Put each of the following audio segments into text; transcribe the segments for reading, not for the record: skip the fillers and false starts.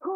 「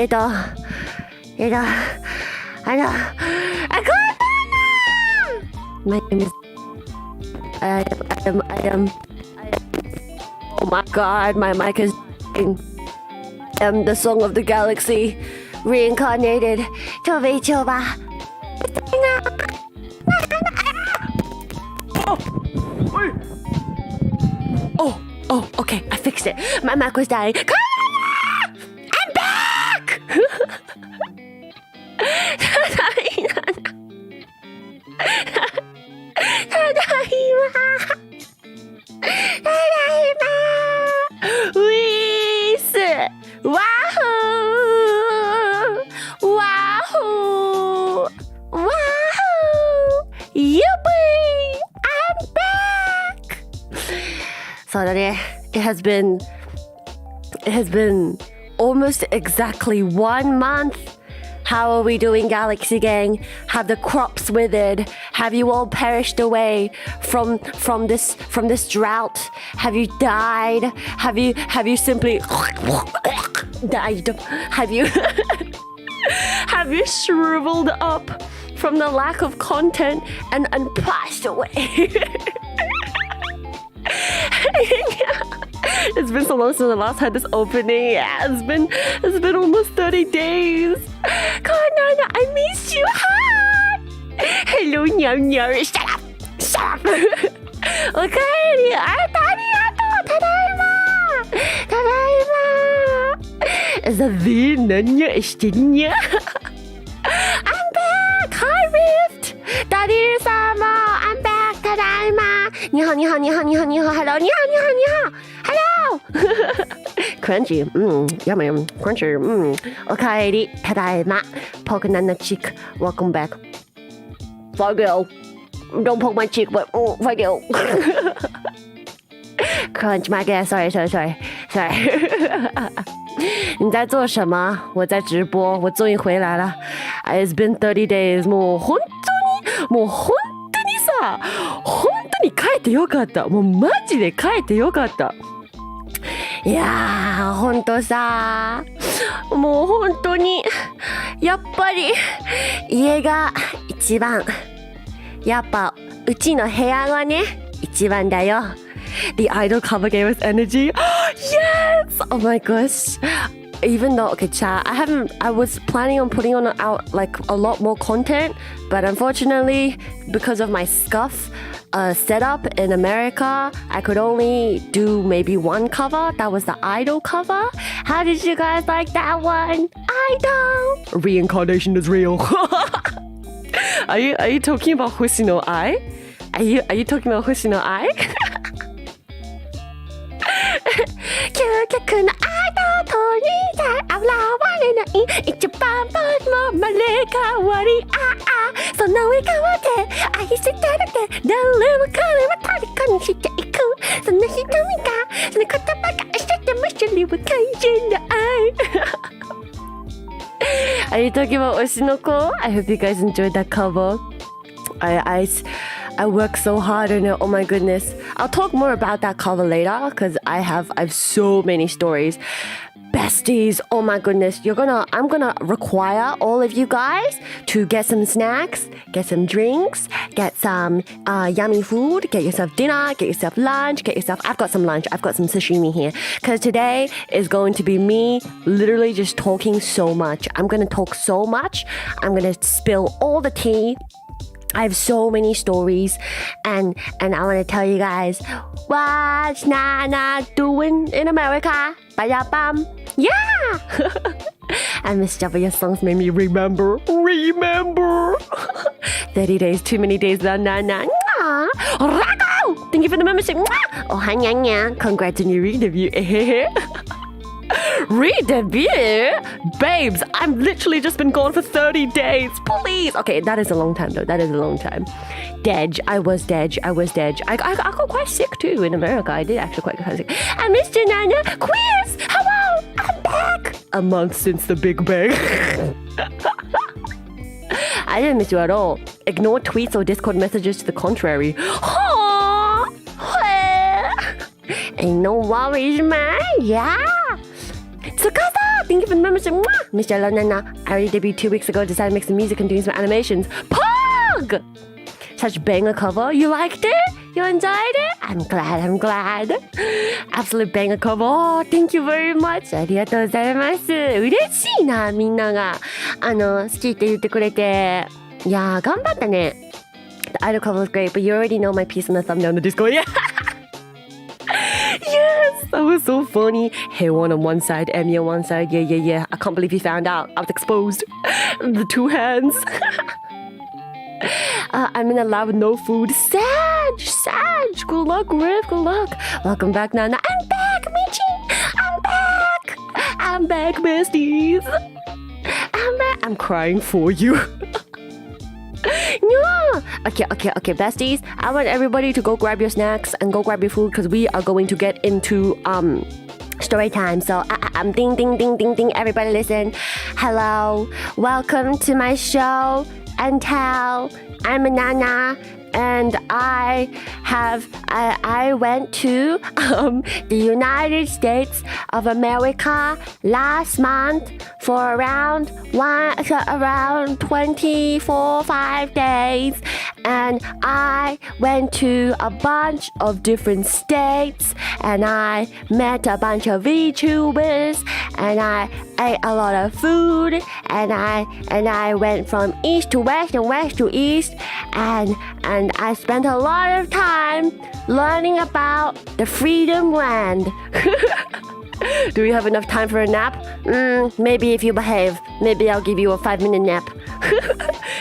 My name is I am oh my god, my mic is I am the song of the galaxy reincarnated. Oh, okay, I fixed it. My mic was dying. I'm back! Wahoo! Yippee! I'm back! そうだね。It has been almost exactly 1 month. How are we doing, Galaxy Gang? Have the crops withered? Have you all perished away from this drought? Have you died? Have you simply died? Have you have you shriveled up from the lack of content and passed away? It's been so long since I last had this opening. Yeah, it's been almost 30 days. Nana, I miss you. Hi. Hello, Nyan. Shut up. Okay. Tadaima. I'm back. Hi, Rift. Daddy-sama. I'm back. Tadaima. Hello. Crunchy, yummy, crunchy, okaeri, tadaima, poke nana cheek, welcome back. Fargo, don't poke my cheek, but Fargo. Crunch my gas, sorry. 你在做什么？我在直播，我终于回来了。It's been 30 days. もう本当にさ、本当に帰ってよかった。もうマジで帰ってよかった。いやー、ほんとさ、もう本当に、やっぱり、家が一番。やっぱ、うちの部屋がね、一番だよ。The idol cover gave us energy. Yes! Oh my gosh. Even though, okay, chat, I was planning on putting out like a lot more content, but unfortunately, because of my scuff, setup in America, I could only do maybe one cover. That was the idol cover. How did you guys like that one? Idol! Reincarnation is real. Are you talking about Husino Ai? Are you talking about Husino Ai? 究極の愛と鳥で現れない一番分の生まれ変わりその笑顔で愛してるって誰も彼は虜にしていくその瞳がその言葉がしてても一人は感じないAre you talking about Oshinoko? I hope you guys enjoyed that cover. I worked so hard on it. Oh my goodness. I'll talk more about that cover later because I have so many stories. Besties, oh my goodness. I'm gonna require all of you guys to get some snacks, get some drinks, get some yummy food, get yourself dinner, get yourself lunch, I've got some lunch, I've got some sashimi here. Because today is going to be me literally just talking so much. I'm gonna talk so much. I'm gonna spill all the tea. I have so many stories and I want to tell you guys what's Nana doing in America. Ba-da-bum. Yeah! I miss Java. Your songs made me remember. 30 days, too many days. Nana. Rako! Thank you for the membership. Oh, hanya. Congrats on your re-debut. Re-debut? Babes, I've literally just been gone for 30 days. Please. Okay, that is a long time though. I was dead. I got quite sick too in America. I did actually quite sick. I missed you, Nana. Quiz! Hello! I'm back! A month since the Big Bang. I didn't miss you at all. Ignore tweets or Discord messages to the contrary. Ain't no worries, man. Yeah. Tsukasa! Thank you for the membership. Mwah! Michelle Nana. I already debuted 2 weeks ago. Decided to make some music and doing some animations. Pog! Such banger cover. You liked it? You enjoyed it? I'm glad. Absolute banger cover. Oh, thank you very much. ありがとうございます。嬉しいな、みんなが好きって言ってくれて。いやー、頑張ったね。The idol cover was great, but you already know my piece on the thumbnail in the Discord. Yeah. Yes, that was so funny. Haewon on one side, Emmy on one side. Yeah. I can't believe you found out. I was exposed. The two hands. I'm in a lab with no food. Sag. Good luck, Riff. Good luck. Welcome back, Nana. I'm back, Michi. I'm back, besties. I'm back. I'm crying for you. No. Okay, besties. I want everybody to go grab your snacks and go grab your food because we are going to get into story time. So I'm ding. Everybody listen. Hello. Welcome to my show and tell. I'm Nana. And I went to the United States of America last month for around 5 days. And I went to a bunch of different states. And I met a bunch of VTubers. And I ate a lot of food. And I went from east to west and west to east. And I spent a lot of time learning about the Freedom Land. Do we have enough time for a nap? Maybe if you behave. Maybe I'll give you a 5-minute nap.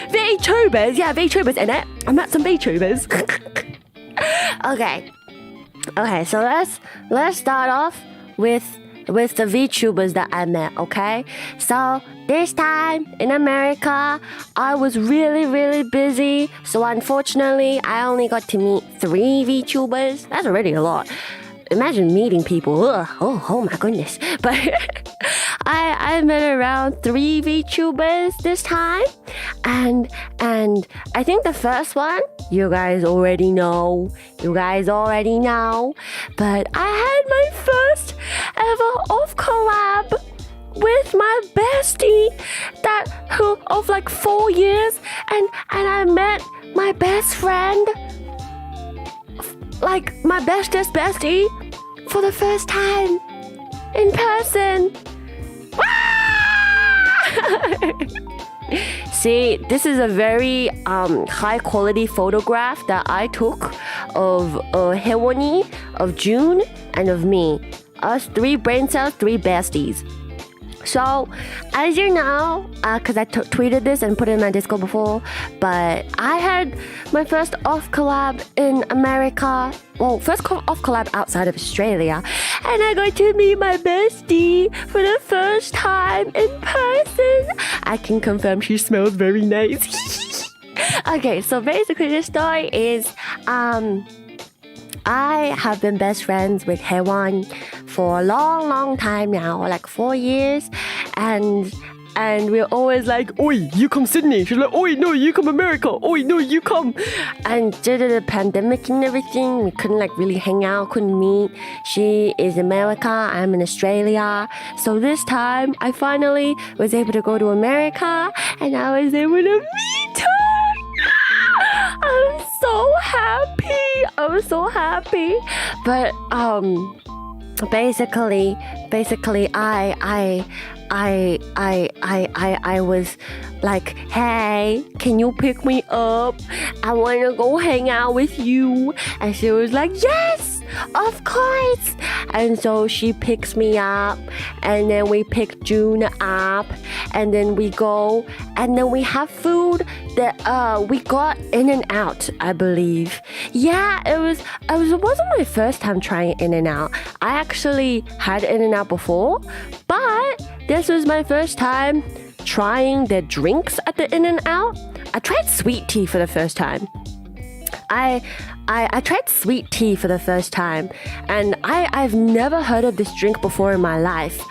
VTubers, yeah, VTubers in it. I met some VTubers. Okay, so let's start off with the VTubers that I met, okay? So this time in America, I was really busy. So unfortunately, I only got to meet 3 VTubers. That's already a lot. Imagine meeting people. Ugh. Oh my goodness. But I met around 3 VTubers this time. And I think the first one, you guys already know. But I had my first ever off collab with my bestie of like 4 years. And I met my best friend, like my bestest bestie, for the first time in person. See, this is a very high quality photograph that I took of Haewon, of June, and of me. Us 3 brain cells, 3 besties. So, as you know, because I tweeted this and put it in my Discord before, but I had my first off collab in America. Well, first off collab outside of Australia. And I got to meet my bestie for the first time in person. I can confirm she smells very nice. Okay, so basically the story is, I have been best friends with Haewon for a long time now, like 4 years, and we're always like, oi, you come Sydney. She's like, oi, no, you come America. Oi, no, you come. And due to the pandemic and everything, we couldn't like really hang out, couldn't meet. She is America, I'm in Australia. So this time, I finally was able to go to America, and I was able to meet her. I'm so happy. But basically I was like, hey, can you pick me up? I want to go hang out with you. And she was like, yes, of course. And so she picks me up, and then we pick June up, and then we go, and then we have food that we got In-N-Out, I believe. Yeah, it wasn't my first time trying In-N-Out. I actually had In-N-Out before, but this was my first time trying the drinks at the In-N-Out. I tried sweet tea for the first time. I tried sweet tea for the first time, and I've never heard of this drink before in my life.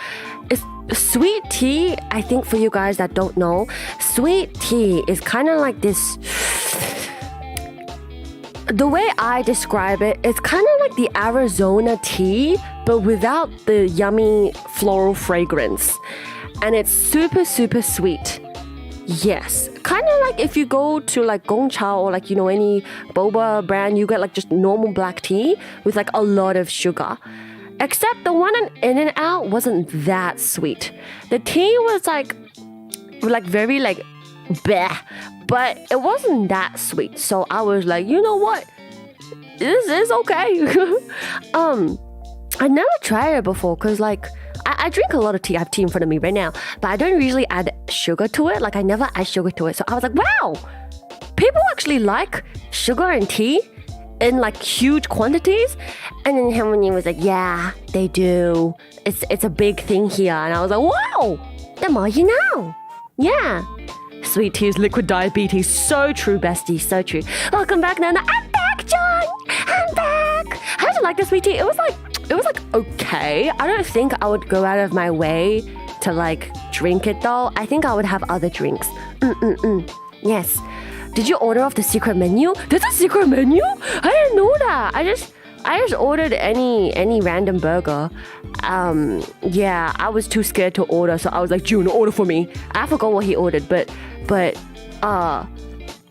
Sweet tea, I think for you guys that don't know, sweet tea is kind of like this. The way I describe it, it's kind of like the Arizona tea, but without the yummy floral fragrance. And it's super, super sweet. Yes, kind of like if you go to like Gongcha or like, any boba brand, you get like just normal black tea with like a lot of sugar. Except the one in In-N-Out wasn't that sweet. The tea was like very like bleh, but it wasn't that sweet. So I was like, you know what? This is okay. I never tried it before because like I drink a lot of tea. I have tea in front of me right now, but I don't usually add sugar to it. Like I never add sugar to it. So I was like, wow, people actually like sugar and tea in like huge quantities. And then Harmony was like, yeah, they do. It's a big thing here. And I was like, wow, the more you know. Yeah. Sweet tea is liquid diabetes. So true, bestie. So true. Welcome back, Nana. I'm back, John. I'm back. How did you like the sweet tea? It was like okay. I don't think I would go out of my way to like drink it though. I think I would have other drinks. Yes. Did you order off the secret menu? There's a secret menu? I didn't know that. I just ordered any random burger. Yeah, I was too scared to order, so I was like, June, order for me. I forgot what he ordered, but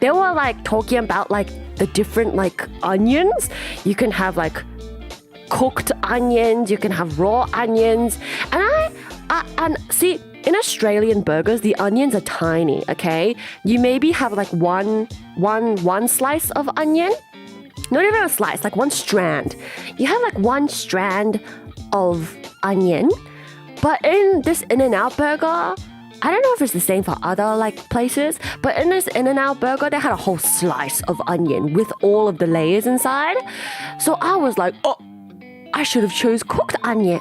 they were like talking about like the different like onions. You can have like cooked onions, you can have raw onions, and see, in Australian burgers, the onions are tiny, okay? You maybe have like one slice of onion. Not even a slice, like one strand. You have like one strand of onion. But in this In-N-Out burger, I don't know if it's the same for other like places, but in this In-N-Out burger, they had a whole slice of onion with all of the layers inside. So I was like, oh, I should have chose cooked onion.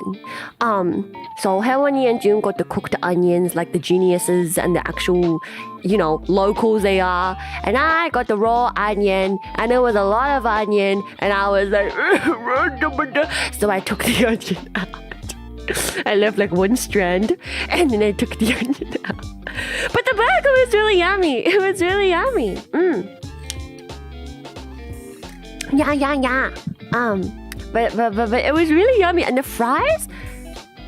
So 혜원이 and June got the cooked onions, like the geniuses and the actual, locals they are. And I got the raw onion, and it was a lot of onion, and I was like, so I took the onion out. I left like one strand, and then I took the onion out. But the burger was really yummy. It was really yummy. Yeah. But it was really yummy. And the fries,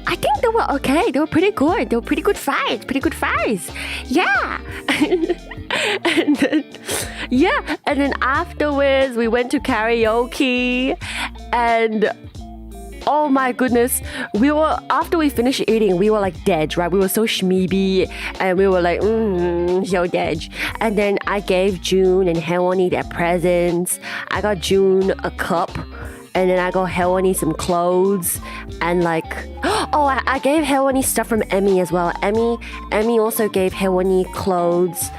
I think they were okay. They were pretty good. They were pretty good fries. Yeah. And then afterwards, we went to karaoke. And oh my goodness, after we finished eating, we were like dead, right? We were so schmeeby. And we were like, so dead. And then I gave June and 혜원이 their presents. I got June a cup. And then I got 혜원이 some clothes and like, I gave 혜원이 stuff from Emmy as well. Emmy also gave 혜원이 clothes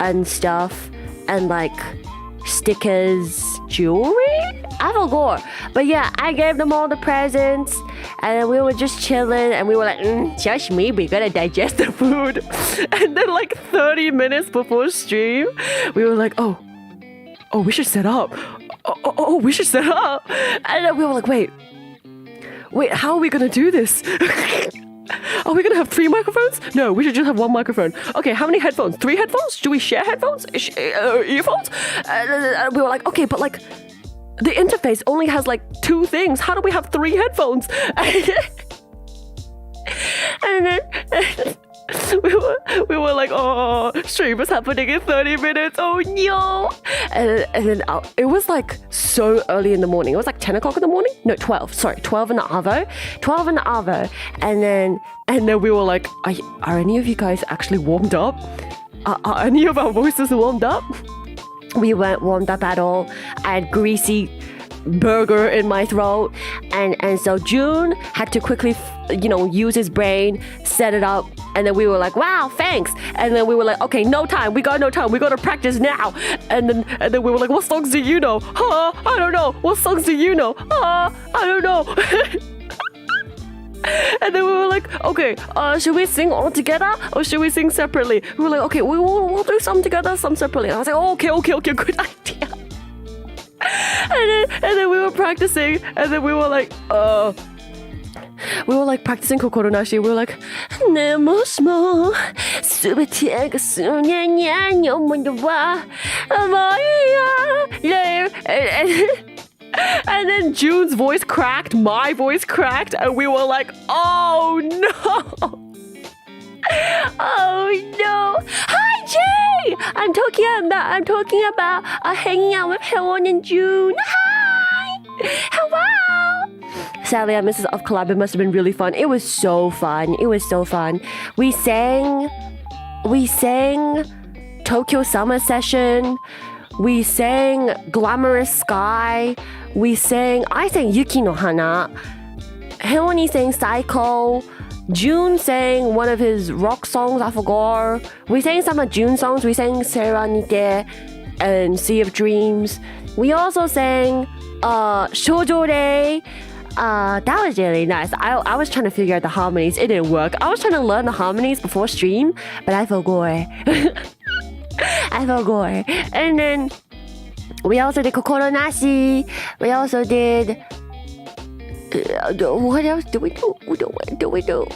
and stuff and like stickers, jewelry? I forgot. But yeah, I gave them all the presents and then we were just chilling and we were like, just me, we gotta digest the food. And then like 30 minutes before stream, we were like, oh, we should set up. Oh, we should set up. And then we were like, wait, how are we going to do this? Are we going to have 3 microphones? No, we should just have 1 microphone. Okay, how many headphones? 3 headphones? Do we share headphones? Earphones? And we were like, okay, but like the interface only has like 2 things. How do we have 3 headphones? And then we were like, oh, stream is happening in 30 minutes. Oh no. And then it was like so early in the morning. It was like 10 o'clock in the morning. No, 12. Sorry, 12 in the Arvo. 12 in the Arvo. And then we were like, are any of you guys actually warmed up? Are any of our voices warmed up? We weren't warmed up at all. I had greasy burger in my throat, and so June had to quickly use his brain, set it up, and then we were like, wow, thanks. And then we were like, okay, no time, we got no time, we gotta practice now. And then we were like, what songs do you know? I don't know. What songs do you know? I don't know. And then we were like, okay, should we sing all together or should we sing separately? We were like, okay, we'll do some together, some separately. And I was like, okay, good idea. And then we were practicing, and then we were like practicing Kokoronashi. We were like, 내 모습 수비티가 수년이야 너무너와 뭐야. And then June's voice cracked, my voice cracked, and we were like, oh no. Oh no. Hi Jay! I'm talking about hanging out with Helen and June. Hi! Hello! Sadly, I missed this off collab. It must have been really fun. It was so fun. We sang Tokyo Summer Session. We sang Glamorous Sky. I sang Yuki no Hana. Heoni sang Psycho. June sang one of his rock songs, I forgot. We sang some of June's songs. We sang Serenite and Sea of Dreams. We also sang Shoujo Rei. That was really nice. I was trying to figure out the harmonies. It didn't work. I was trying to learn the harmonies before stream, but I forgot. And then we also did Kokoro Nashi. We also did... what else do we do? What do we do?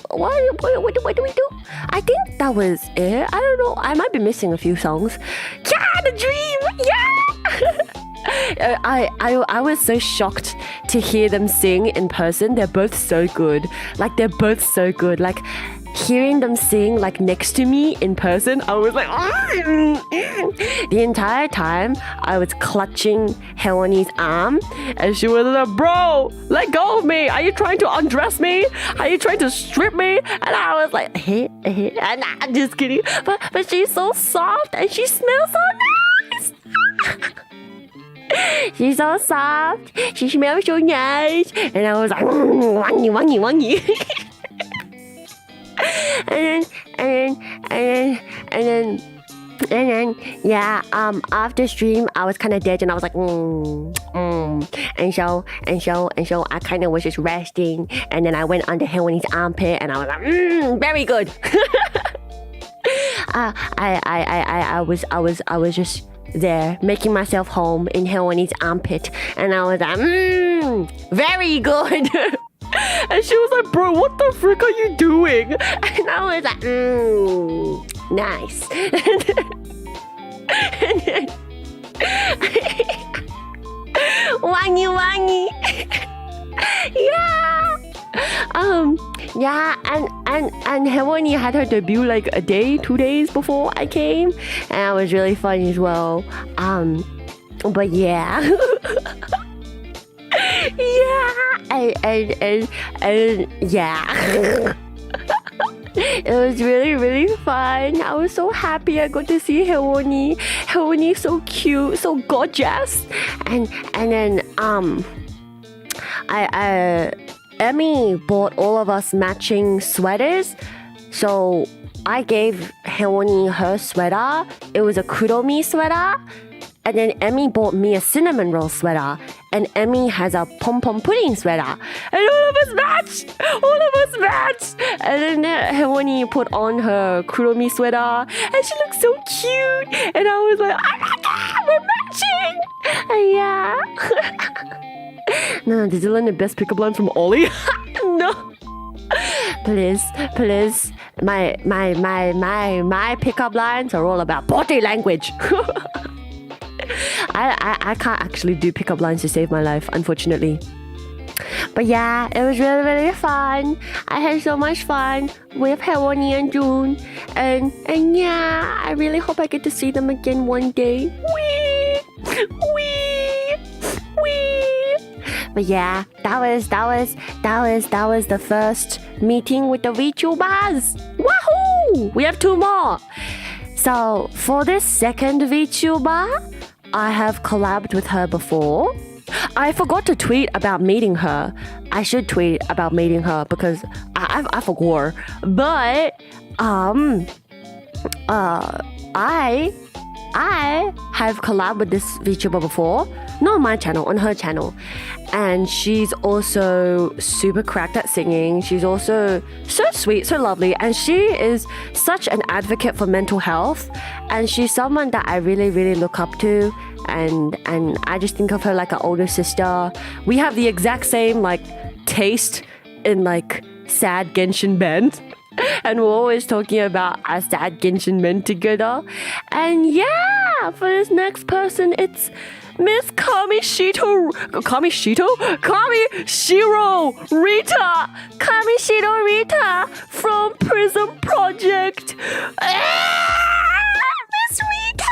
I think that was it. I don't know. I might be missing a few songs. Yeah, the dream! Yeah! I was so shocked to hear them sing in person. They're both so good. Like, hearing them sing like next to me in person, I was like, the entire time I was clutching Heleni's arm, and she was like, bro, let go of me. Are you trying to undress me? Are you trying to strip me? And I was like, and I'm just kidding. But she's so soft and she smells so nice. She's so soft. She smells so nice. And I was like, wangy. And then, yeah, after stream, I was kind of dead and I was like, And so I kind of was just resting. And then I went under Heleni's armpit and I was like, very good. I was just there making myself home in Heleni's armpit. And I was like, very good. And she was like, bro, what the frick are you doing? And I was like, nice. And then wangy. Yeah, and Heleni had her debut like a day, 2 days before I came, and it was really fun as well. But yeah. And yeah. It was really, really fun. I was so happy I got to see Heleni. Heleni is so cute, so gorgeous. And then Emmy bought all of us matching sweaters. So I gave Heleni her sweater. It was a Kuromi sweater. And then Emmy bought me a cinnamon roll sweater. And Emmy has a pom-pom pudding sweater. And all of us matched! And then Heleni put on her Kuromi sweater. And she looked so cute. And I was like, oh my god, we're matching! Yeah. No, did you learn the best pickup line from Ollie? No. Please. My pickup lines are all about body language. I can't actually do pickup lines to save my life, unfortunately. But yeah, it was really, really fun. I had so much fun with Heleni and June. And yeah, I really hope I get to see them again one day. Wee! But yeah, that was the first meeting with the VTubers. Wahoo! We have 2 more. So for this second VTuber, I have collabed with her before. I forgot to tweet about meeting her. I should tweet about meeting her because I forgot. But I have collabed with this VTuber before. Not on my channel, on her channel. And she's also super cracked at singing. She's also so sweet, so lovely. And she is such an advocate for mental health. And she's someone that I really, really look up to. And I just think of her like an older sister. We have the exact same like taste in like sad Genshin men. And we're always talking about our sad Genshin men together. And yeah, yeah, for this next person, it's Miss Kamishiro Rita from Prism Project. Miss Rita!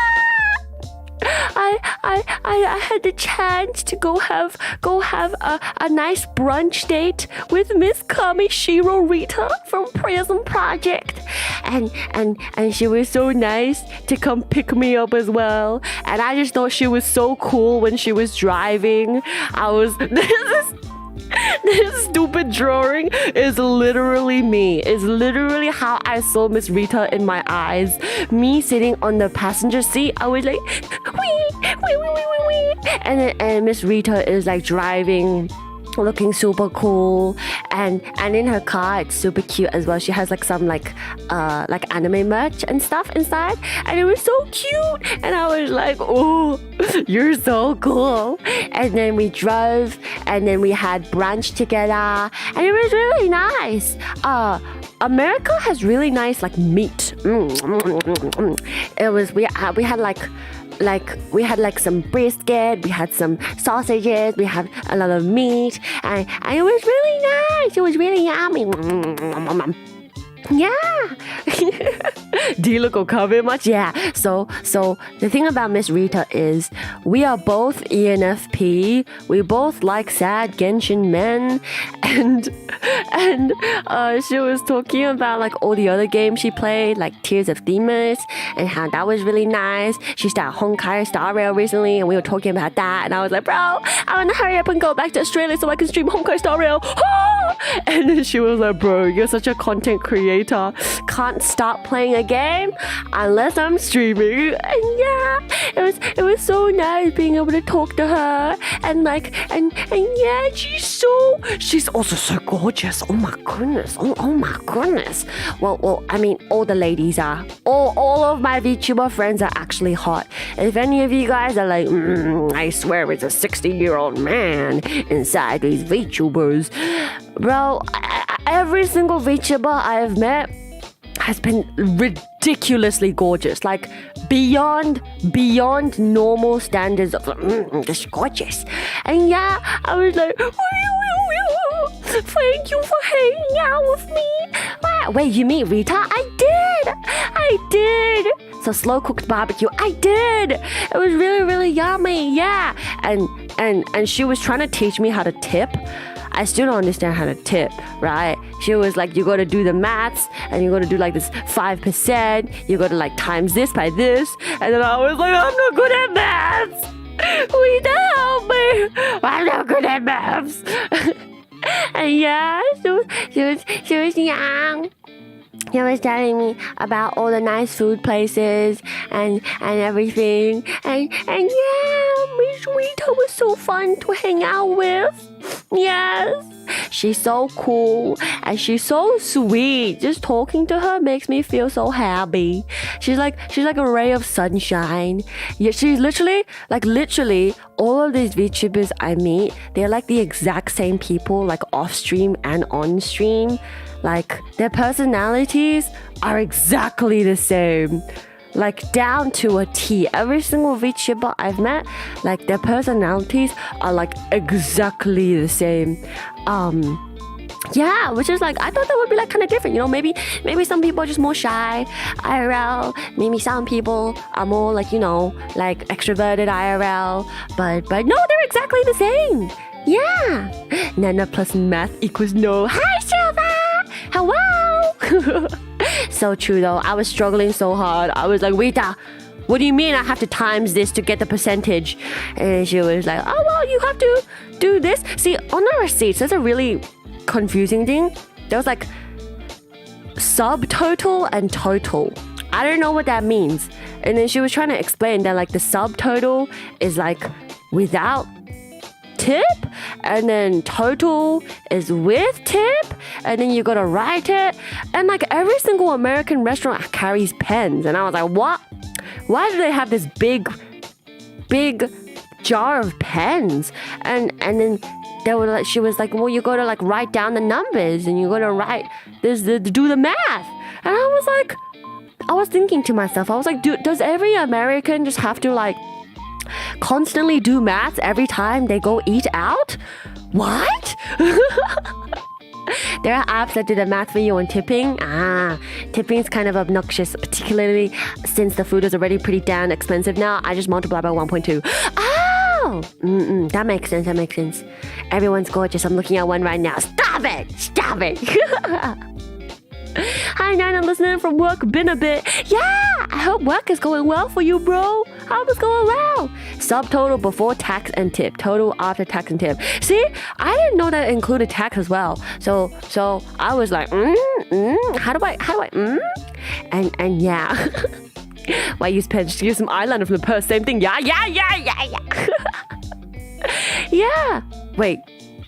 I had the chance to go have a nice brunch date with Miss Kamishiro Rita from Prism Project, and she was so nice to come pick me up as well. And I just thought she was so cool when she was driving. This stupid drawing is literally me. It's literally how I saw Miss Rita in my eyes. Me sitting on the passenger seat, I was like, wee, wee, wee, wee, wee, wee. And Miss Rita is like driving, looking super cool, and in her car it's super cute as well. She has like some like anime merch and stuff inside, and it was so cute. And I was like, oh, you're so cool. And then we drove, and then we had brunch together, and it was really nice. America has really nice like meat. It was we had we had like some brisket, we had some sausages, we had a lot of meat, and it was really nice. It was really yummy. Yeah. Do you look okay much? Yeah. So the thing about Miss Rita is we are both ENFP. We both like sad Genshin men, and she was talking about like all the other games she played, like Tears of Themis, and how that was really nice. She started Honkai Star Rail recently, and we were talking about that, and I was like, bro, I want to hurry up and go back to Australia so I can stream Honkai Star Rail. And then she was like, bro, you're such a content creator. Can't stop playing a game unless I'm streaming. And yeah, it was so nice being able to talk to her, and yeah, she's also so gorgeous. Oh my goodness. Oh my goodness. Well, I mean, all the ladies are. All of my VTuber friends are actually hot. If any of you guys are like, I swear it's a 60-year-old man inside these VTubers, bro, every single VTuber I've met has been ridiculously gorgeous, like beyond normal standards of just gorgeous. And yeah, I was like, thank you for hanging out with me. Wait, you mean Rita? I did. So slow cooked barbecue, I did. It was really, really yummy. Yeah. And she was trying to teach me how to tip. I still don't understand how to tip, right? She was like, you gotta do the maths, and you gotta do like this 5%, you gotta like times this by this. And then I was like, I'm not good at maths. Rita, help me. I'm not good at maths. And yeah, she was young. He was telling me about all the nice food places and everything. And yeah, Miss Rita was so fun to hang out with. Yes. She's so cool and she's so sweet. Just talking to her makes me feel so happy. She's like a ray of sunshine. Yeah, she's literally all of these VTubers I meet, they're like the exact same people, like off stream and on stream. Like their personalities are exactly the same. Like down to a T. Every single VTuber I've met, like their personalities are like exactly the same. Yeah, which is like, I thought that would be like kind of different, you know, maybe some people are just more shy IRL, maybe some people are more like, you know, like extroverted IRL, but no, they're exactly the same. Yeah. Nana plus math equals no. Hi, Silva! Hello! So true though, I was struggling so hard. I was like, Rita, what do you mean I have to times this to get the percentage? And she was like, oh, well, you have to do this. See, on our receipts, there's a really confusing thing. There was like subtotal and total. I don't know what that means. And then she was trying to explain that like the subtotal is like without tip, and then total is with tip, and then you gotta write it. And like every single American restaurant carries pens, and I was like, what? Why do they have this big jar of pens? And then they were like, she was like, well, you gotta like write down the numbers, and you gotta write this, do the math. And I was like, I was thinking to myself, I was like, dude, does every American just have to like constantly do math every time they go eat out? What? There are apps that do the math for you on tipping. Tipping is kind of obnoxious, particularly since the food is already pretty damn expensive now. I just multiply by 1.2. Oh! That makes sense. Everyone's gorgeous. I'm looking at one right now. Stop it! Hi, Nana, listening from work. Been a bit. Yeah, I hope work is going well for you, bro. Hope it's going well. Subtotal before tax and tip. Total after tax and tip. See, I didn't know that included tax as well. So I was like, how do I, and yeah. Why use pen? Just use some eyeliner from the purse. Same thing. Yeah. Yeah. Wait,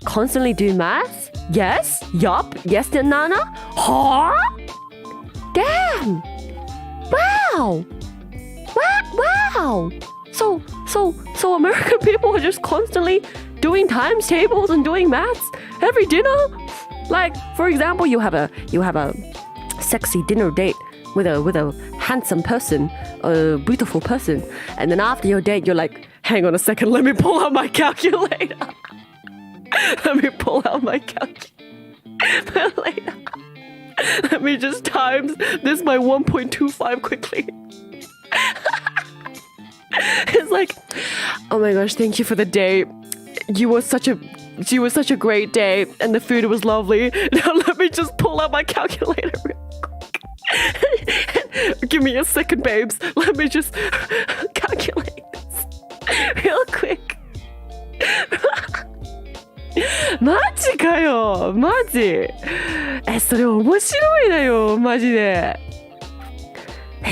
constantly do math? Yes. Yup. Yes, Nana. Huh? Damn. Wow. So American people are just constantly doing times tables and doing maths every dinner. Like, for example, you have a sexy dinner date with a handsome person, a beautiful person, and then after your date, you're like, hang on a second, let me pull out my calculator. Let me just times this by 1.25 quickly. It's like, oh my gosh, thank you for the date. You were such a great day, and the food was lovely. Now let me just pull out my calculator real quick. Give me a second, babes. Let me just calculate this real quick. マジかよマジそれ面白いだよマジで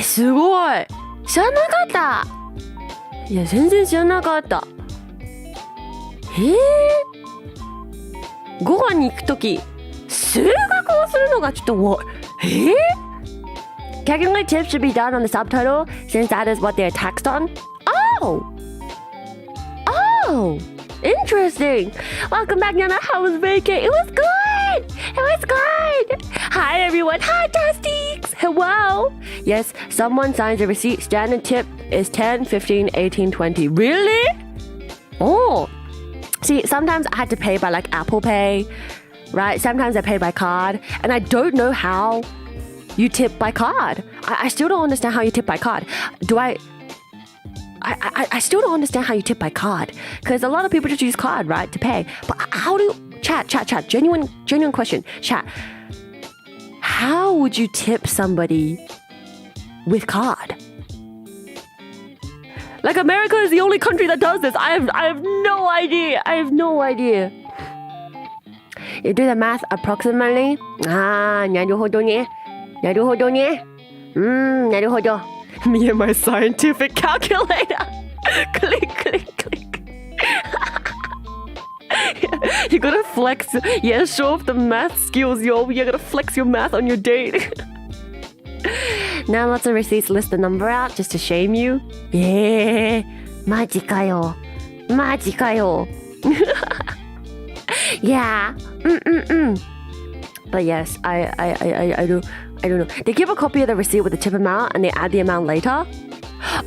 すごい知らなかったいや全然知らなかったご飯に行くとき数学をするのがちょっとCalculate tips should be done on the subtotal since that is what they're taxed on. Oh! Interesting. Welcome back, Nana. How was vacation? It was good. Hi, everyone. Hi, Justiques. Hello. Yes, someone signs a receipt. Standard tip is 10, 15, 18, 20. Really? Oh. See, sometimes I had to pay by like Apple Pay, right? Sometimes I pay by card, and I don't know how you tip by card. I still don't understand how you tip by card. I still don't understand how you tip by card because a lot of people just use card, right, to pay. But how do chat? Genuine question, chat. How would you tip somebody with card? Like America is the only country that does this. I have no idea. You do the math approximately. なるほどね. Me and my scientific calculator. Click. You gotta flex. Yeah, show off the math skills, yo. You gotta flex your math on your date. Now lots of receipts list the number out just to shame you. Yeah. マジかよ. Yeah. But yes, I don't know. They give a copy of the receipt with the tip amount and they add the amount later.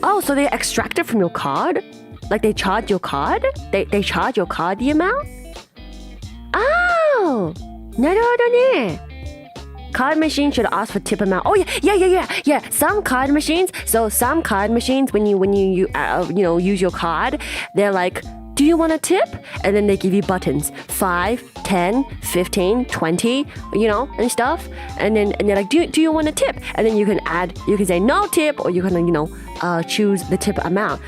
Oh, so they extract it from your card? Like they charge your card? They charge your card the amount? Oh, なるほどね. Card machine should ask for tip amount. Oh yeah. Some card machines. So some card machines, when you use your card, they're like, do you want a tip? And then they give you buttons 5, 10, 15, 20, and stuff. And they're like, do you want a tip? And then you can say no tip, or you can choose the tip amount.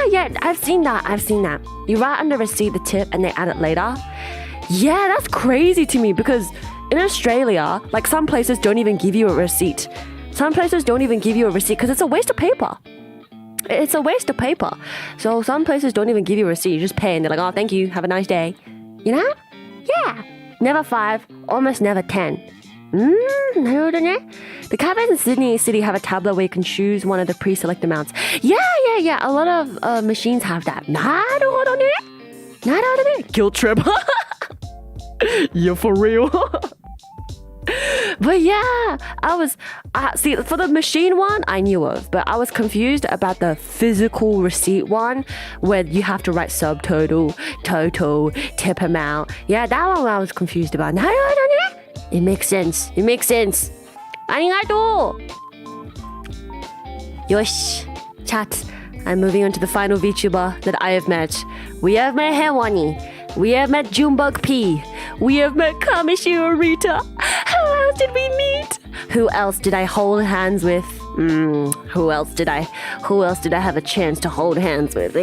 Yeah, I've seen that. You write on the receipt the tip and they add it later. Yeah, that's crazy to me because in Australia, like some places don't even give you a receipt. Some places don't even give you a receipt because it's a waste of paper. It's a waste of paper. So some places don't even give you a receipt. You just pay and they're like, oh, thank you. Have a nice day. You know? Yeah. Never 5, almost never 10. なるほどね. The cafes in Sydney City have a tablet where you can choose one of the pre-select amounts. Yeah. A lot of machines have that. なるほどね. Guilt trip. Yeah, for real. But yeah, see, for the machine one, I knew of, but I was confused about the physical receipt one where you have to write subtotal, total, tip amount. Yeah, that one I was confused about. It makes sense. It makes sense. ありがとう。よし。Chat. I'm moving on to the final VTuber that I have met. We have met Hewani. We have met Junebug P. We have met Kamishiro Rita. Who else did we meet? Who else did I hold hands with? Who else did I have a chance to hold hands with?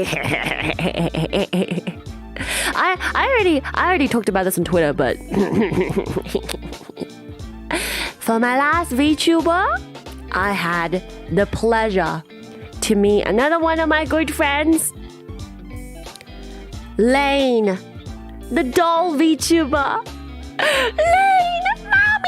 I already talked about this on Twitter, but for my last VTuber, I had the pleasure to meet another one of my good friends, Lane, the doll VTuber. Lane, mama.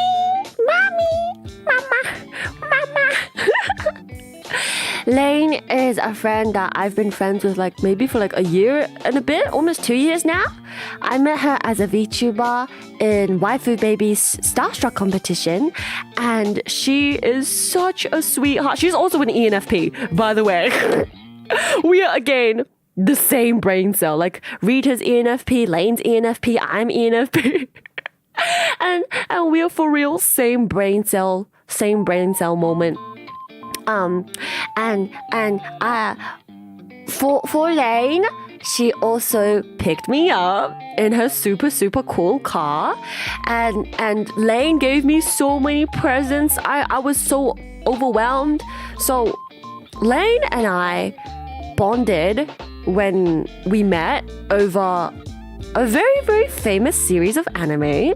Lane is a friend that I've been friends with maybe for a year and a bit, almost 2 years now. I met her as a VTuber in Waifu Baby's Starstruck competition, and she is such a sweetheart. She's also an ENFP, by the way. We are again the same brain cell. Rita's ENFP, Lane's ENFP, I'm ENFP. and we're for real same brain cell moment. For Lane, she also picked me up in her super, super cool car. And Lane gave me so many presents. I was so overwhelmed. So Lane and I bonded when we met over a very, very famous series of anime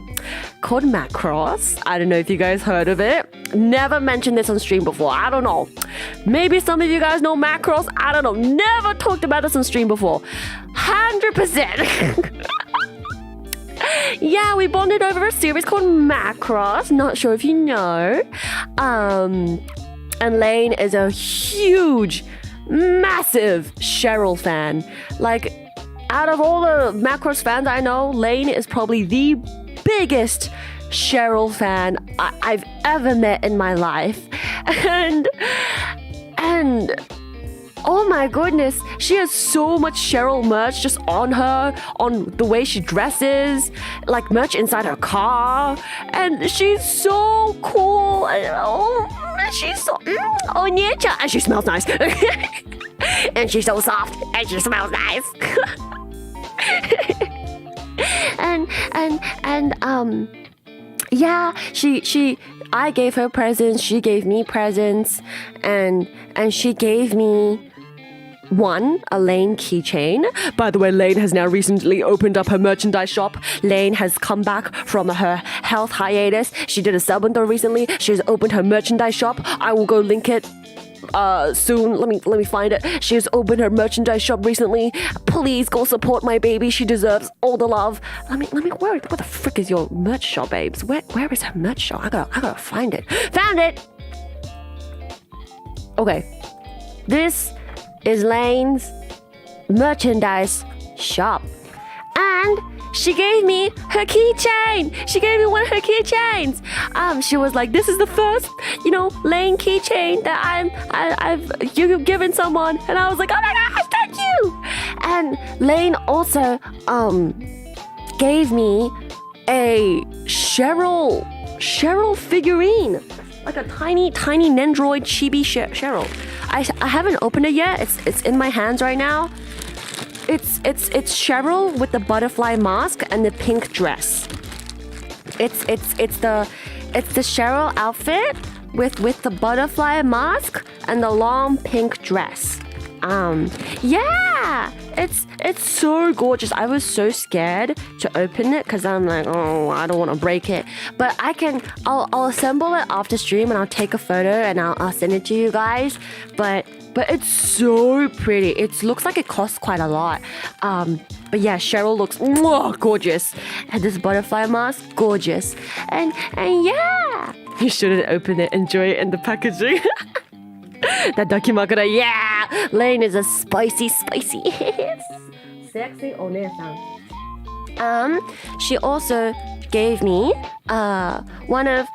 called Macross. I don't know if you guys heard of it. Never mentioned this on stream before. I don't know. Maybe some of you guys know Macross. I don't know. Never talked about this on stream before. 100%. Yeah, we bonded over a series called Macross. Not sure if you know. And Lane is a huge, massive Cheryl fan. Out of all the Macross fans I know, Lane is probably the biggest Cheryl fan I've ever met in my life. And oh my goodness, she has so much Cheryl merch just on her, on the way she dresses, merch inside her car. And she's so cool. She's so and she smells nice. And she's so soft and she smells nice. Yeah, I gave her presents, she gave me presents, and she gave me a Lane keychain. By the way, Lane has now recently opened up her merchandise shop. Lane has come back from her health hiatus. She did a sub-intro recently. She's opened her merchandise shop. I will go link it soon. Let me find it. She has opened her merchandise shop recently. Please go support my baby. She deserves all the love. Let me where the frick is your merch shop, babes? Where is her merch shop? I gotta find it. Found it. Okay. This is Lane's merchandise shop. And she gave me her keychain. She gave me one of her keychains. She was like, "This is the first, Lane keychain that you've given someone." And I was like, "Oh my gosh, thank you!" And Lane also gave me a Cheryl figurine, like a tiny Nendroid chibi Cheryl. I haven't opened it yet. It's in my hands right now. It's Cheryl with the butterfly mask and the pink dress. It's the Cheryl outfit with the butterfly mask and the long pink dress. Yeah, it's so gorgeous. I was so scared to open it because I'm like, oh, I don't want to break it. But I'll assemble it after stream and I'll take a photo and I'll send it to you guys. But it's so pretty. It looks like it costs quite a lot. But yeah, Cheryl looks gorgeous. And this butterfly mask, gorgeous. And yeah, you shouldn't open it. Enjoy it in the packaging. That dakimakura, yeah! Lane is a spicy sexy onesan. She also gave me one of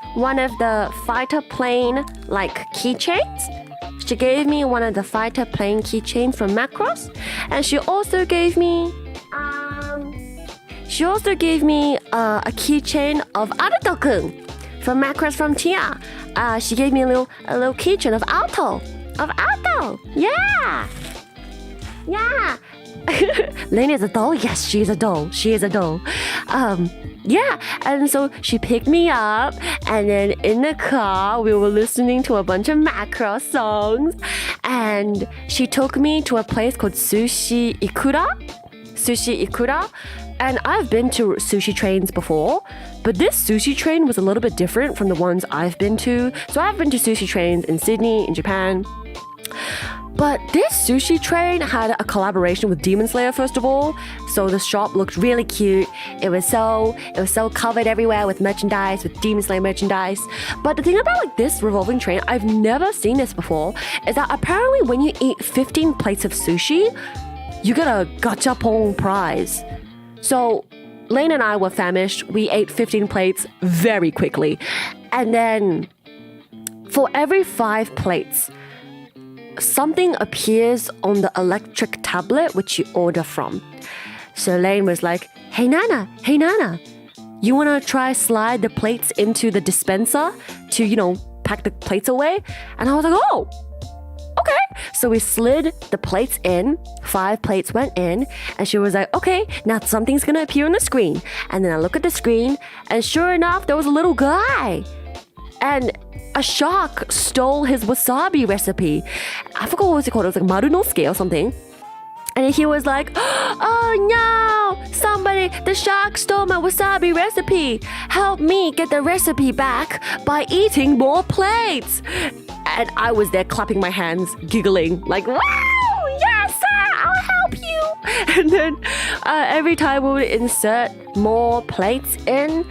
the fighter plane like keychains. She gave me one of the fighter plane keychains from Macross, and she also gave me a keychain of Aruto-kun from Macross from Tia. She gave me a little keychain of Alto. Yeah. Lane is a doll. Yes, she is a doll. Yeah, and so she picked me up, and then in the car we were listening to a bunch of Macross songs, and she took me to a place called Sushi Ikura. And I've been to sushi trains before, but this sushi train was a little bit different from the ones I've been to. So I've been to sushi trains in Sydney, in Japan. But this sushi train had a collaboration with Demon Slayer, first of all. So the shop looked really cute. It was so covered everywhere with merchandise, with Demon Slayer merchandise. But the thing about like this revolving train, I've never seen this before, is that apparently when you eat 15 plates of sushi, you get a gachapon prize. So Lane and I were famished. We ate 15 plates very quickly. And then for every 5 plates, something appears on the electric tablet which you order from. So Lane was like, hey Nana, you want to try slide the plates into the dispenser to, pack the plates away? And I was like, oh, okay. So we slid the plates in, 5 plates went in, and she was like, okay, now something's gonna appear on the screen. And then I look at the screen, and sure enough, there was a little guy. And a shark stole his wasabi recipe. I forgot what it called. It was like marunosuke or something. And he was like, oh no, the shark stole my wasabi recipe. Help me get the recipe back by eating more plates. And I was there clapping my hands, giggling, like, wow, yes, sir, I'll help you. And then every time we would insert more plates in,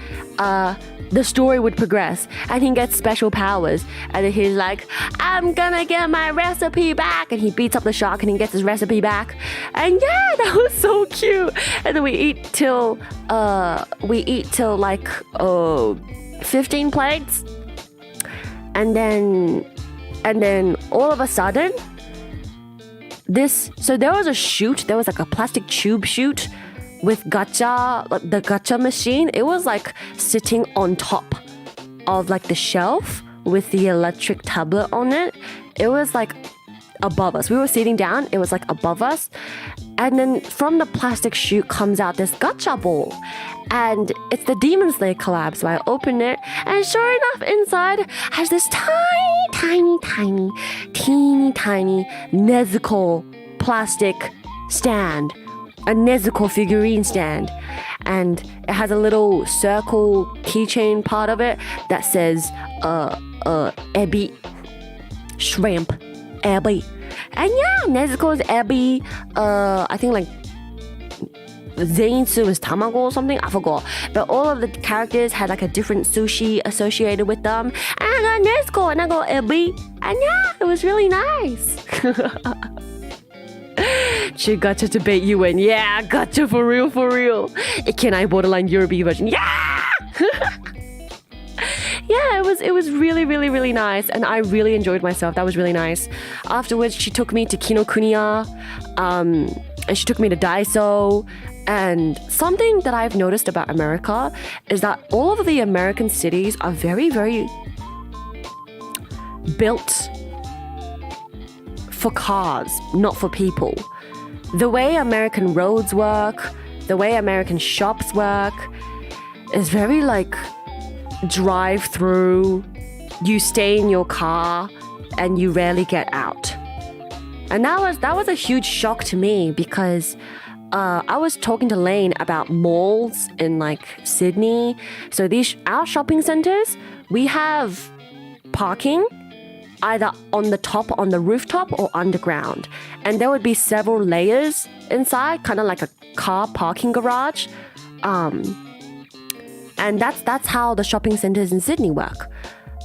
the story would progress, and he gets special powers. And then he's like, I'm gonna get my recipe back. And he beats up the shark and he gets his recipe back. And yeah, that was so cute. And then we eat till like 15 plates. And then all of a sudden, there was a chute, there was like a plastic tube chute with the gacha machine. It was like sitting on top of like the shelf with the electric tablet on it. It was like above us. We were sitting down, it was like above us. And then from the plastic chute comes out this gacha ball. And it's the Demon Slayer collab. So I opened it, and sure enough, inside has this teeny tiny Nezuko plastic stand. A Nezuko figurine stand. And it has a little circle keychain part of it that says ebi, shrimp, ebi. And yeah, Nezuko's ebi, I think like Zenitsu was tamago or something, I forgot. But all of the characters had like a different sushi associated with them. And I got Nezuko and I got ebi. And yeah, it was really nice. She gotcha to bait you in. Yeah, gotcha for real. Ikenai borderline Yoruba version. Yeah! Yeah, it was really nice, and I really enjoyed myself. That was really nice. Afterwards, she took me to Kinokuniya, and she took me to Daiso. And something that I've noticed about America is that all of the American cities are very, very built for cars, not for people. The way American roads work, the way American shops work is very like drive through, you stay in your car and you rarely get out. And that was a huge shock to me because I was talking to Lane about malls in like Sydney. So our shopping centers, we have parking either on the top, on the rooftop, or underground. And there would be several layers inside, kind of like a car parking garage. And that's how the shopping centers in Sydney work.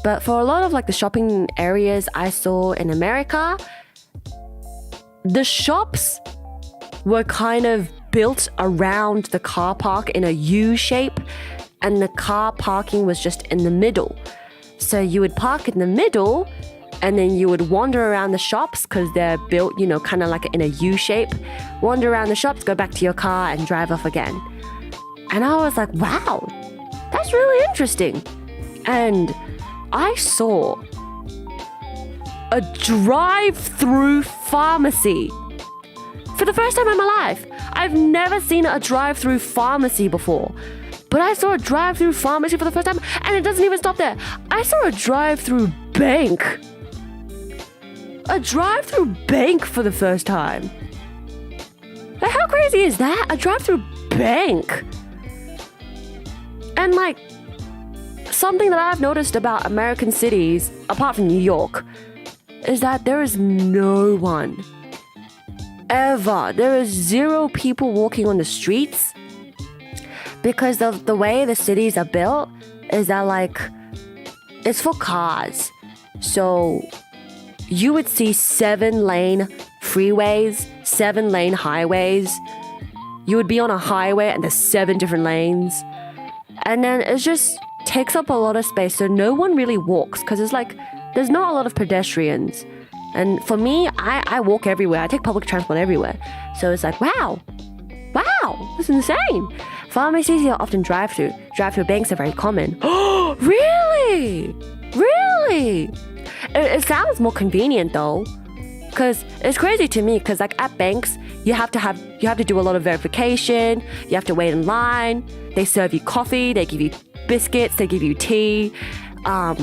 But for a lot of like the shopping areas I saw in America, the shops were kind of built around the car park in a U shape. and the car parking was just in the middle. So you would park in the middle and then you would wander around the shops because they're built, kind of like in a U shape. Wander around the shops, go back to your car and drive off again. And I was like, wow, that's really interesting. And I saw a drive-through pharmacy for the first time in my life. I've never seen a drive-through pharmacy before. But I saw a drive-through pharmacy for the first time, and it doesn't even stop there. I saw a drive-through bank. A drive-through bank for the first time. Like, how crazy is that? A drive-through bank. And like, something that I've noticed about American cities, apart from New York, is that there is no one. Ever. There is 0 people walking on the streets. Because of the way the cities are built is that like, it's for cars. So you would see 7-lane freeways, 7-lane highways. You would be on a highway and there's 7 different lanes. And then it just takes up a lot of space. So no one really walks because it's like, there's not a lot of pedestrians. And for me, I walk everywhere. I take public transport everywhere. So it's like, wow, that's insane. Pharmacies are often drive-through. Drive-through banks are very common. Oh, really? It sounds more convenient though. Because it's crazy to me because like at banks, you have to do a lot of verification. You have to wait in line. They serve you coffee. They give you biscuits. They give you tea. Like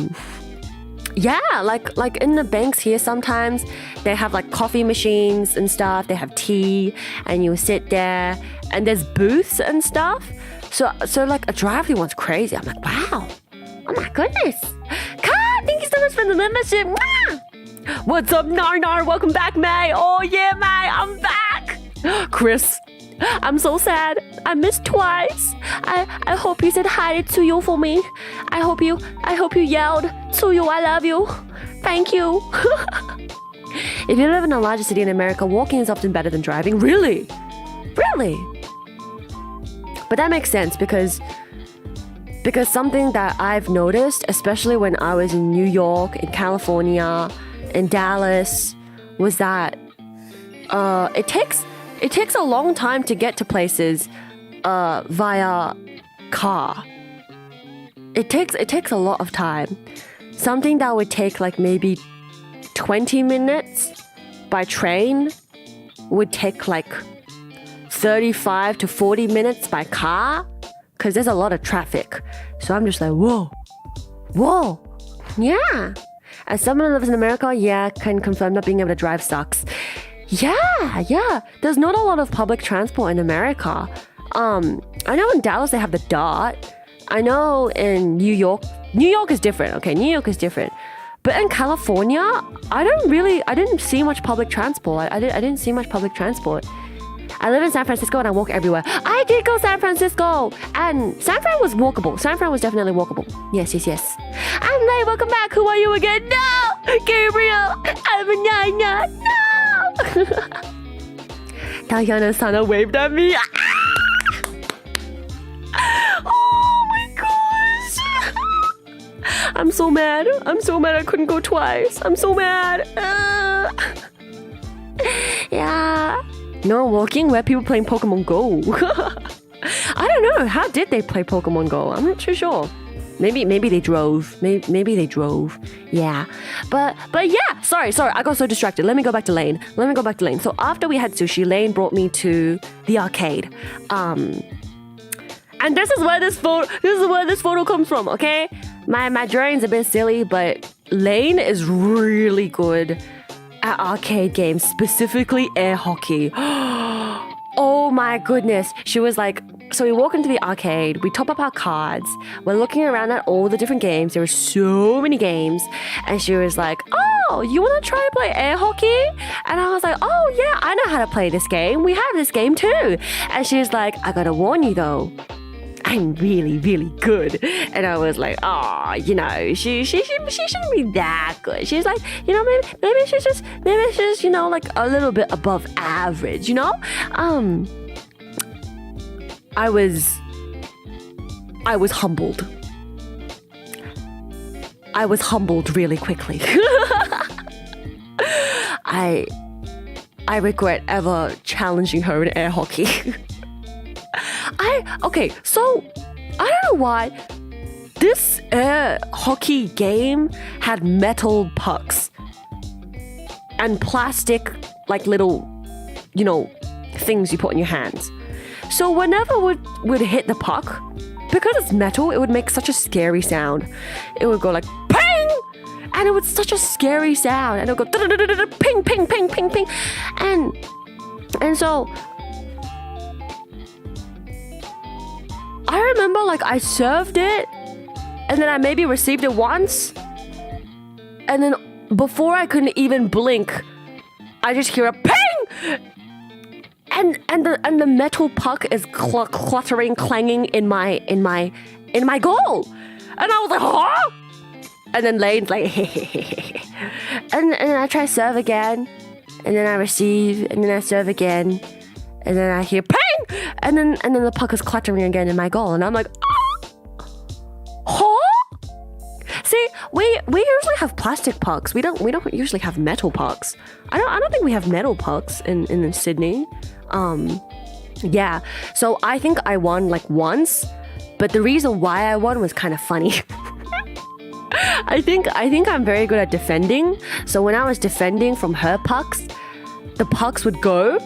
in the banks here sometimes they have like coffee machines and stuff. They have tea and you sit there and there's booths and stuff. So like a drive-through one's crazy. I'm like, wow. Oh my goodness. Kat, thank you so much for the membership. Mwah! What's up, Nar? Welcome back, May. Oh yeah, May, I'm back. Chris, I'm so sad. I missed twice. I hope you said hi to you for me. I hope you yelled to you, I love you. Thank you. If you live in a larger city in America, walking is often better than driving. Really? But that makes sense because something that I've noticed, especially when I was in New York, in California, in Dallas, was that it takes a long time to get to places via car. It takes a lot of time. Something that would take like maybe 20 minutes by train would take like 35 to 40 minutes by car because there's a lot of traffic. So I'm just like, whoa. Yeah. As someone who lives in America, can confirm not being able to drive sucks. Yeah. There's not a lot of public transport in America. I know in Dallas they have the DART. I know in New York is different. Okay, New York is different. But in California, I didn't see much public transport. I didn't see much public transport. I live in San Francisco and I walk everywhere. I did go San Francisco and San Fran was walkable. San Fran was definitely walkable. Yes. I'm late. Welcome back. Who are you again? No, Gabriel. I'm a Nana. No. Tayana Sana waved at me. Oh my gosh. I'm so mad I couldn't go twice. I'm so mad. Yeah. No walking, where people playing Pokemon Go. I don't know. How did they play Pokemon Go? I'm not too sure. Maybe they drove. Maybe they drove. Yeah. But yeah. Sorry. I got so distracted. Let me go back to Lane. So after we had sushi, Lane brought me to the arcade. And this is where this photo comes from, okay? My drawing's a bit silly, but Lane is really good at arcade games, specifically air hockey. Oh my goodness. She was like, so we walk into the arcade, we top up our cards, we're looking around at all the different games. There were so many games. And she was like, oh, you want to try to play air hockey? And I was like, oh yeah, I know how to play this game. We have this game too. And she was like, I gotta warn you though, I'm really, really good. And I was like, oh, she shouldn't be that good. She's like, maybe she's just, like a little bit above average, I was I was humbled. I was humbled really quickly. I regret ever challenging her in air hockey. So I don't know why this air hockey game had metal pucks and plastic, like little, things you put in your hands. So whenever would hit the puck, because it's metal, it would make such a scary sound. It would go like ping, and it was such a scary sound, and it would go ping, ping, ping, ping, ping, and so I remember like I served it, and then I maybe received it once, and then before I couldn't even blink, I just hear a ping. And the metal puck is cluttering, clanging in my goal, and I was like, huh? And then Lane's like, and I try to serve again, and then I receive, and then I serve again, and then I hear ping, and then the puck is cluttering again in my goal, and I'm like, huh? See, we usually have plastic pucks. We don't usually have metal pucks. I don't think we have metal pucks in Sydney. Yeah. So I think I won like once, but the reason why I won was kind of funny. I think I'm very good at defending. So when I was defending from her pucks, the pucks would go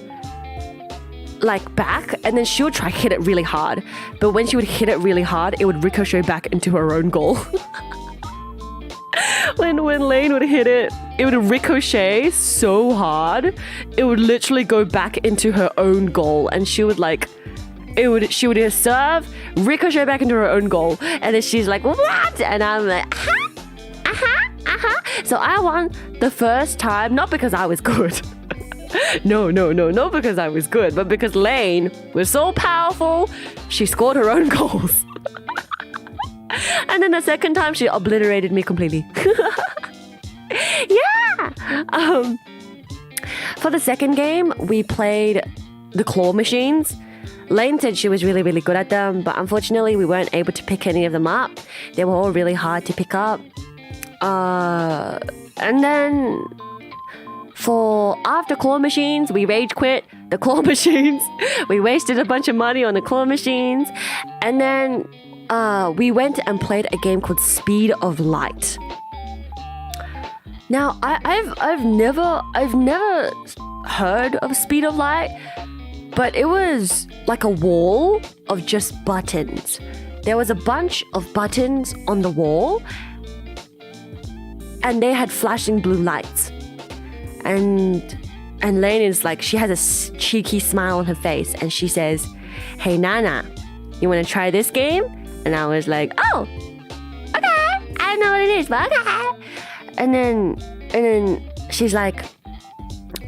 like back, and then she would try to hit it really hard. But when she would hit it really hard, it would ricochet back into her own goal. When Lane would hit it, it would ricochet so hard, it would literally go back into her own goal, and she would she would serve, ricochet back into her own goal, and then she's like, what? And I'm like, So I won the first time, not because I was good. No, not because I was good, but because Lane was so powerful, she scored her own goals. And then the second time, she obliterated me completely. Yeah! For the second game, we played the claw machines. Lane said she was really, really good at them, but unfortunately, we weren't able to pick any of them up. They were all really hard to pick up. And then for after claw machines, we rage quit the claw machines. We wasted a bunch of money on the claw machines. And then we went and played a game called Speed of Light. Now, I've never heard of Speed of Light, but it was like a wall of just buttons. There was a bunch of buttons on the wall, and they had flashing blue lights. And Lane is like, she has a cheeky smile on her face, and she says, "Hey Nana, you want to try this game?" And I was like, "Oh, okay. I don't know what it is, but okay." And then she's like,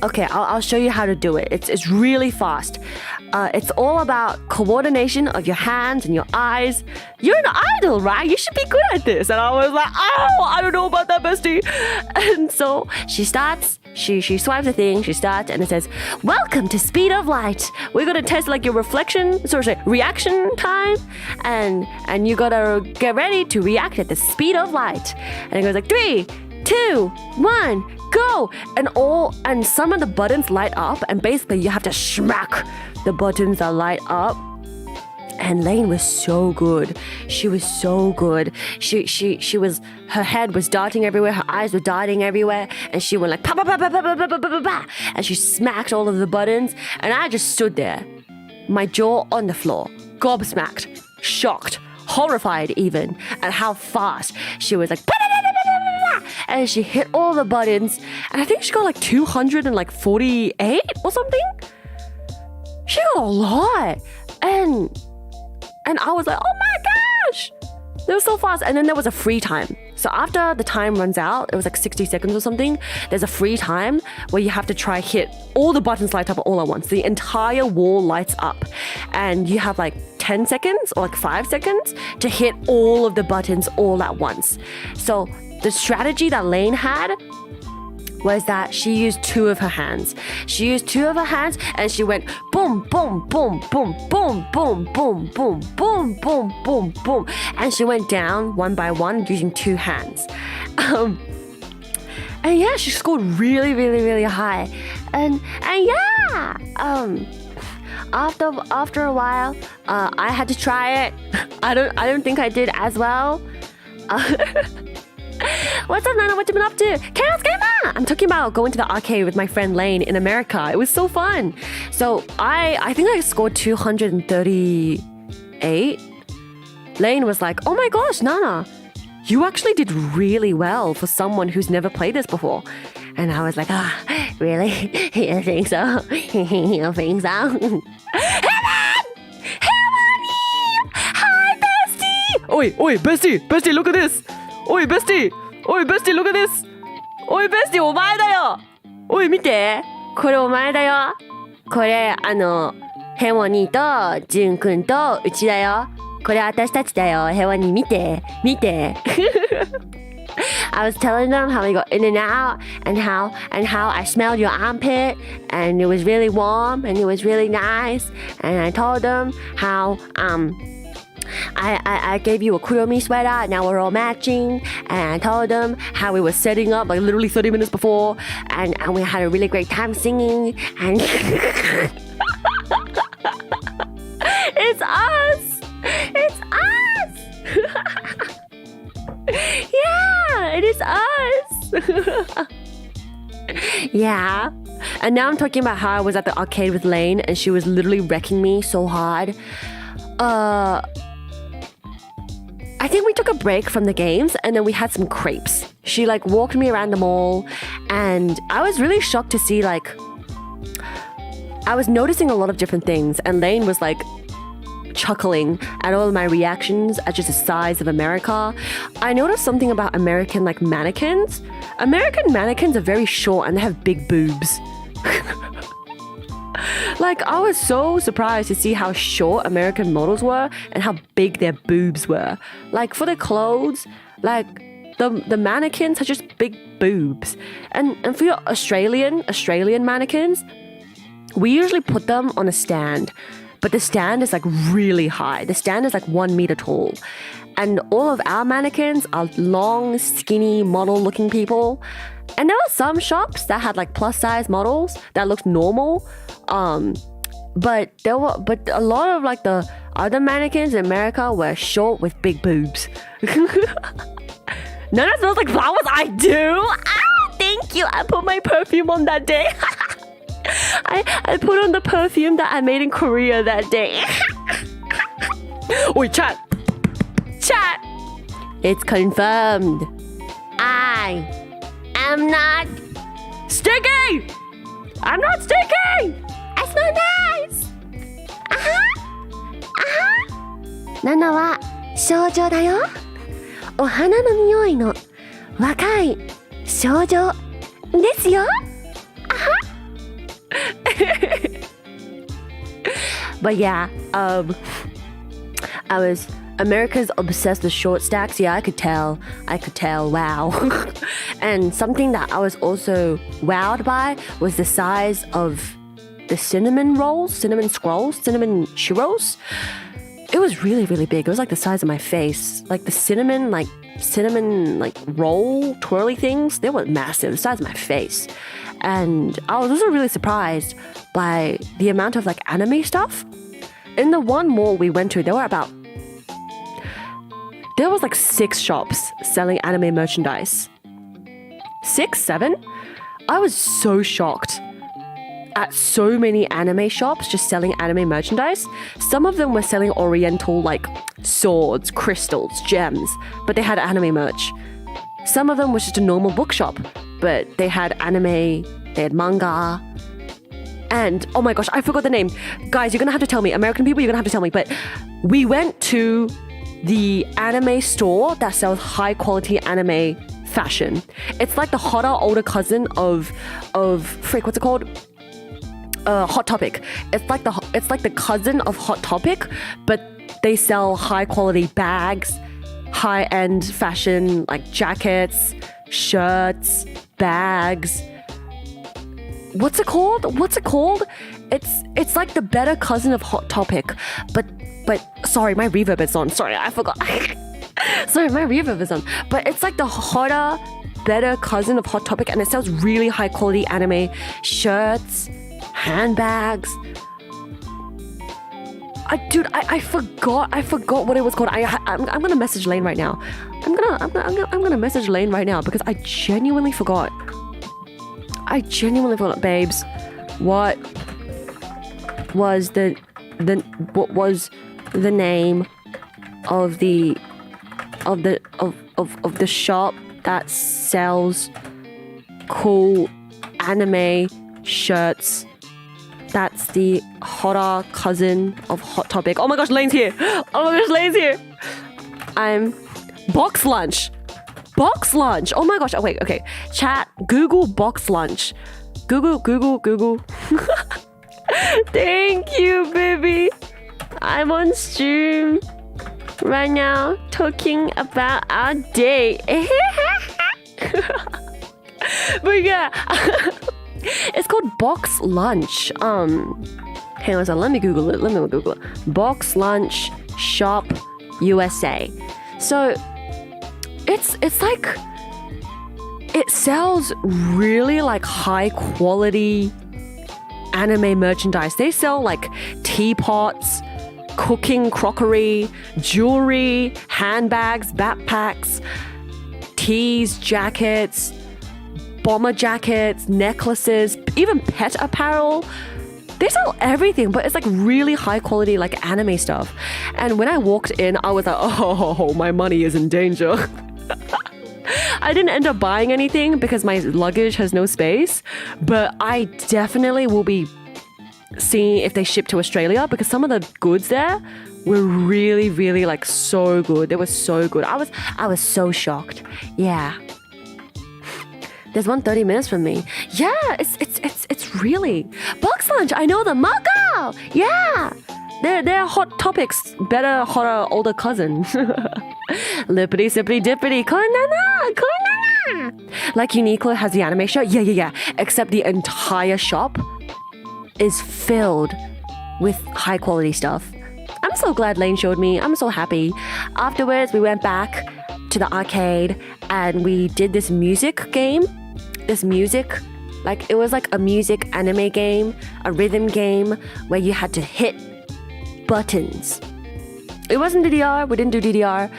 "Okay, I'll show you how to do it. It's really fast. It's all about coordination of your hands and your eyes. You're an idol, right? You should be good at this." And I was like, "Oh, I don't know about that, bestie." And so she starts. She swipes the thing. She starts, and it says, "Welcome to Speed of Light. We're gonna test like your reaction time, and you gotta get ready to react at the speed of light." And it goes like 3, 2, 1, go! And some of the buttons light up, and basically you have to smack the buttons that light up. And Lane was so good. She was so good. She was, her head was darting everywhere, her eyes were darting everywhere, and she went like pa pa pa pa pa pa pa pa pa pa, and she smacked all of the buttons, and I just stood there, my jaw on the floor, gobsmacked, shocked, horrified even at how fast she was like pa pa pa pa pa pa, and she hit all the buttons, and I think she got like 248 or something. She got a lot, and I was like, oh my gosh, they were so fast. And then there was a free time. So after the time runs out, it was like 60 seconds or something, there's a free time where you have to try hit all the buttons light up all at once. The entire wall lights up, and you have like 10 seconds or like 5 seconds to hit all of the buttons all at once. So the strategy that Lane had was that she used two of her hands. She used two of her hands and she went boom, boom, boom, boom, boom, boom, boom, boom, boom, boom, boom, boom. And she went down one by one using two hands. And yeah, she scored really, really, really high. And yeah, after a while, I had to try it. I don't think I did as well. What's up, Nana? What you been up to? Chaos Gamer! I'm talking about going to the arcade with my friend Lane in America. It was so fun. So I think I scored 238. Lane was like, oh my gosh, Nana, you actually did really well for someone who's never played this before. And I was like, really? You think so? You think so? Hi, bestie! Oi, bestie, look at this! Oi, bestie, look at this! Oi, bestie, お前だよ! Oi, 見て! これお前だよ! これ、ヘモニーと、ジュン君と、うちだよ. これ私たちだよ. ヘモニー見て. I was telling them how we got in and out and how I smelled your armpit and it was really warm and it was really nice. And I told them how, I gave you a Kuromi sweater, now we're all matching. And I told them how we were setting up like literally 30 minutes before and we had a really great time singing and it's us! Yeah, it is us! Yeah. And now I'm talking about how I was at the arcade with Lane and she was literally wrecking me so hard. I think we took a break from the games and then we had some crepes. She like walked me around the mall and I was really shocked to see like I was noticing a lot of different things and Lane was like chuckling at all of my reactions at just the size of America. I noticed something about American like mannequins. American mannequins are very short and they have big boobs. Like, I was so surprised to see how short American models were and how big their boobs were. Like, for the clothes, like, the mannequins have just big boobs. And for your Australian mannequins, we usually put them on a stand. But the stand is, like, really high. The stand is, like, 1 meter tall. And all of our mannequins are long, skinny, model-looking people. And there were some shops that had, like, plus-size models that looked normal. But a lot of like the other mannequins in America were short with big boobs. Nana smells like flowers. I do. Thank you. I put my perfume on that day. I put on the perfume that I made in Korea that day. Oi, chat. It's confirmed. I am not sticky. I'm not sticky. I smell nice! ナナは少女だよ。お花の匂いの若い少女ですよ。But yeah, America's obsessed with short stacks. Yeah, I could tell. Wow. And something that I was also wowed by was the size of the cinnamon churros. It was really, really big. It was like the size of my face. Like the cinnamon roll twirly things, they were massive, the size of my face. And I was also really surprised by the amount of like anime stuff. In the one mall we went to, there was like 6 shops selling anime merchandise. 6, 7? I was so shocked at so many anime shops just selling anime merchandise. Some of them were selling oriental like swords, crystals, gems, but they had anime merch. Some of them was just a normal bookshop, but they had anime, they had manga. And oh my gosh, I forgot the name. Guys, you're gonna have to tell me. American people, you're gonna have to tell me. But we went to the anime store that sells high quality anime fashion. It's like the hotter older cousin of what's it called? Hot Topic. It's like the cousin of Hot Topic, but they sell high quality bags, high end fashion like jackets, shirts, bags. What's it called? It's like the better cousin of Hot Topic. But sorry, my reverb is on. Sorry, I forgot. Sorry, my reverb is on. But it's like the hotter, better cousin of Hot Topic, and it sells really high quality anime shirts, handbags. I forgot what it was called. I'm gonna message Lane right now. I'm gonna message Lane right now because I genuinely forgot. Babes. What was the name of the shop that sells cool anime shirts? That's the hotter cousin of Hot Topic. Oh my gosh, Lane's here. I'm Box Lunch. Oh my gosh. Oh wait, okay. Chat, Google Box Lunch. Google. Thank you, baby. I'm on stream right now talking about our day. But yeah. It's called Box Lunch. Hang on a second, let me Google it. Box Lunch Shop USA. So it's like it sells really like high quality anime merchandise. They sell like teapots, cooking crockery, jewelry, handbags, backpacks, tees, jackets, bomber jackets, necklaces, even pet apparel. They sell everything, but it's like really high quality like anime stuff. And when I walked in, I was like, oh, my money is in danger. I didn't end up buying anything because my luggage has no space, but I definitely will be seeing if they ship to Australia because some of the goods there were really, really like so good. They were so good. I was so shocked. Yeah. There's one 30 minutes from me. Yeah, it's really Box Lunch. I know them. Marco. Yeah, they're Hot Topics, better, hotter, older cousin. Lippity sippity dippity. Konana. Like Uniqlo has the anime shop. Yeah. Except the entire shop is filled with high quality stuff. I'm so glad Lane showed me. I'm so happy. Afterwards, we went back to the arcade and we did this music game. Like it was like a music anime game, a rhythm game where you had to hit buttons. It wasn't DDR. We didn't do DDR.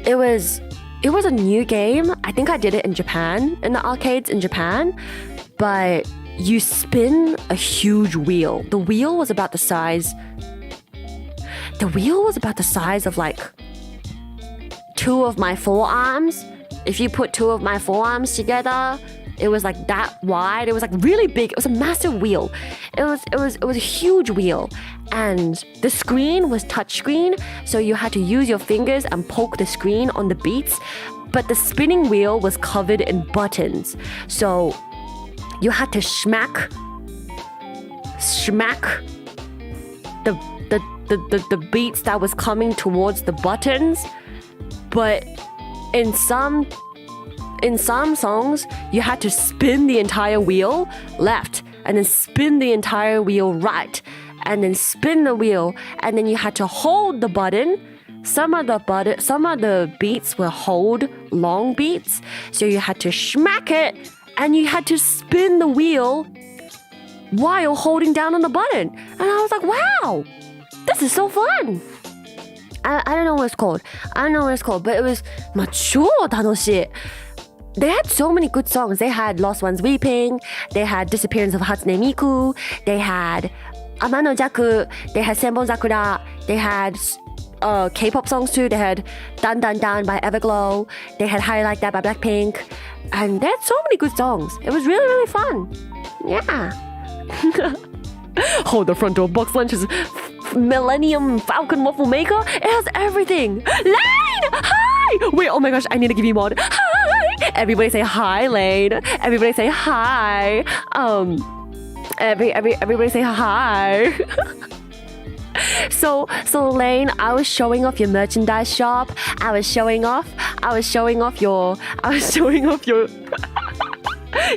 It was a new game. I think I did it in Japan, in the arcades in Japan. But you spin a huge wheel. The wheel was about the size of like two of my forearms. If you put two of my forearms together, it was like that wide. It was like really big. It was a massive wheel. It was a huge wheel. And the screen was touchscreen, so you had to use your fingers and poke the screen on the beats. But the spinning wheel was covered in buttons. So you had to smack the beats that was coming towards the buttons. But in some songs, you had to spin the entire wheel left and then spin the entire wheel right and then spin the wheel and then you had to hold the button. Some of the beats were hold long beats, so you had to smack it and you had to spin the wheel while holding down on the button. And I was like, wow, this is so fun. I don't know what it's called. But it was 超楽しい. They had so many good songs. They had Lost Ones Weeping. They had Disappearance of Hatsune Miku. They had Amano Jaku. They had Senbon Sakura. They had K-pop songs too. They had Dan Dan Dan by Everglow. They had How You Like That by Blackpink. And they had so many good songs. It was really, really fun. Yeah. Oh, the front door Box Lunch is Millennium Falcon Waffle Maker. It has everything. Lane! Hi! Wait, oh my gosh, I need to give you mod. Hi! Everybody say hi, Lane. Everybody say hi. Everybody say hi. So Lane, I was showing off your merchandise shop. I was showing off your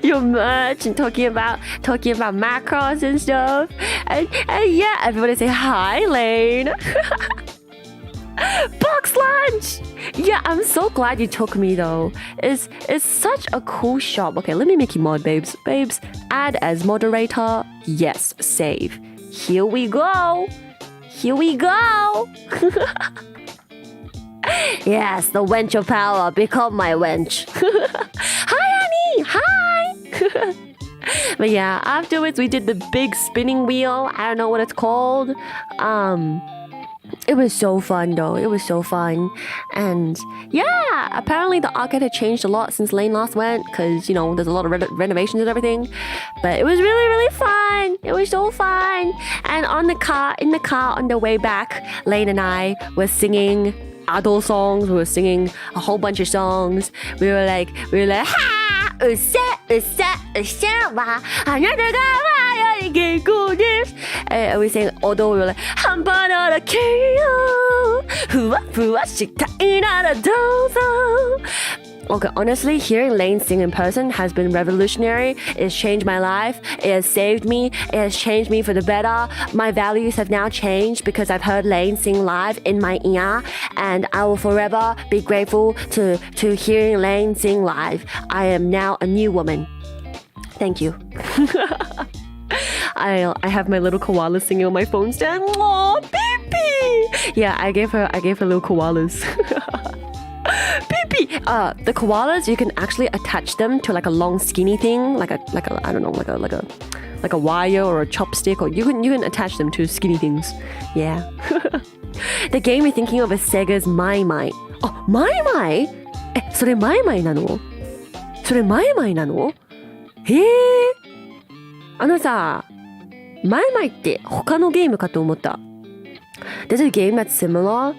your merch and talking about macros and stuff. And yeah, everybody say hi, Lane. Box lunch. Yeah, I'm so glad you took me though. It's such a cool shop. Okay, let me make you mod, babes. Babes, add as moderator. Yes, save. Here we go. Yes, the wench of power. Become my wench. Hi, Annie. Hi. But yeah, afterwards we did the big spinning wheel. I don't know what it's called. It was so fun though. It was so fun. And yeah, apparently the arcade had changed a lot since Lane last went because, you know, there's a lot of renovations and everything. But it was really, really fun. It was so fun. And in the car on the way back, Lane and I were singing adult songs. We were singing a whole bunch of songs. We were like, ha! And we sang, although we were like, Okay, honestly, hearing Lane sing in person has been revolutionary. It has changed my life. It has saved me. It has changed me for the better. My values have now changed because I've heard Lane sing live in my ear, and I will forever be grateful to hearing Lane sing live. I am now a new woman. Thank you. I have my little koala singing on my phone stand. Aww, baby. Yeah, I gave her little koalas. Baby. The koalas, you can actually attach them to like a long skinny thing, like a I don't know, like a wire or a chopstick, or you can attach them to skinny things. Yeah. The game you're thinking of is Sega's Mai Mai. Oh, Mai Mai? それマイマイなの？それマイマイなの？あのさ、マイマイって他のゲームかと思った。There's a game that's similar.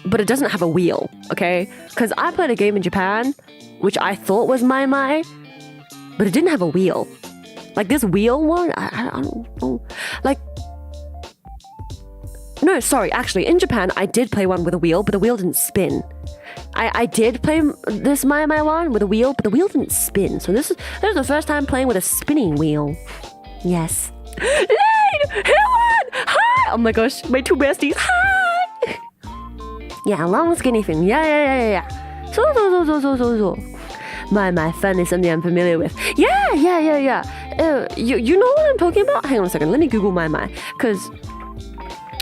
But it doesn't have a wheel, okay? Because I played a game in Japan, which I thought was Mai Mai, but it didn't have a wheel. Like this wheel one, I don't know. Like, no, sorry, actually, in Japan, I did play one with a wheel, but the wheel didn't spin. I did play this Mai Mai one with a wheel, but the wheel didn't spin. So this is the first time playing with a spinning wheel. Yes. Lane! Helen! Hi! Oh my gosh, my two besties. Hi! Yeah, long skinny thing. Yeah. So. My fun is something I'm familiar with. Yeah. You know what I'm talking about? Hang on a second. Let me Google my. Because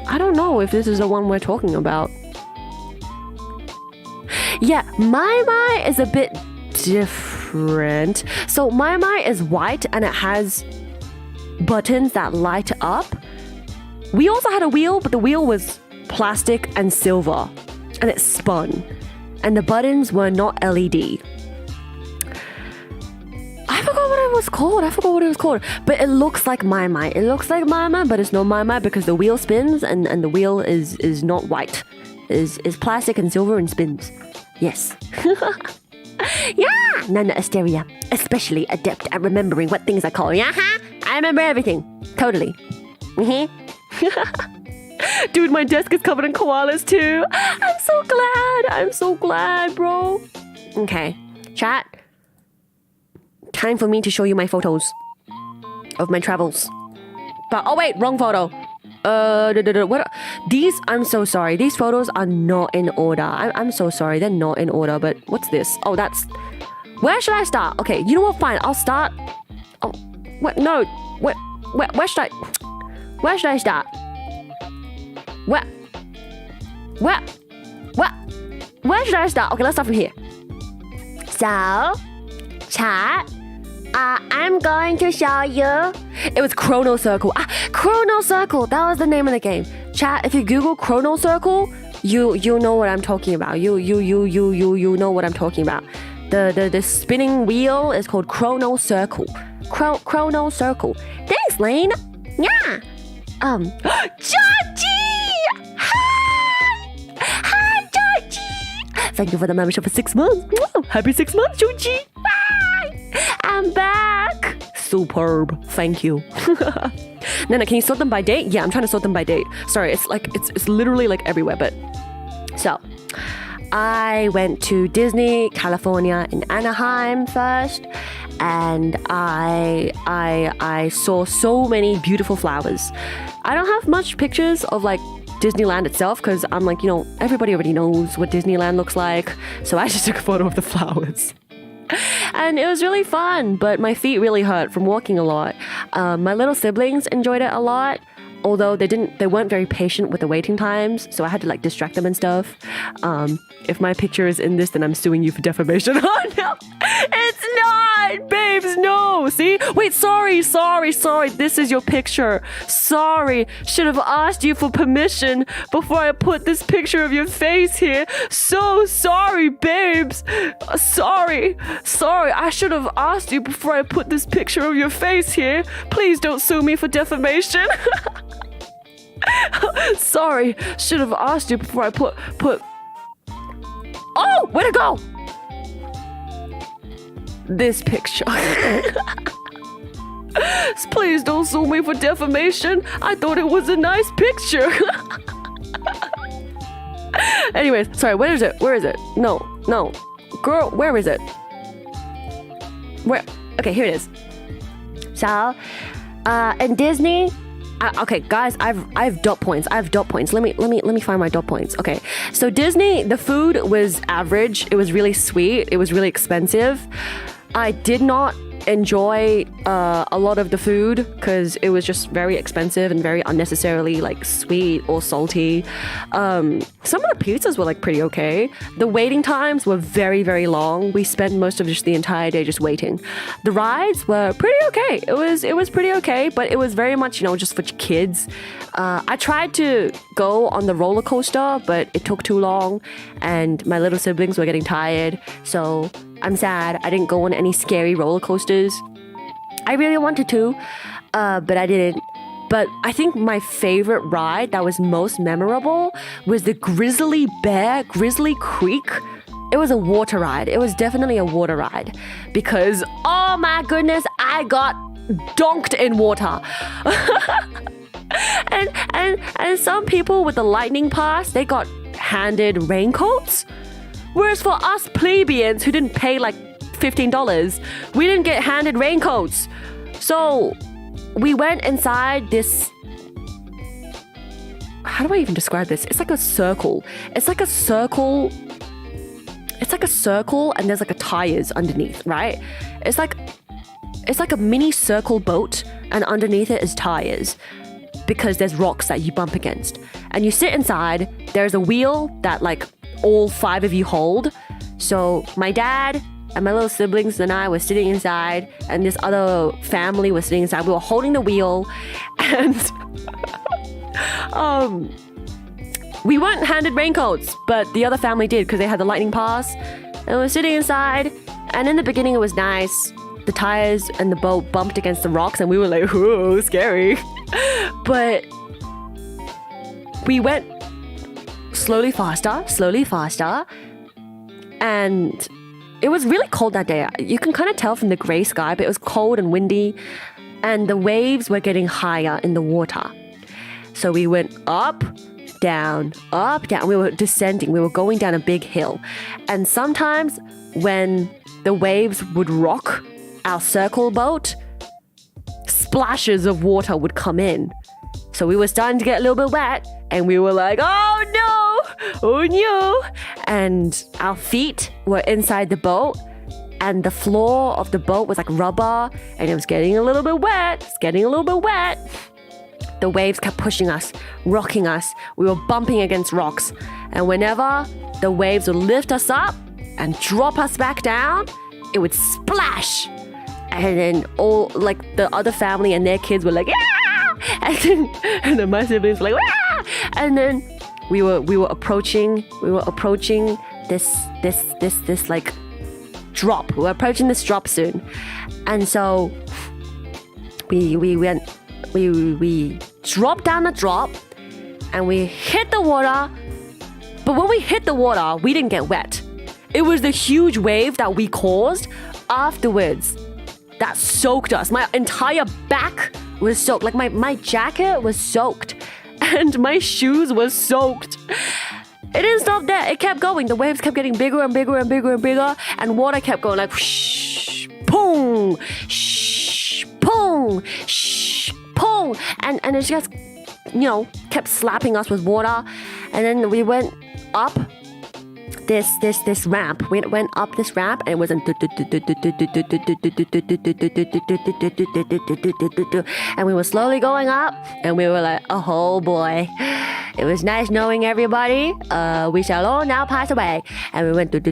I don't know if this is the one we're talking about. Yeah, my is a bit different. So my is white and it has buttons that light up. We also had a wheel, but the wheel was plastic and silver and it spun. And the buttons were not LED. I forgot what it was called. But it looks like My. It looks like My, but it's not My because the wheel spins and the wheel is not white. Is plastic and silver and spins. Yes. Yeah, Nana Asteria, especially adept at remembering what things are called. Yeah, I remember everything. Totally. Dude, my desk is covered in koalas too. I'm so glad, bro. Okay, chat. Time for me to show you my photos of my travels. But oh wait, wrong photo. What? These, I'm so sorry. These photos are not in order. I'm so sorry. They're not in order. But what's this? Oh, that's. Where should I start? Okay, you know what? Fine. I'll start. Oh, what? No. Where should I? Where should I start? Where should I start? Okay, let's start from here. So, chat. I'm going to show you. It was Chrono Circle. Chrono Circle. That was the name of the game. Chat, if you Google Chrono Circle, you know what I'm talking about. You know what I'm talking about. The spinning wheel is called Chrono Circle. Chrono Circle. Thanks, Lane. Yeah. Georgie! Hi, Georgie! Thank you for the membership for 6 months. Happy 6 months, Georgie. I'm back. Superb. Thank you. Nana, can you sort them by date? Yeah, I'm trying to sort them by date. Sorry, it's literally like everywhere. But so, I went to Disney, California in Anaheim first, and I saw so many beautiful flowers. I don't have much pictures of like Disneyland itself because I'm like, everybody already knows what Disneyland looks like. So I just took a photo of the flowers. And it was really fun, but my feet really hurt from walking a lot. My little siblings enjoyed it a lot, although they weren't very patient with the waiting times, so I had to like distract them and stuff. If my picture is in this, then I'm suing you for defamation. Oh no, it's not, babes, no. See, wait, sorry. This is your picture. Sorry, should have asked you for permission before I put this picture of your face here. So sorry, babes. Sorry. I should have asked you before I put this picture of your face here. Please don't sue me for defamation. Sorry, should have asked you before I put. Oh, where'd it go? This picture. Please don't sue me for defamation. I thought it was a nice picture. Anyways, sorry, where is it? No. Girl, where is it? Where? Okay, here it is. So, in Disney, okay, guys, I have dot points. Let me find my dot points. Okay, so Disney, the food was average. It was really sweet. It was really expensive. I did not enjoy a lot of the food because it was just very expensive and very unnecessarily like sweet or salty. Some of the pizzas were like pretty okay. The waiting times were very, very long. We spent most of just the entire day just waiting. The rides were pretty okay. It was pretty okay, but it was very much, just for kids. I tried to go on the roller coaster, but it took too long and my little siblings were getting tired. So I'm sad I didn't go on any scary roller coasters. I really wanted to, but I didn't. But I think my favorite ride that was most memorable was the Grizzly Creek. It was a water ride. It was definitely a water ride because, oh my goodness, I got donked in water. and some people with the lightning pass, they got handed raincoats. Whereas for us plebeians who didn't pay like $15, we didn't get handed raincoats. So we went inside this... How do I even describe this? It's like a circle. It's like a circle and there's like a tires underneath, right? It's like a mini circle boat and underneath it is tires because there's rocks that you bump against. And you sit inside, there's a wheel that like all 5 of you hold. So my dad and my little siblings and I were sitting inside and this other family was sitting inside. We were holding the wheel and we weren't handed raincoats, but the other family did because they had the lightning pass. And we were sitting inside and in the beginning it was nice. The tires and the boat bumped against the rocks and we were like, whoa, scary. But we went slowly faster. And it was really cold that day. You can kind of tell from the gray sky, but it was cold and windy. And the waves were getting higher in the water. So we went up, down. We were descending. We were going down a big hill. And sometimes when the waves would rock our circle boat, splashes of water would come in. So we were starting to get a little bit wet. And we were like, oh no. And our feet were inside the boat. And the floor of the boat was like rubber. And it was getting a little bit wet. The waves kept pushing us, rocking us. We were bumping against rocks. And whenever the waves would lift us up and drop us back down, it would splash. And then all like the other family and their kids were like, yeah! And then my siblings were like, ah! And then we were approaching this like drop. We were approaching this drop soon. And so we dropped down the drop and we hit the water. But when we hit the water, we didn't get wet. It was the huge wave that we caused afterwards that soaked us. My entire back was soaked. Like my jacket was soaked and my shoes were soaked. It didn't stop there. It kept going. The waves kept getting bigger and bigger and bigger and bigger, and water kept going like whoosh, pong, shh, pong, shh, pong, and it just kept slapping us with water, and then we went up this ramp. We went up this ramp, and it was and we were slowly going up, and we were like, oh boy, it was nice knowing everybody. We shall all now pass away. And we went up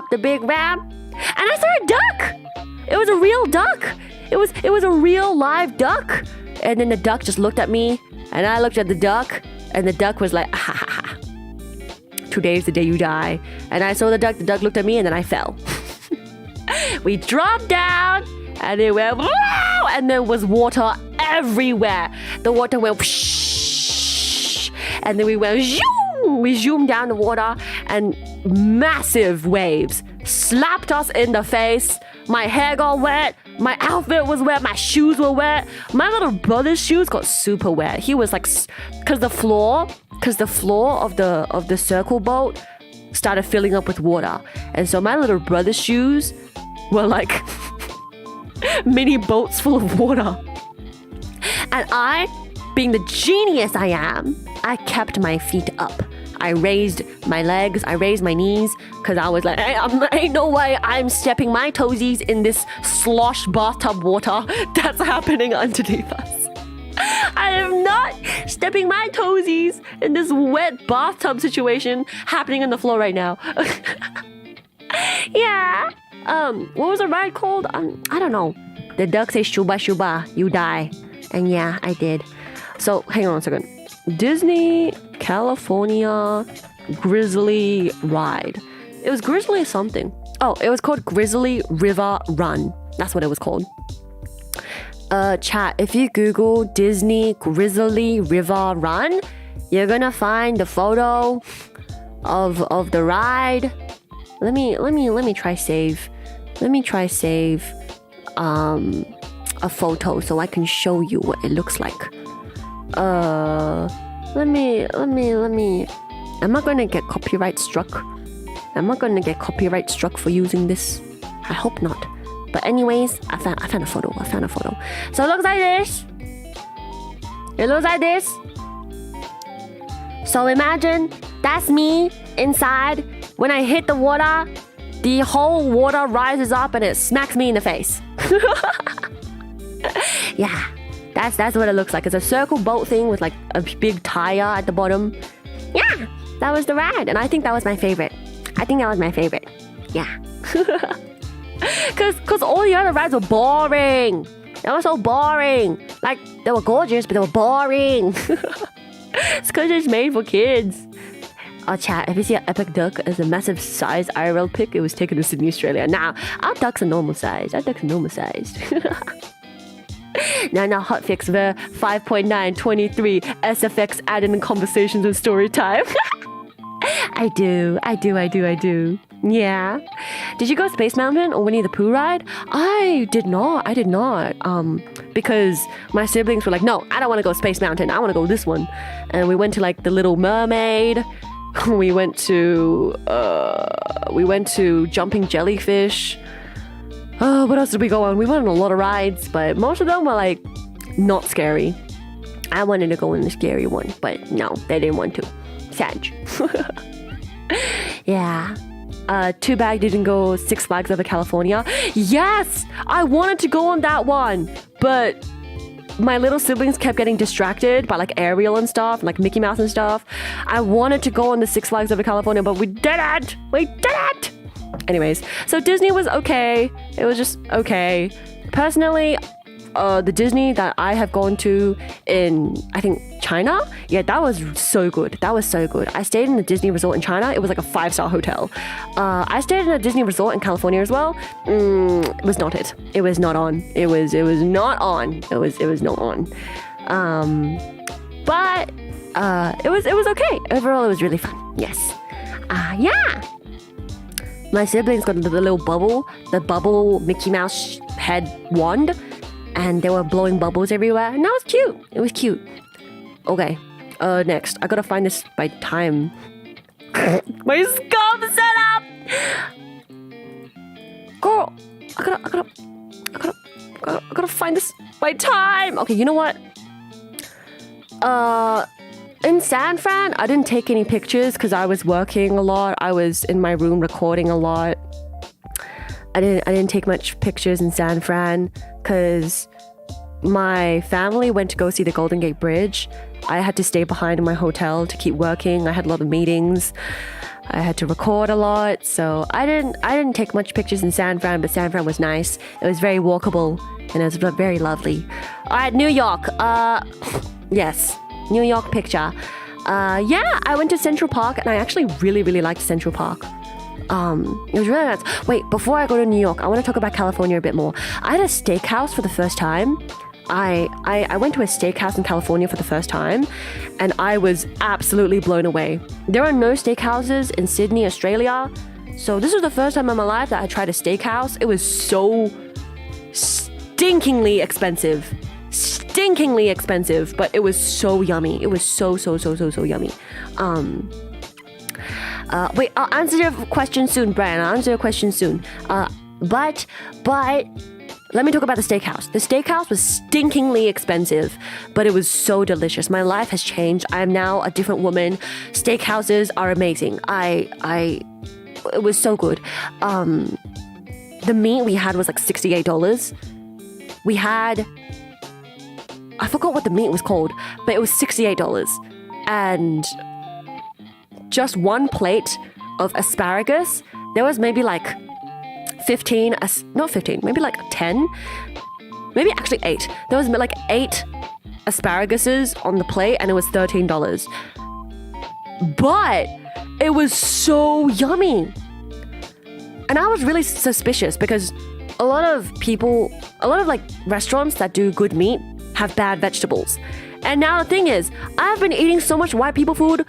the big ramp, and I saw a duck. It was a real duck. It was a real live duck. And then the duck just looked at me, and I looked at the duck, and the duck was like, ha ha ha. Today's the day you die. And I saw the duck looked at me, and then I fell. We dropped down, and it went, wow, and there was water everywhere. The water went, whoosh, and then we went, zoom. We zoomed down the water, and massive waves slapped us in the face. My hair got wet. My outfit was wet. My shoes were wet. My little brother's shoes got super wet. He was like, because the floor of the circle boat started filling up with water, and so my little brother's shoes were like mini boats full of water. And I, being the genius I am, I kept my feet up. I raised my legs, I raised my knees, because I was like, ain't no way I'm stepping my toesies in this slosh bathtub water that's happening underneath us. I am not stepping my toesies in this wet bathtub situation happening on the floor right now. Yeah. What was the ride called? I don't know. The duck says shuba shuba, you die. And yeah, I did. So hang on a second. Disney California Grizzly Ride. It was Grizzly something. Oh, it was called Grizzly River Run. That's what it was called. Chat, if you Google Disney Grizzly River Run, you're gonna find the photo of the ride. Let me try save. Let me try save a photo so I can show you what it looks like. Let me. Am I gonna get copyright struck? Am I gonna get copyright struck for using this? I hope not. But anyways, I found a photo. So it looks like this. It looks like this. So imagine that's me inside. When I hit the water, the whole water rises up and it smacks me in the face. Yeah. That's what it looks like. It's a circle boat thing with like a big tire at the bottom. Yeah, that was the ride. And I think that was my favorite. Yeah. Cause all the other rides were boring. They were so boring. Like, they were gorgeous, but they were boring. It's because it's made for kids. Oh, chat, if you see an epic duck as a massive size IRL pic, it was taken to Sydney, Australia. Now, our ducks are normal sized. Now, hotfix ver 5.923 SFX added in conversations with story time. I do. Yeah. Did you go Space Mountain or Winnie the Pooh ride? I did not. Because my siblings were like, no, I don't want to go Space Mountain. I want to go this one. And we went to like the Little Mermaid. We went to Jumping Jellyfish. What else did we go on? We went on a lot of rides, but most of them were like not scary. I wanted to go in the scary one, but no, they didn't want to. Sad. Yeah. Too bad didn't go Six Flags Over California. Yes, I wanted to go on that one, but my little siblings kept getting distracted by like Ariel and stuff, and like Mickey Mouse and stuff. I wanted to go on the Six Flags Over California, but we didn't. Anyways, so Disney was okay. It was just okay. Personally, the Disney that I have gone to in, I think, China, yeah, that was so good. I stayed in the Disney resort in China. It was like a 5-star hotel. I stayed in a Disney resort in California as well. It was not it. It was not on. It was not on. But it was okay. Overall, it was really fun. Yes. Yeah. My siblings got the little bubble Mickey Mouse head wand, and they were blowing bubbles everywhere, and that was cute. It was cute. Okay, Next, I gotta find this by time. My scum set up. Girl, I gotta find this by time. Okay, you know what? In San Fran, I didn't take any pictures because I was working a lot. I was in my room recording a lot. I didn't take much pictures in San Fran because my family went to go see the Golden Gate Bridge. I had to stay behind in my hotel to keep working. I had a lot of meetings. I had to record a lot, so I didn't take much pictures in San Fran, but San Fran was nice. It was very walkable and it was very lovely. All right, New York. Yes, New York picture. Yeah, I went to Central Park and I actually really liked Central Park. It was really nice. Wait, before I go to New York, I want to talk about California a bit more. I had a steakhouse for the first time. I went to a steakhouse in California for the first time and I was absolutely blown away. There are no steakhouses in Sydney, Australia. So this was the first time in my life that I tried a steakhouse. It was so stinkingly expensive, but it was so yummy. It was so yummy. Wait, I'll answer your question soon, Brian. I'll answer your question soon. But let me talk about the steakhouse. The steakhouse was stinkingly expensive, but it was so delicious. My life has changed. I am now a different woman. Steakhouses are amazing. It was so good. The meat we had was like $68. We had, I forgot what the meat was called, but it was $68. And just one plate of asparagus, there was maybe like 15, not 15, maybe like 10, maybe actually 8. There was like 8 asparaguses on the plate and it was $13. But it was so yummy. And I was really suspicious because a lot of like restaurants that do good meat have bad vegetables. And now the thing is, I've been eating so much white people food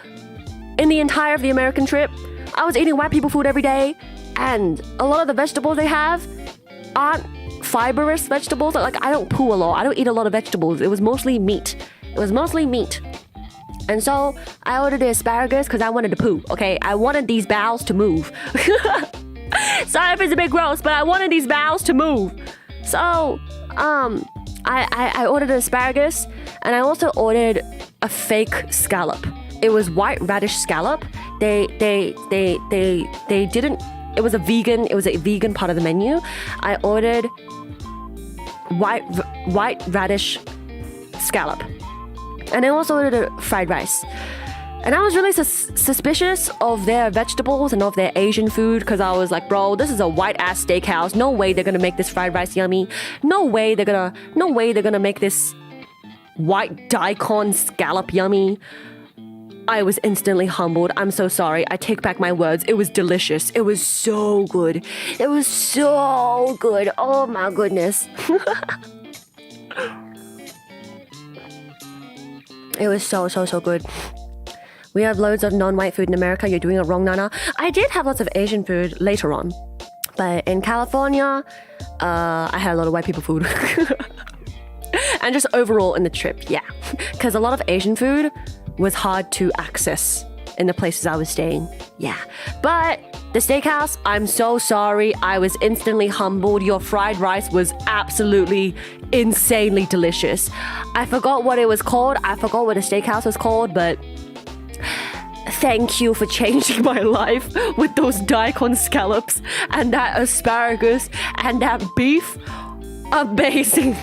in the entire of the American trip. I was eating white people food every day. And a lot of the vegetables they have aren't fibrous vegetables. Like, I don't poo a lot. I don't eat a lot of vegetables. It was mostly meat. And so I ordered the asparagus because I wanted to poo, okay? I wanted these bowels to move. Sorry if it's a bit gross, but I wanted these bowels to move. So, I ordered asparagus and I also ordered a fake scallop. It was white radish scallop. They didn't. It was a vegan part of the menu. I ordered white radish scallop. And I also ordered a fried rice. And I was really suspicious of their vegetables and of their Asian food because I was like, bro, this is a white ass steakhouse. No way they're gonna make this fried rice yummy. No way they're gonna make this white daikon scallop yummy. I was instantly humbled. I'm so sorry. I take back my words. It was delicious. It was so good. It was so good. Oh my goodness. It was so good. We have loads of non-white food in America. You're doing it wrong, Nana. I did have lots of Asian food later on. But in California, I had a lot of white people food. And just overall in the trip, yeah. Because a lot of Asian food was hard to access in the places I was staying. Yeah. But the steakhouse, I'm so sorry. I was instantly humbled. Your fried rice was absolutely insanely delicious. I forgot what it was called. I forgot what the steakhouse was called, but thank you for changing my life with those daikon scallops and that asparagus and that beef. Amazing.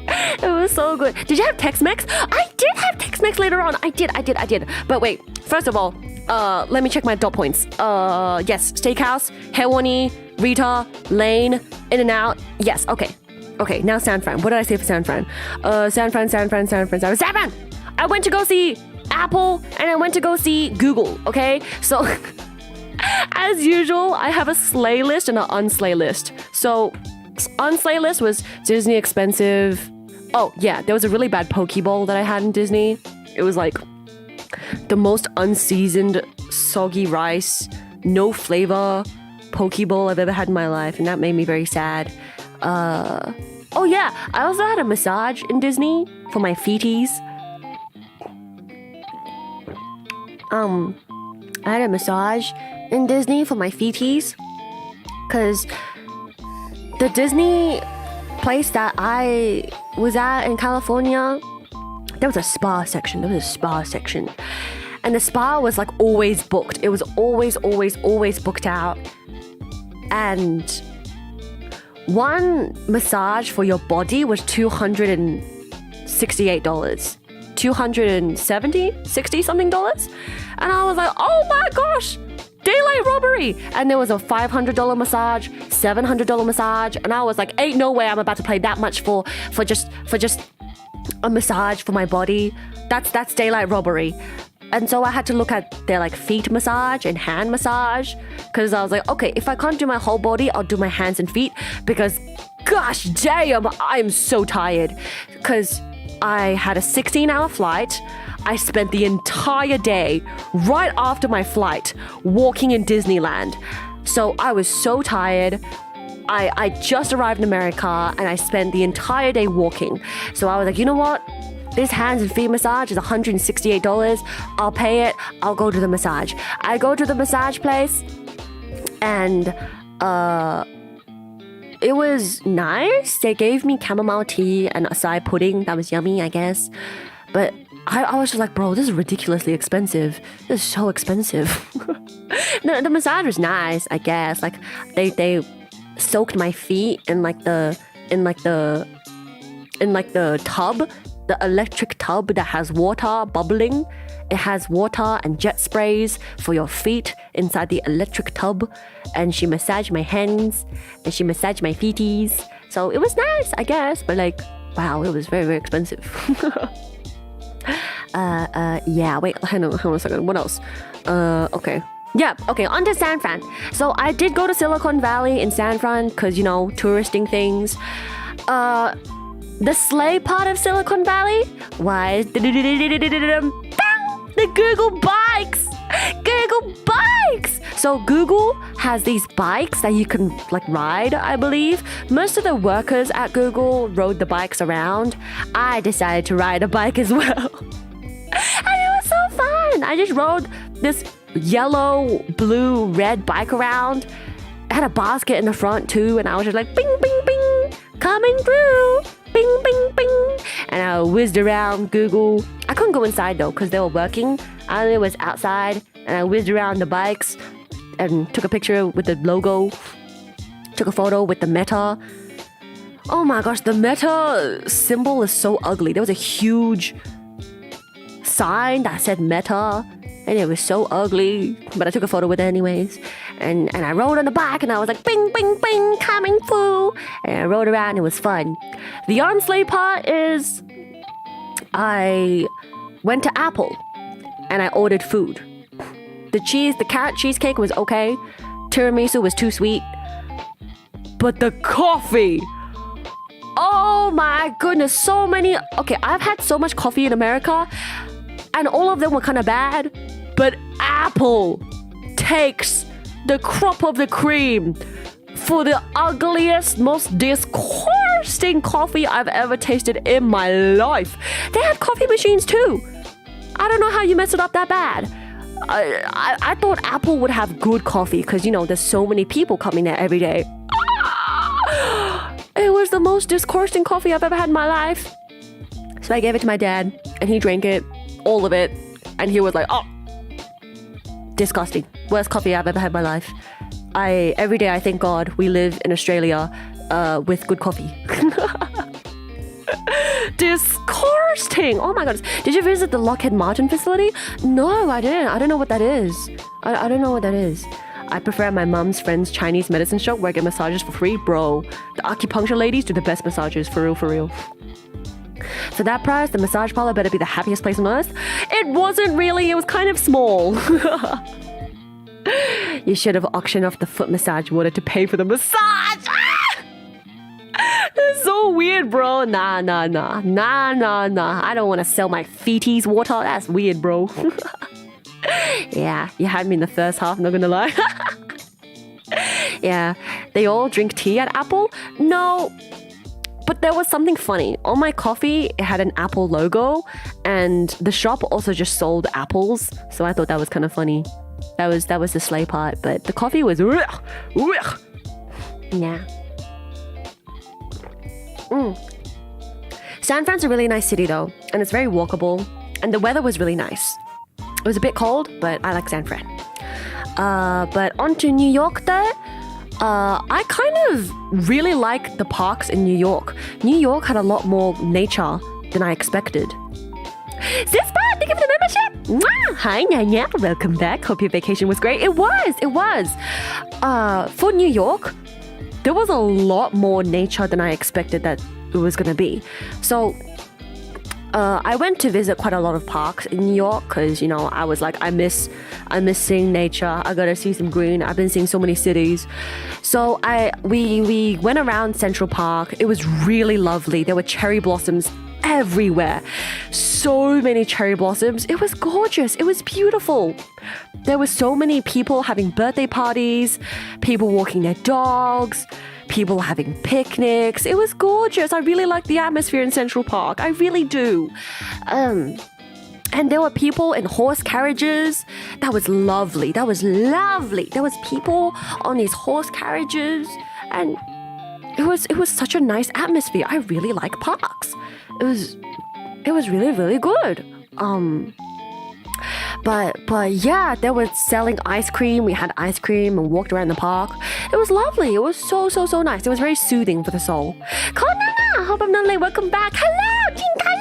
It was so good. Did you have Tex-Mex? I did have Tex-Mex later on. I did. But wait, first of all, let me check my dot points. Yes, Steakhouse, Hewani, Rita, Lane, In-N-Out. Yes, okay. Okay, now San Fran. What did I say for San Fran? San Fran. I went to go see Apple and I went to go see Google, okay? So, as usual, I have a slay list and an unslay list. So, unslay list was Disney expensive. Oh, yeah, there was a really bad poke bowl that I had in Disney. It was like the most unseasoned, soggy rice, no flavor poke bowl I've ever had in my life, and that made me very sad. Oh yeah, I also had a massage in Disney for my feeties. I had a massage in Disney for my feeties. Because the Disney place that I was at in California, there was a spa section. And the spa was like always booked. It was always booked out. And one massage for your body was $268. $260 something dollars. And I was like, oh my gosh, daylight robbery. And there was a $500 massage, $700 massage. And I was like, ain't no way I'm about to pay that much for just a massage for my body. That's daylight robbery. And so I had to look at their like feet massage and hand massage, because I was like, okay, if I can't do my whole body, I'll do my hands and feet, because gosh damn, I'm so tired. Because I had a 16-hour flight. I spent the entire day right after my flight walking in Disneyland. So I was so tired. I just arrived in America and I spent the entire day walking. So I was like, you know what? This hands and feet massage is $168. I'll pay it. I'll go to the massage. I go to the massage place and it was nice. They gave me chamomile tea and acai pudding. That was yummy, I guess. But I was just like, bro, this is ridiculously expensive. This is so expensive. The massage was nice, I guess. Like they soaked my feet in the tub. The electric tub that has water bubbling. It has water and jet sprays for your feet inside the electric tub. And she massaged my hands and she massaged my feeties. So it was nice, I guess. But like, wow, it was very, very expensive. Yeah, wait, hang on a second. What else? Okay. Yeah, okay, on to San Fran. So I did go to Silicon Valley in San Fran because, you know, touristing things. The sleigh part of Silicon Valley was the Google bikes. Google bikes. So Google has these bikes that you can like ride, I believe. Most of the workers at Google rode the bikes around. I decided to ride a bike as well. And it was so fun. I just rode this yellow, blue, red bike around. It had a basket in the front too, and I was just like bing, bing, bing, coming through. Bing, bing, bing. And I whizzed around Google. I couldn't go inside though because they were working. I only was outside and I whizzed around the bikes and took a picture with the logo. Took a photo with the Meta. Oh my gosh, the Meta symbol is so ugly. There was a huge sign that said Meta and it was so ugly. But I took a photo with it anyways. And I rode on the bike and I was like, bing, bing, bing, coming through. And I rode around. It was fun. The on-sleigh part is I went to Apple and I ordered food. The carrot cheesecake was okay. Tiramisu was too sweet. But the coffee, oh my goodness, so many. Okay, I've had so much coffee in America and all of them were kind of bad. But Apple takes the crop of the cream for the ugliest, most disgusting coffee I've ever tasted in my life. They had coffee machines too. I don't know how you mess it up that bad. I thought Apple would have good coffee because, you know, there's so many people coming there every day. It was the most disgusting coffee I've ever had in my life. So I gave it to my dad and he drank it, all of it. And he was like, oh, disgusting. Worst coffee I've ever had in my life. Every day I thank God we live in Australia with good coffee. Disgusting. Oh my goodness. Did you visit the Lockheed Martin facility? No, I didn't. I don't know what that is. I don't know what that is. I prefer my mom's friend's Chinese medicine shop where I get massages for free. Bro, the acupuncture ladies do the best massages. For real, for real. For that price, the massage parlor better be the happiest place on earth. It wasn't really. It was kind of small. You should have auctioned off the foot massage water to pay for the massage. That's so weird, bro. Nah. I don't want to sell my feeties water. That's weird, bro. Yeah, you had me in the first half, not gonna lie. Yeah, they all drink tea at Apple? No. But there was something funny. On my coffee, it had an Apple logo, and the shop also just sold apples. So I thought that was kind of funny. That was the sleigh part, but the coffee was yeah. San Fran's a really nice city though, and it's very walkable, and the weather was really nice. It was a bit cold, but I like San Fran. But on to New York though. I kind of really like the parks in New York. New York had a lot more nature than I expected. Sispa, thank you for the membership. Mwah! Hi, Nyanya. Welcome back. Hope your vacation was great. It was. For New York, there was a lot more nature than I expected that it was going to be. So I went to visit quite a lot of parks in New York because, you know, I was like, I miss seeing nature. I gotta see some green. I've been seeing so many cities. So we went around Central Park. It was really lovely. There were cherry blossoms everywhere. So many cherry blossoms. It was gorgeous. It was beautiful. There were so many people having birthday parties, people walking their dogs, people having picnics. It was gorgeous. I really like the atmosphere in Central Park. I really do. And there were people in horse carriages. That was lovely. There was people on these horse carriages, and it was such a nice atmosphere. I really like parks. It was really, really good. But yeah, they were selling ice cream. We had ice cream and walked around the park. It was lovely. It was so nice. It was very soothing for the soul. Konana, hope I'm not late. Welcome back. Hello, Jing, hello.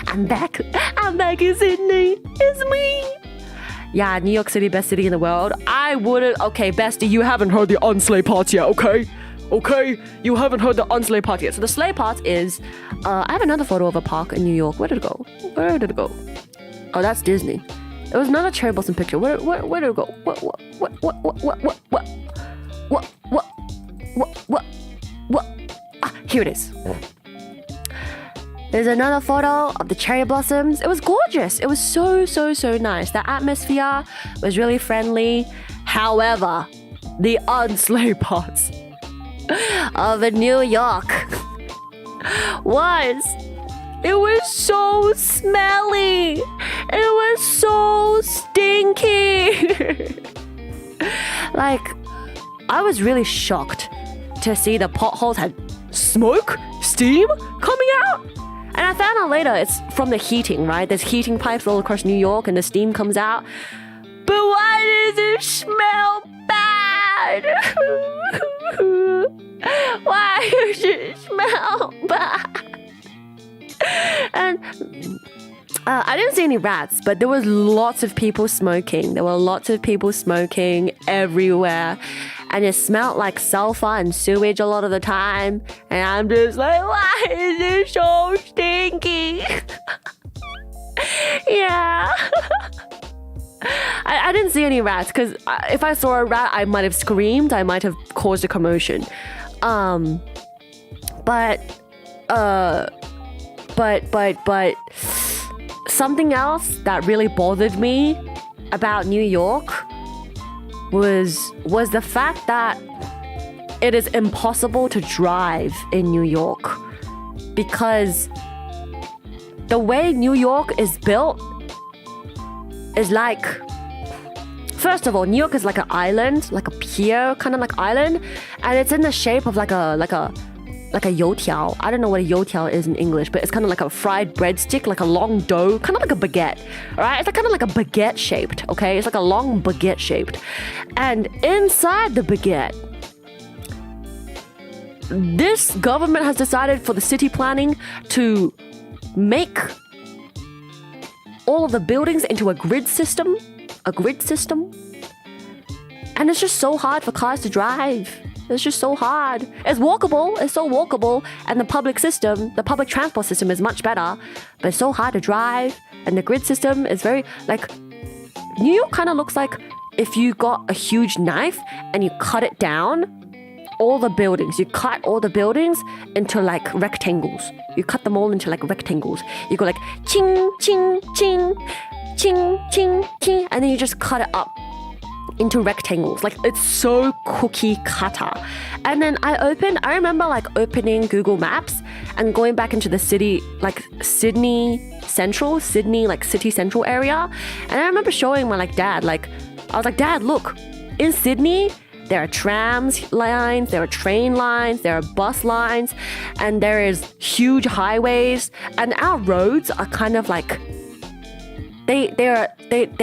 I'm back in Sydney. It's me. Yeah, New York City, best city in the world. I wouldn't. Okay, bestie, you haven't heard the on-sleigh part yet, okay? Okay, you haven't heard the on-sleigh part yet. So the sleigh part is, I have another photo of a park in New York. Where did it go? Oh, that's Disney. There was another cherry blossom picture. Where did it go? What? Ah, here it is. There's another photo of the cherry blossoms. It was gorgeous. It was so nice. The atmosphere was really friendly. However, the on-sleigh parts of New York it was so smelly. It was so stinky. Like, I was really shocked to see the potholes had smoke, steam coming out. And I found out later it's from the heating, right? There's heating pipes all across New York and the steam comes out. But why does it smell bad? Why does it smell bad? And I didn't see any rats, but there was lots of people smoking. There were lots of people smoking everywhere. And it smelled like sulfur and sewage a lot of the time. And I'm just like, why is it so stinky? Yeah. I didn't see any rats because if I saw a rat, I might have screamed. I might have caused a commotion. But something else that really bothered me about New York was the fact that it is impossible to drive in New York because the way New York is built is like, first of all, New York is like an island, like a pier kind of like island, and it's in the shape of like a youtiao. I don't know what a youtiao is in English, but it's kind of like a fried breadstick, like a long dough, kind of like a baguette, right? It's kind of like a baguette shaped, okay? It's like a long baguette shaped. And inside the baguette, this government has decided for the city planning to make all of the buildings into a grid system. And it's just so hard for cars to drive. It's just so hard. It's walkable. It's so walkable. And the public transport system is much better. But it's so hard to drive. And the grid system is very, like, New York kind of looks like if you got a huge knife and you cut it down, all the buildings. You cut all the buildings into, like, rectangles. You cut them all into, like, rectangles. You go, like, ching, ching, ching, ching, ching, ching. And then you just cut it up into rectangles. Like it's so cookie cutter. And then I remember like opening Google Maps and going back into the city, like Sydney, like city central area. And I remember showing my like dad, like I was like, Dad, look, in Sydney, there are trams lines, there are train lines, there are bus lines, and there is huge highways. And our roads are kind of like, they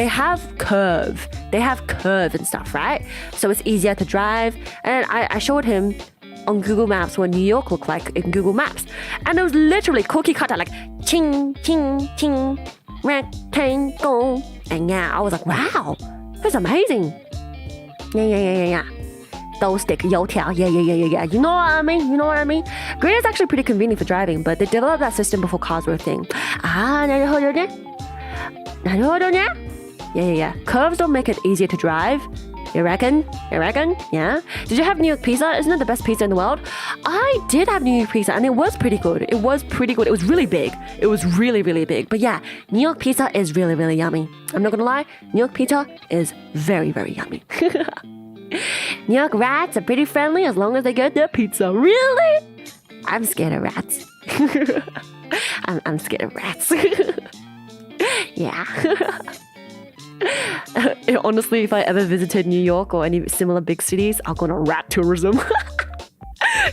have curve. They have curve and stuff, right? So it's easier to drive. And I showed him on Google Maps what New York looked like in Google Maps. And it was literally cookie cutter, like ching, ching, ching, rectangle. And yeah, I was like, wow, that's amazing. Yeah. Those stick, youtiao, yeah. You know what I mean? Green is actually pretty convenient for driving, but they developed that system before cars were a thing. Yeah. Curves don't make it easier to drive. You reckon? Yeah. Did you have New York pizza? Isn't it the best pizza in the world? I did have New York pizza and it was pretty good. It was really big. It was really, really big. But yeah, New York pizza is really, really yummy. I'm not gonna lie, New York pizza is very, very yummy. New York rats are pretty friendly as long as they get their pizza. Really? I'm scared of rats. I'm scared of rats. Yeah. Honestly, if I ever visited New York or any similar big cities, I'll go on rat tourism.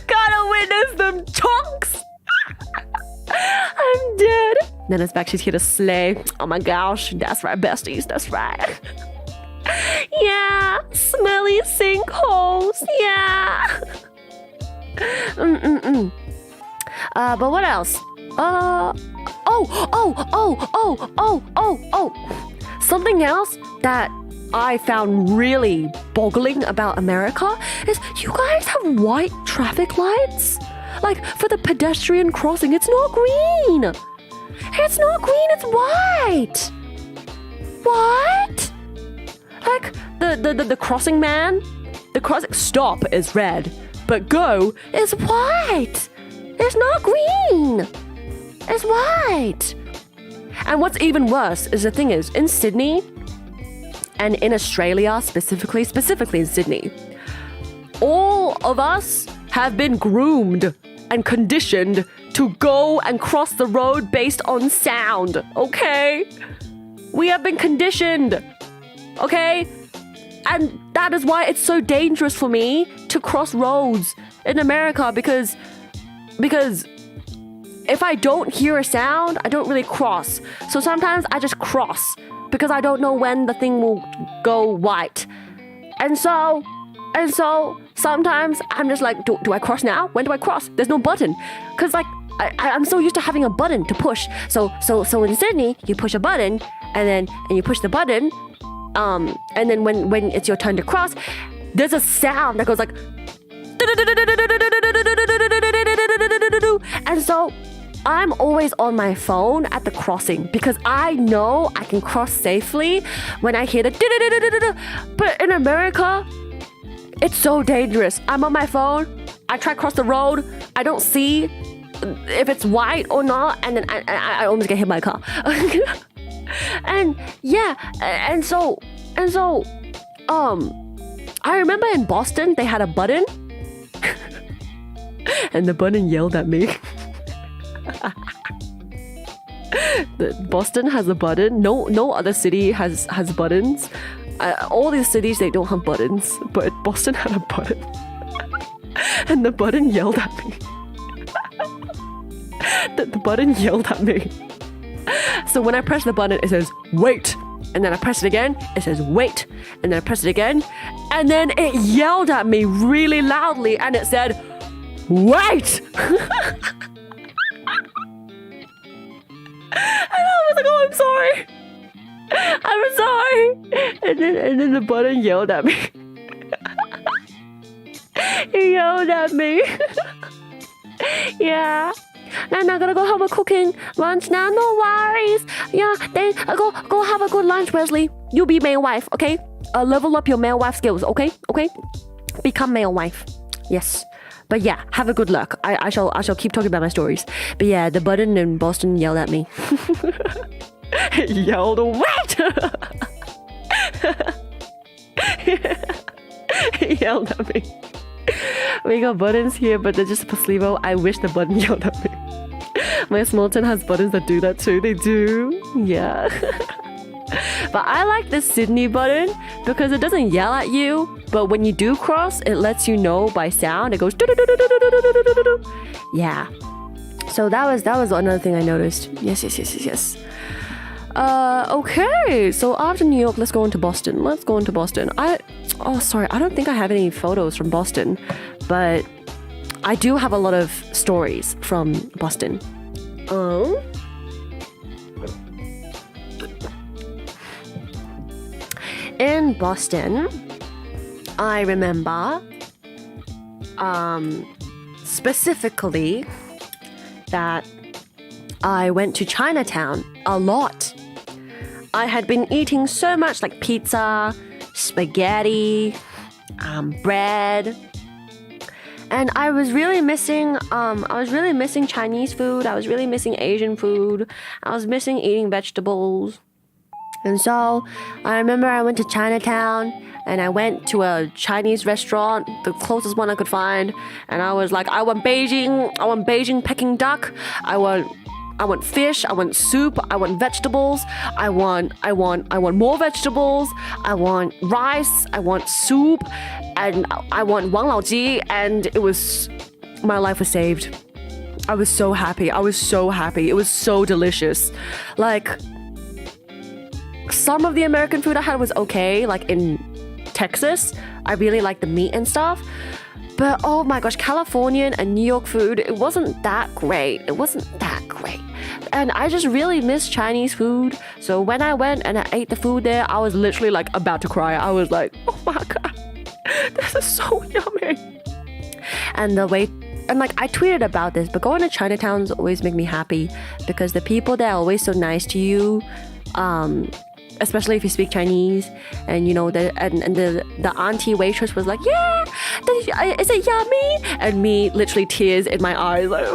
Gotta witness them chunks. I'm dead. Nana's back, she's here to slay. Oh my gosh, that's right, besties, that's right. Yeah, smelly sinkholes, yeah. But what else? Something else that I found really boggling about America is you guys have white traffic lights. Like for the pedestrian crossing, it's not green. It's not green, it's white. What? Like the crossing man, the crossing stop is red, but go is white. It's not green. It's white. And what's even worse is the thing is, in Sydney and in Australia specifically in Sydney, all of us have been groomed and conditioned to go and cross the road based on sound, okay? We have been conditioned, okay? And that is why it's so dangerous for me to cross roads in America because if I don't hear a sound, I don't really cross. So sometimes I just cross because I don't know when the thing will go white. And so sometimes I'm just like, do I cross now? When do I cross? There's no button. Because like I'm so used to having a button to push. So in Sydney, you push a button and you push the button. And then when it's your turn to cross, there's a sound that goes like, and so I'm always on my phone at the crossing because I know I can cross safely when I hear the but in America, it's so dangerous. I'm on my phone, I try to cross the road, I don't see if it's white or not, and then I almost get hit by a car. And yeah, and so I remember in Boston they had a button and the button yelled at me. Boston has a button. No other city has buttons. All these cities, they don't have buttons, but Boston had a button. And the button yelled at me. The button yelled at me. So when I press the button, it says, wait. And then I press it again, it says, wait. And then I press it again, and then it yelled at me really loudly, and it said, wait! And I was like, oh, I'm sorry. And then the button yelled at me. He yelled at me. Yeah. Now I'm gonna go have a cooking lunch now. No worries. Yeah, then go have a good lunch, Wesley. You be male wife, okay? Level up your male wife skills, okay? Okay? Become male wife. Yes. But yeah, have a good luck. I shall keep talking about my stories. But yeah, the button in Boston yelled at me. He yelled, wait! He yelled at me. We got buttons here, but they're just a placebo. I wish the button yelled at me. My small town has buttons that do that too. They do. Yeah. But I like the Sydney button because it doesn't yell at you, but when you do cross, it lets you know by sound. It goes yeah. So that was another thing I noticed. Yes. Okay, so after New York, let's go into Boston. I don't think I have any photos from Boston, but I do have a lot of stories from Boston. In Boston, I remember specifically that I went to Chinatown a lot. I had been eating so much like pizza, spaghetti, bread, and I was really missing Chinese food. I was really missing Asian food. I was missing eating vegetables. And so I remember I went to Chinatown and I went to a Chinese restaurant, the closest one I could find, and I was like, I want Beijing Peking duck, I want fish, I want soup, I want vegetables, I want more vegetables, I want rice, I want soup, and I want Wang Lao Ji, and my life was saved. I was so happy. It was so delicious. Like, some of the American food I had was okay, like in Texas, I really liked the meat and stuff. But oh my gosh, Californian and New York food, it wasn't that great. And I just really miss Chinese food. So when I went and I ate the food there, I was literally like about to cry. I was like, oh my God, this is so yummy. And like I tweeted about this, but going to Chinatowns always make me happy because the people there are always so nice to you. Especially if you speak Chinese, and you know the auntie waitress was like, yeah, is it yummy? And me, literally tears in my eyes, like,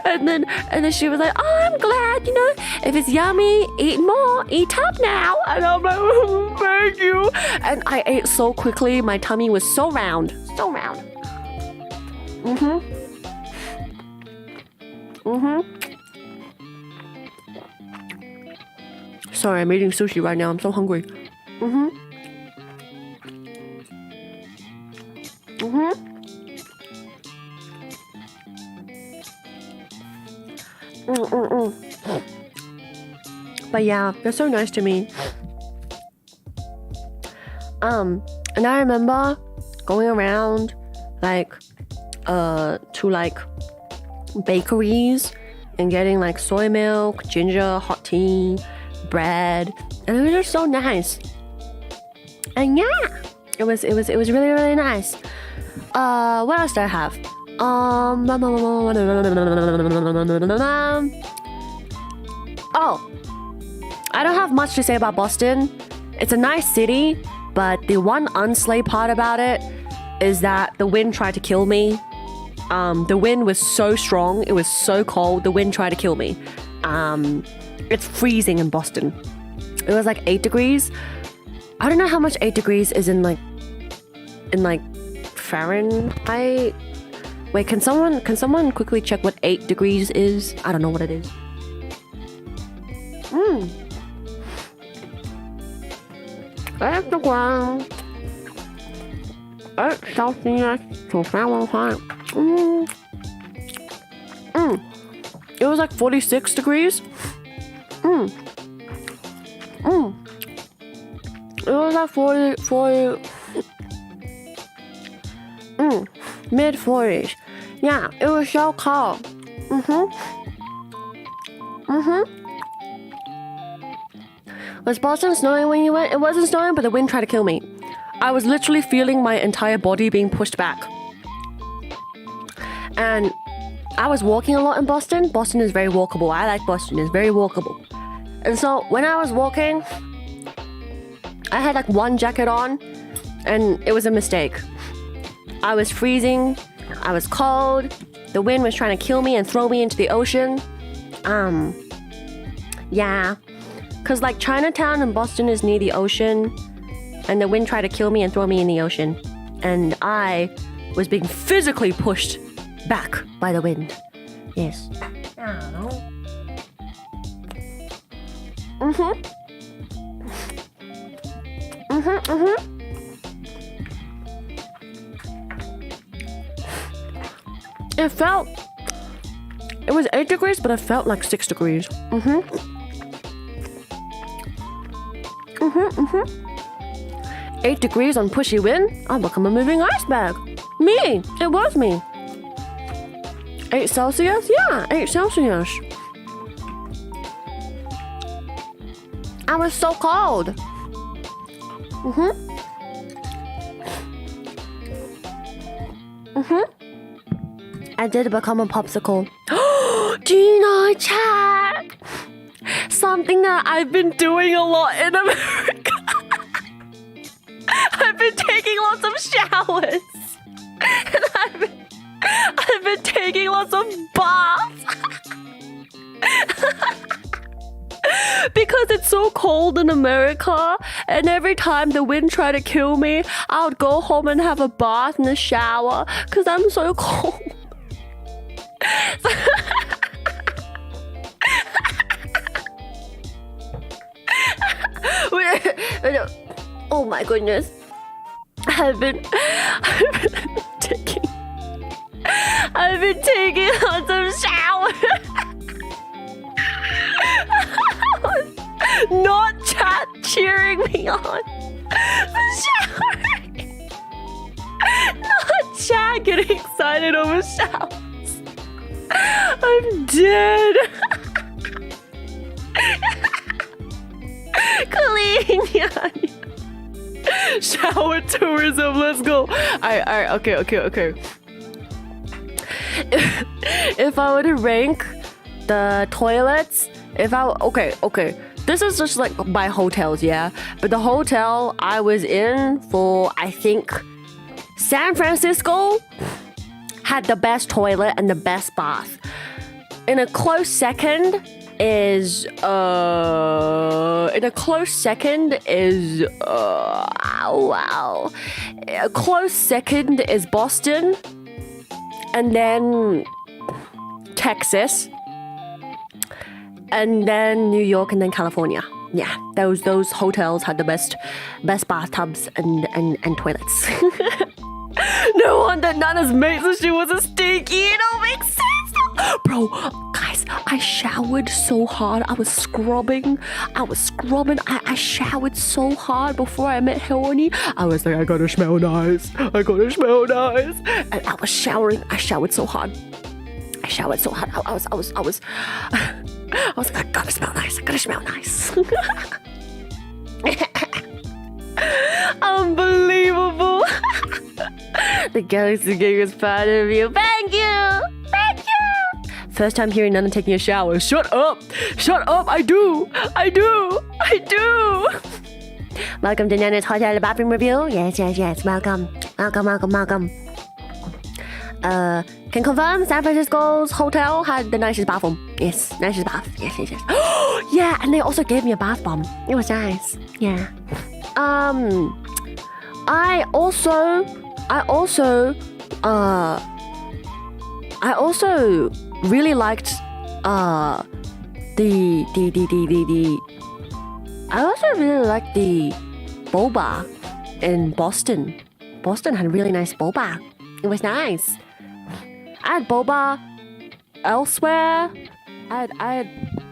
and then she was like, oh, I'm glad, you know, if it's yummy, eat more, eat up now. And I'm like, oh, thank you. And I ate so quickly, my tummy was so round. Sorry, I'm eating sushi right now. I'm so hungry. But yeah, they're so nice to me. And I remember going around like to like bakeries and getting like soy milk, ginger, hot tea, bread, and it was just so nice. And yeah, it was really, really nice. What else do I have? I don't have much to say about Boston. It's a nice city, but the one unslay part about it is that the wind tried to kill me. The wind was so strong, it was so cold, the wind tried to kill me. It's freezing in Boston. It was like 8 degrees. I don't know how much 8 degrees is in like Fahrenheit. Wait, can someone quickly check what 8 degrees is? I don't know what it is. 不管小心啊，煮饭文化。It was like 46 degrees. It was like 40 mid 40s. Yeah, it was so cold. Was Boston snowing when you went? It wasn't snowing, but the wind tried to kill me. I was literally feeling my entire body being pushed back. And I was walking a lot in Boston. Boston is very walkable. I like Boston. It's very walkable. And so when I was walking, I had like one jacket on, and it was a mistake. I was freezing. I was cold. The wind was trying to kill me and throw me into the ocean. Yeah. Because like Chinatown and Boston is near the ocean, and the wind tried to kill me and throw me in the ocean. And I was being physically pushed back by the wind. Yes. I don't know. It was 8 degrees, but it felt like 6 degrees. 8 degrees on pushy wind, I'll become a moving iceberg. Me, it was me. 8 Celsius? Yeah, 8 Celsius. I was so cold. I did become a popsicle. Do you know, chat? Something that I've been doing a lot in America. I've been taking lots of showers. And I've been taking lots of baths. Because it's so cold in America, and every time the wind tried to kill me, I would go home and have a bath and a shower because I'm so cold. Oh my goodness. I've been taking lots of showers. Not chat cheering me on for showering. Not chat getting excited over showers. I'm dead. Clean, yeah. Shower tourism, let's go. Alright, okay. If I were to rank the toilets, okay. This is just like by hotels, yeah? But the hotel I was in for, I think, San Francisco had the best toilet and the best bath. In a close second is A close second is Boston, and then Texas, and then New York, and then California. Yeah, those hotels had the best bathtubs and toilets. No wonder Nana's mate said she was a stinky. It all makes sense. Bro, guys, I showered so hard. I was scrubbing. I showered so hard before I met Heloni. I was like, I gotta smell nice. And I was showering. I showered so hard. I was like, I gotta smell nice. Unbelievable. The Galaxy Gang is proud of you. Thank you. First time hearing Nana taking a shower. Shut up. I do. Welcome to Nana's hotel bathroom review. Yes. Welcome. Can confirm San Francisco's hotel had the nicest bathroom. Yes, nicest bath. Yes. Yeah, and they also gave me a bath bomb. It was nice. Yeah. I also really liked the boba in Boston. Boston had really nice boba. It was nice. I had boba elsewhere. I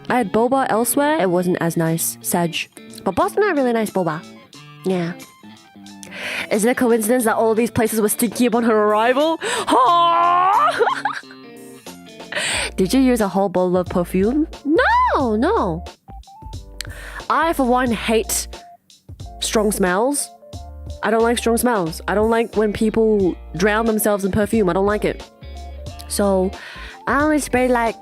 had boba elsewhere. It wasn't as nice, Sag. But Boston had really nice boba. Yeah. Is it a coincidence that all these places were stinky upon her arrival? Did you use a whole bottle of perfume? No. I, for one, hate strong smells. I don't like strong smells. I don't like when people drown themselves in perfume. I don't like it. So, I only sprayed like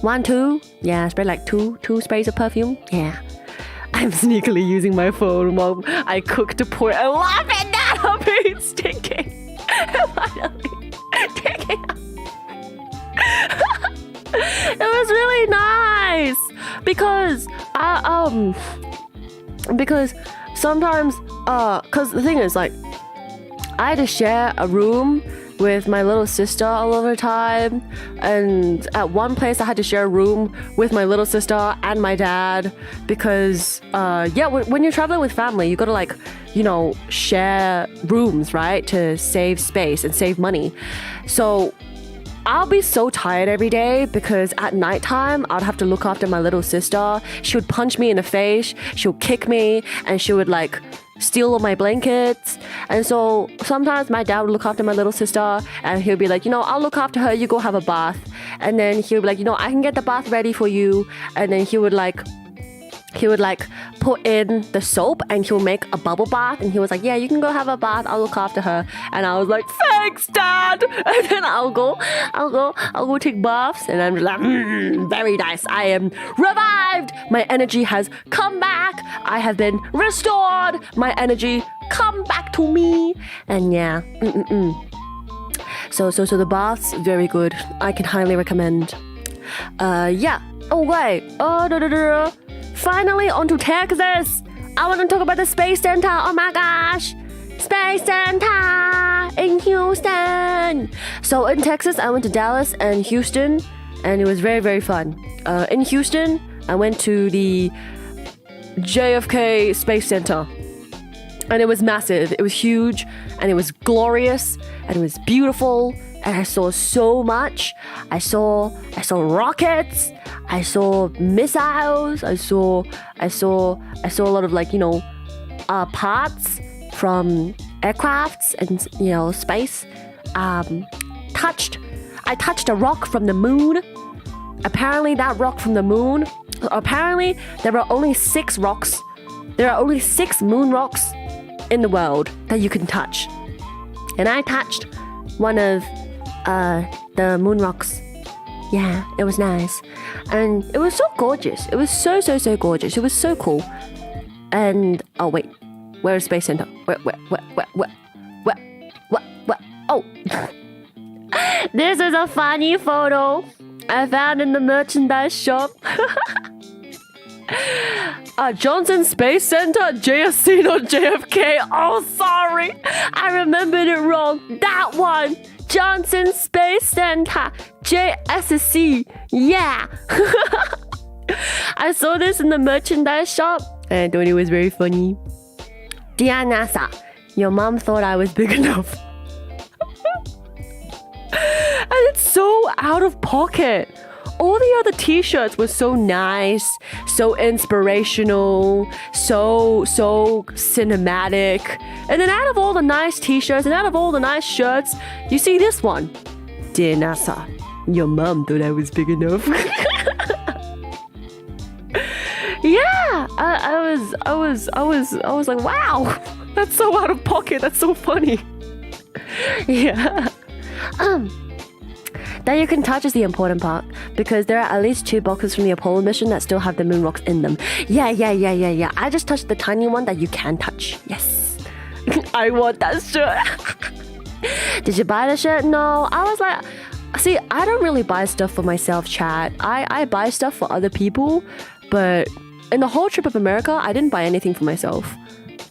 2. Yeah, I sprayed like two sprays of perfume. Yeah. I'm sneakily using my phone while I cook to pour. I love it now. It's stinking. Finally. It was really nice because Because sometimes, because the thing is, like, I had to share a room with my little sister all of the time, and at one place I had to share a room with my little sister and my dad because when you're traveling with family you gotta like share rooms, right, to save space and save money. So I'll be so tired every day because at nighttime I'd have to look after my little sister. She would punch me in the face, she would kick me, and she would like steal all my blankets. And so sometimes my dad would look after my little sister and he'll be like, I'll look after her, you go have a bath. And then he'll be like, I can get the bath ready for you. And then he would put in the soap and he'll make a bubble bath, and he was like, yeah, you can go have a bath, I'll look after her. And I was like, thanks, Dad. And then I'll go take baths, and I'm just like, very nice, I am revived, my energy has come back, I have been restored, my energy come back to me. And yeah, so the baths, very good, I can highly recommend. Yeah. Oh wait, finally on to Texas. I want to talk about the Space Center. Oh my gosh, Space Center in Houston. So in Texas, I went to Dallas and Houston, and it was very, very fun. In Houston, I went to the JFK Space Center, and it was massive. It was huge, and it was glorious, and it was beautiful. And I saw so much. I saw rockets. I saw missiles. I saw a lot of like parts from aircrafts and space. I touched a rock from the moon. Apparently that rock from the moon. Apparently there are only 6 rocks. There are only 6 moon rocks in the world that you can touch. And I touched one of the moon rocks. Yeah, it was nice. And it was so gorgeous. It was so gorgeous. It was so cool. And, oh wait, where is Space Center? Where? Oh, this is a funny photo I found in the merchandise shop. Johnson Space Center, JSC, not JFK. Oh, sorry, I remembered it wrong. That one, Johnson Space Center, JSC. Yeah. I saw this in the merchandise shop and I thought it was very funny. Dear NASA, your mom thought I was big enough. And it's so out of pocket. All the other t-shirts were so nice, so inspirational, so cinematic. And then out of all the nice t-shirts and out of all the nice shirts, you see this one. Dear NASA, your mom thought I was big enough. Yeah, I was like, wow, that's so out of pocket. That's so funny. Yeah. That you can touch is the important part, because there are at least 2 boxes from the Apollo mission that still have the moon rocks in them. Yeah. I just touched the tiny one that you can touch. Yes. I want that shirt. Did you buy the shirt? No. I was like, see, I don't really buy stuff for myself, chat. I buy stuff for other people, but in the whole trip of America, I didn't buy anything for myself.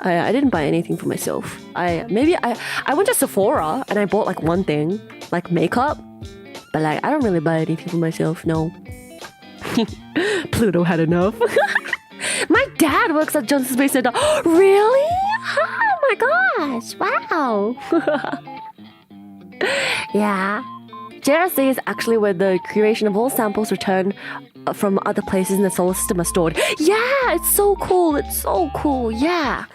I didn't buy anything for myself. I went to Sephora and I bought like one thing, like makeup. But like, I don't really buy anything for myself, no. Pluto had enough. My dad works at Johnson Space Center. Really? Oh my gosh, wow. Yeah. JRC is actually where the curation of all samples returned from other places in the solar system are stored. Yeah, it's so cool. It's so cool, yeah.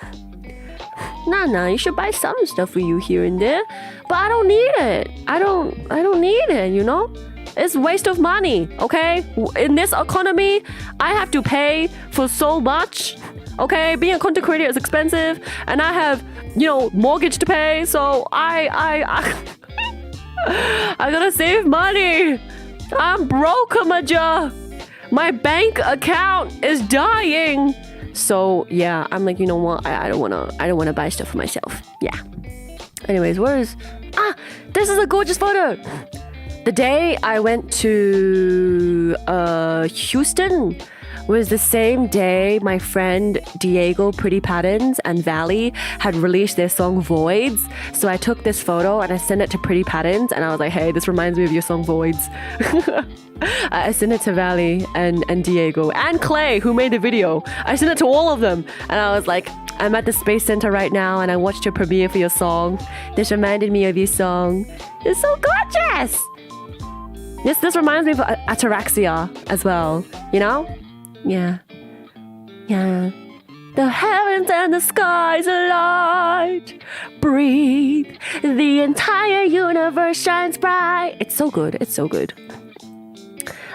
Nah, you should buy some stuff for you here and there. But I don't need it. I don't need it, you know? It's a waste of money, okay? In this economy, I have to pay for so much, okay? Being a content creator is expensive, and I have, mortgage to pay, so I gotta save money. I'm broke, Amaja. My bank account is dying. So yeah, I'm like, you know what? I don't wanna buy stuff for myself. Yeah. Anyways, this is a gorgeous photo. The day I went to Houston was the same day my friend Diego, Pretty Patterns, and Valley had released their song Voids. So I took this photo and I sent it to Pretty Patterns and I was like, hey, this reminds me of your song Voids. I sent it to Valley and Diego and Clay, who made the video. I sent it to all of them and I was like, I'm at the Space Center right now and I watched your premiere for your song. This reminded me of your song. It's so gorgeous! This reminds me of ataraxia as well, you know? Yeah. The heavens and the skies alight. Breathe. The entire universe shines bright. It's so good.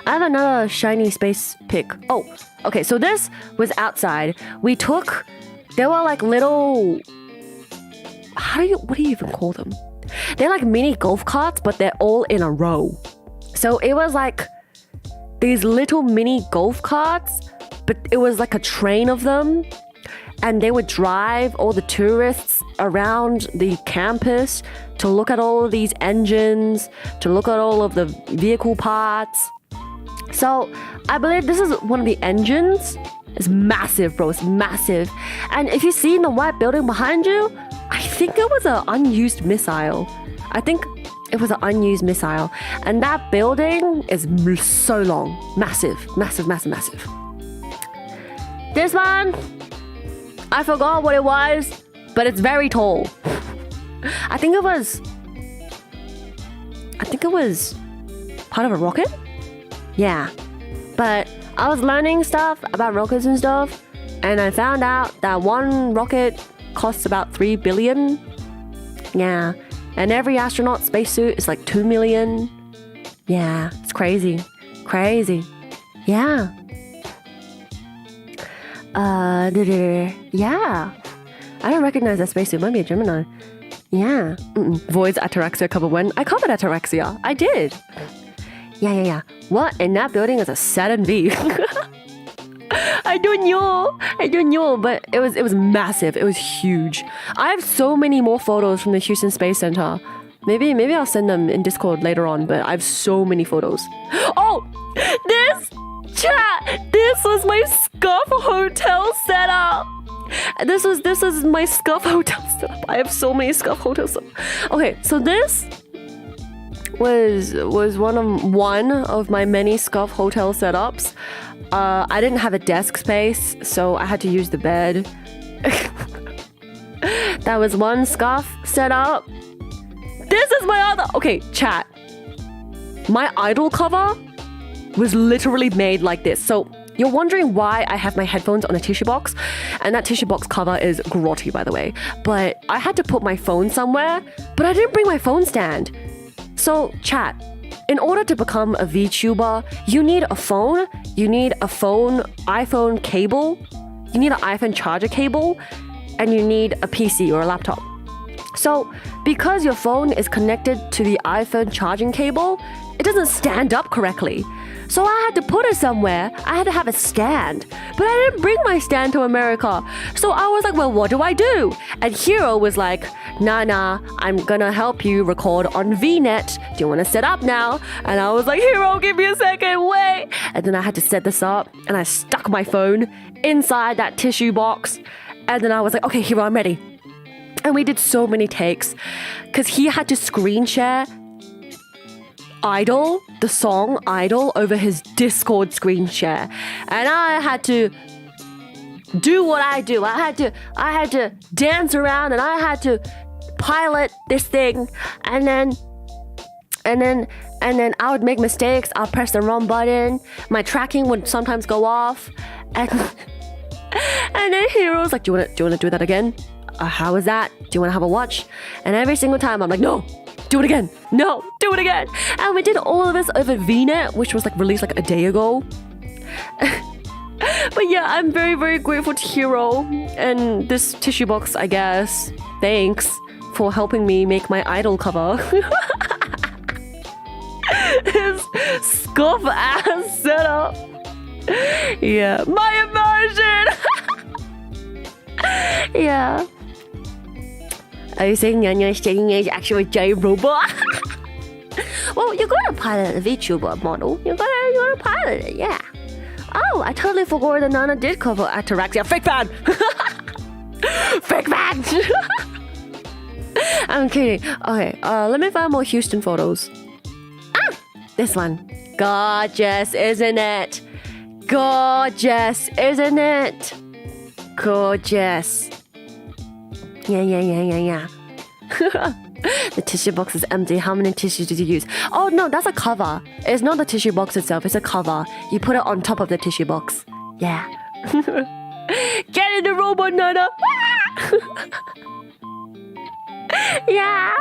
I have another shiny space pic. Oh, okay. So this was outside. There were like little, what do you even call them? They're like mini golf carts, but they're all in a row. So it was like these little mini golf carts, but it was like a train of them. And they would drive all the tourists around the campus to look at all of these engines, to look at all of the vehicle parts. So I believe this is one of the engines. It's massive, bro. It's massive. And if you see in the white building behind you, I think it was an unused missile. And that building is so long. Massive. This one, I forgot what it was, but it's very tall. I think it was part of a rocket? Yeah. But I was learning stuff about rockets and stuff, and I found out that one rocket costs about 3 billion. Yeah. And every astronaut spacesuit is like 2 million. Yeah, it's crazy. Yeah. Yeah. I don't recognize that spacesuit. Might be a Gemini. Yeah. Void's ataraxia cover when? I covered ataraxia. I did. Yeah. What? In that building is a Saturn V. I don't know, but it was massive. It was huge. I have so many more photos from the Houston Space Center. Maybe I'll send them in Discord later on, but I have so many photos. Oh, this was my Scuff Hotel setup. This is my Scuff Hotel setup. I have so many Scuff Hotel setup. Okay, so this was one of my many Scuff Hotel setups. I didn't have a desk space, so I had to use the bed. That was one Scuff setup. This is my other... Okay, chat. My idol cover was literally made like this. So you're wondering why I have my headphones on a tissue box, and that tissue box cover is grotty, by the way. But I had to put my phone somewhere, but I didn't bring my phone stand. So chat, in order to become a VTuber, you need a phone, iPhone cable, you need an iPhone charger cable, and you need a PC or a laptop. So because your phone is connected to the iPhone charging cable, it doesn't stand up correctly. So I had to put it somewhere. I had to have a stand. But I didn't bring my stand to America. So I was like, well, what do I do? And Hero was like, nah, I'm gonna help you record on VNet. Do you want to set up now? And I was like, Hero, give me a second, wait. And then I had to set this up, and I stuck my phone inside that tissue box. And then I was like, okay, Hero, I'm ready. And we did so many takes because he had to screen share Idol, the song Idol, over his Discord screen share. And I had to do what I do. I had to dance around, and I had to pilot this thing, and then I would make mistakes. I'll press the wrong button. My tracking would sometimes go off, and then Hero's like, do you want to do that again? How was that? Do you want to have a watch? And every single time I'm like, no, do it again. No, do it again. And we did all of this over VNet, which was like released like a day ago. But yeah, I'm very, very grateful to Hero and this tissue box, I guess. Thanks for helping me make my idol cover. His scuff ass setup. Yeah, my immersion. Yeah. Are you saying Nyanya's dating age actually a giant robot? Well, you're gonna pilot a VTuber model. You're gonna pilot it, yeah. Oh, I totally forgot that Nana did cover ataraxia. Fake fan! Fake fan! I'm kidding. Okay, let me find more Houston photos. Ah! This one. Gorgeous, isn't it? Gorgeous, isn't it? Gorgeous. Yeah. The tissue box is empty. How many tissues did you use? Oh, no, that's a cover. It's not the tissue box itself. It's a cover. You put it on top of the tissue box. Yeah. Get in the robot, Nana. Yeah.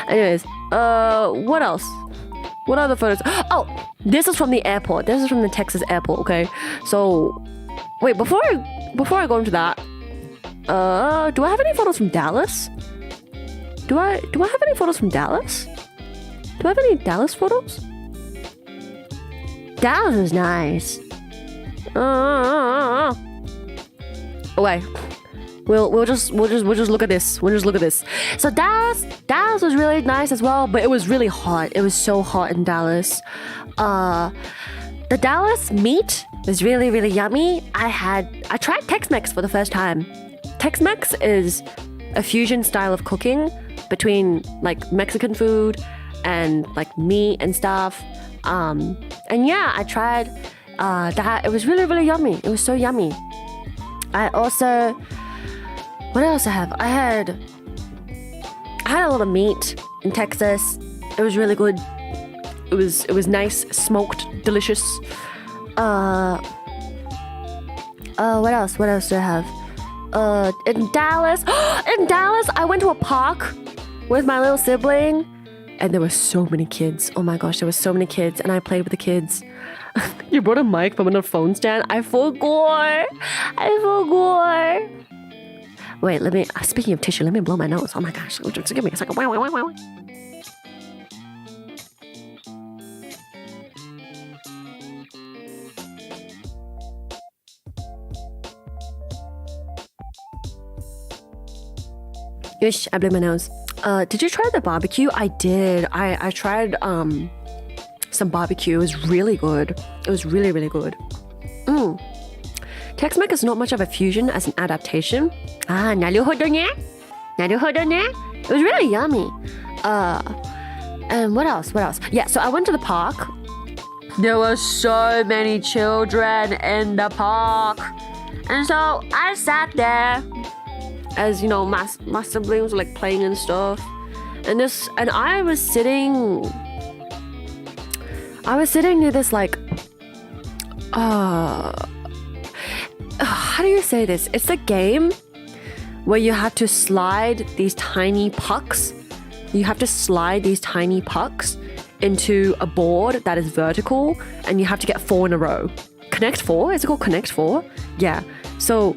Anyways, what else? What other photos? Oh, this is from the airport. This is from the Texas airport, okay? So, wait, before I go into that, do I have any photos from Dallas? Do I have any photos from Dallas? Do I have any Dallas photos? Dallas is nice. Okay. We'll just look at this. We'll just look at this. So Dallas was really nice as well, but it was really hot. It was so hot in Dallas. The Dallas meat was really, really yummy. I tried Tex-Mex for the first time. Tex-Mex is a fusion style of cooking between like Mexican food and like meat and stuff. And yeah, I tried that. It was really, really yummy. It was so yummy. What else I have? I had a lot of meat in Texas. It was really good. It was nice, smoked, delicious. What else? What else do I have? In Dallas, I went to a park with my little sibling, and there were so many kids. Oh my gosh, there were so many kids, and I played with the kids. You brought a mic from a phone stand? I forgot. Wait, speaking of tissue, let me blow my nose. Oh my gosh, just give me a second. Ish, I blew my nose. Did you try the barbecue? I did. I tried some barbecue. It was really good. It was really, really good. Tex-Mex is not much of a fusion as an adaptation. 나루호도ね. It was really yummy. And what else? Yeah, so I went to the park. There were so many children in the park. And so I sat there as, you know, my siblings were like playing and stuff. And I was sitting near this like, how do you say this? It's a game where you have to slide these tiny pucks. You have to slide these tiny pucks into a board that is vertical, and you have to get 4 in a row. Connect 4? Is it called Connect 4? Yeah. So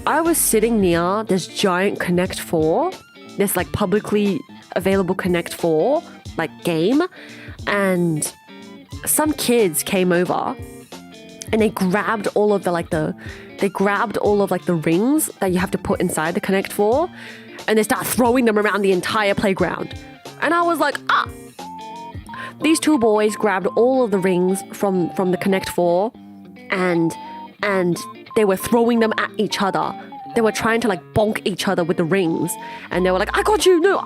I was sitting near this giant Connect 4, this like publicly available Connect 4 like game, and some kids came over and they grabbed all of the rings that you have to put inside the Connect 4, and they start throwing them around the entire playground. And I was like, These 2 boys grabbed all of the rings from the Connect 4 and they were throwing them at each other. They were trying to like bonk each other with the rings. And they were like, I got you, no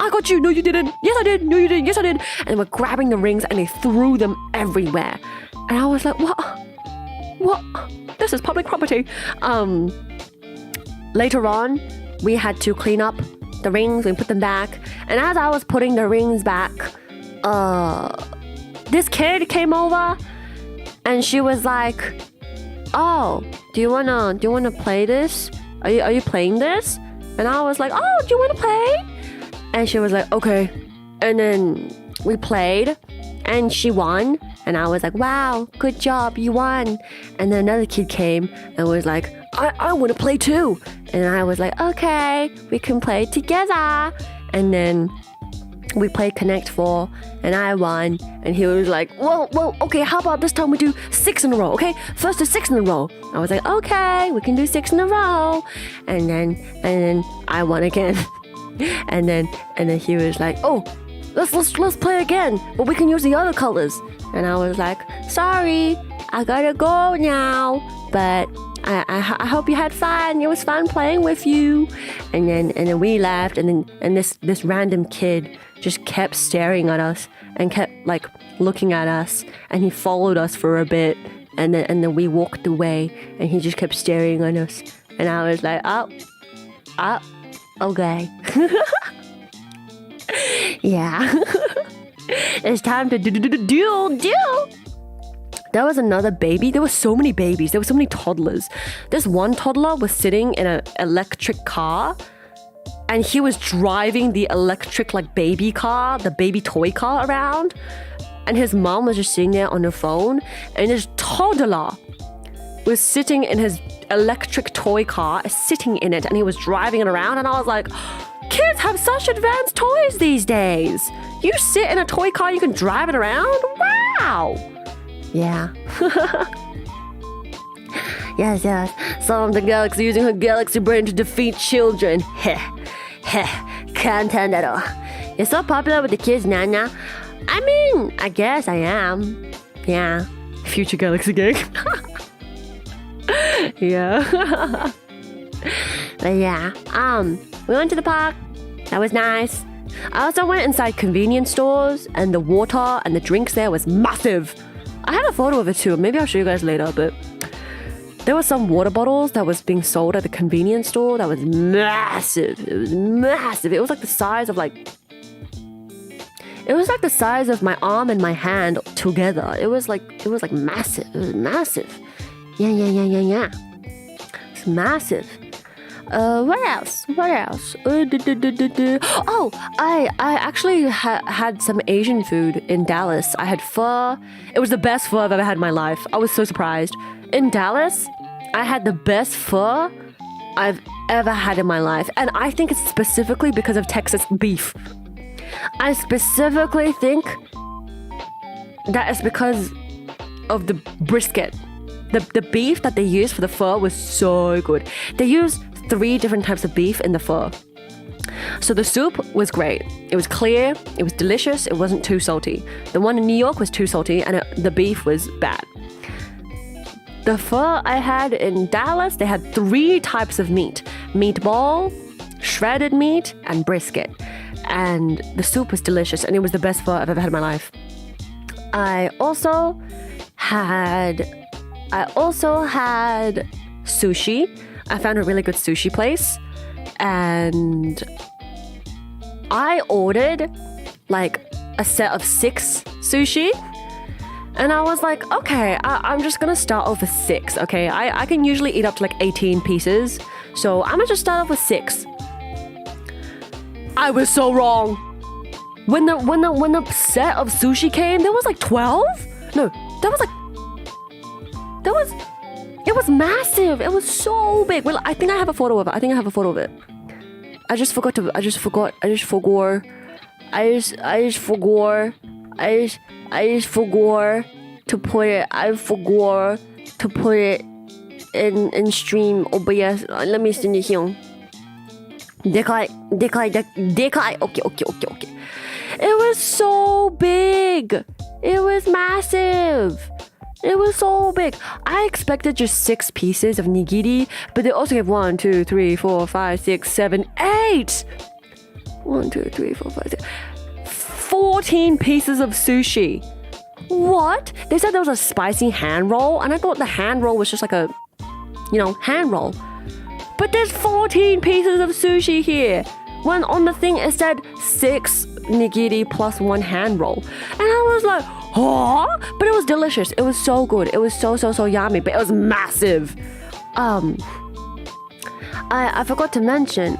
you didn't, yes I did, no you didn't, yes I did. And they were grabbing the rings and they threw them everywhere. And I was like, what? This is public property. Later on, we had to clean up the rings and put them back. And as I was putting the rings back, this kid came over and she was like, oh, do you wanna play this? Are you playing this? And I was like, oh, do you wanna play? And she was like, okay. And then we played and she won. And I was like, wow, good job, you won. And then another kid came and was like, I want to play too. And I was like, okay, we can play together. And then we played Connect 4 and I won. And he was like, well, okay, how about this time we do 6 in a row, okay? First do 6 in a row. I was like, okay, we can do 6 in a row. And then I won again. and then he was like, oh, let's play again, but we can use the other colors. And I was like, sorry, I gotta go now. But I hope you had fun. It was fun playing with you. And then we laughed. And this random kid just kept staring at us and kept like looking at us. And he followed us for a bit. And then we walked away. And he just kept staring at us. And I was like, oh, okay. Yeah. It's time to do. There was another baby. There were so many babies. There were so many toddlers. This one toddler was sitting in an electric car. And he was driving the electric like baby car, the baby toy car around. And his mom was just sitting there on the phone. And this toddler was sitting in his electric toy car, sitting in it. And he was driving it around. And I was like, kids have such advanced toys these days. You sit in a toy car, you can drive it around? Wow. Yeah. Yes. Some of the galaxy using her galaxy brain to defeat children. Can't stand at all. You're so popular with the kids, Nana. I mean, I guess I am. Yeah. Future galaxy gang. Yeah. But yeah. We went to the park. That was nice. I also went inside convenience stores, and the water and the drinks there was massive. I have a photo of it too. Maybe I'll show you guys later, but there were some water bottles that was being sold at the convenience store that was massive. It was massive. It was like the size of my arm and my hand together. It was like massive. It was massive. Yeah. It's massive. What else? Oh, I actually had some Asian food in Dallas. I had pho. It was the best pho I've ever had in my life. I was so surprised. In Dallas, I had the best pho I've ever had in my life. And I think it's specifically because of Texas beef. I specifically think that it's because of the brisket. The beef that they used for the pho was so good. They used 3 different types of beef in the pho. So the soup was great. It was clear, it was delicious, it wasn't too salty. The one in New York was too salty and the beef was bad. The pho I had in Dallas, they had 3 types of meat. Meatball, shredded meat, and brisket. And the soup was delicious and it was the best pho I've ever had in my life. I also had sushi. I found a really good sushi place. And I ordered like a set of 6 sushi. And I was like, okay, I'm just gonna start off with 6, okay? I can usually eat up to like 18 pieces. So I'm gonna just start off with 6. I was so wrong. When the set of sushi came, there was like 12? No, it was massive. It was so big. Well, I think I have a photo of it. I just forgot to put it in stream. Oh, but yes, let me send it here. でかい。Okay. It was so big. It was massive. It was so big. I expected just 6 pieces of nigiri, but they also gave 1, 2, 3, 4, 5, 6, 7, 8. 1, 2, 3, 4, 5, 6. 14 pieces of sushi. What? They said there was a spicy hand roll, and I thought the hand roll was just like a, hand roll. But there's 14 pieces of sushi here. When on the thing it said 6 nigiri plus 1 hand roll. And I was like, huh? But it was delicious. It was so good. It was so yummy, but it was massive. I forgot to mention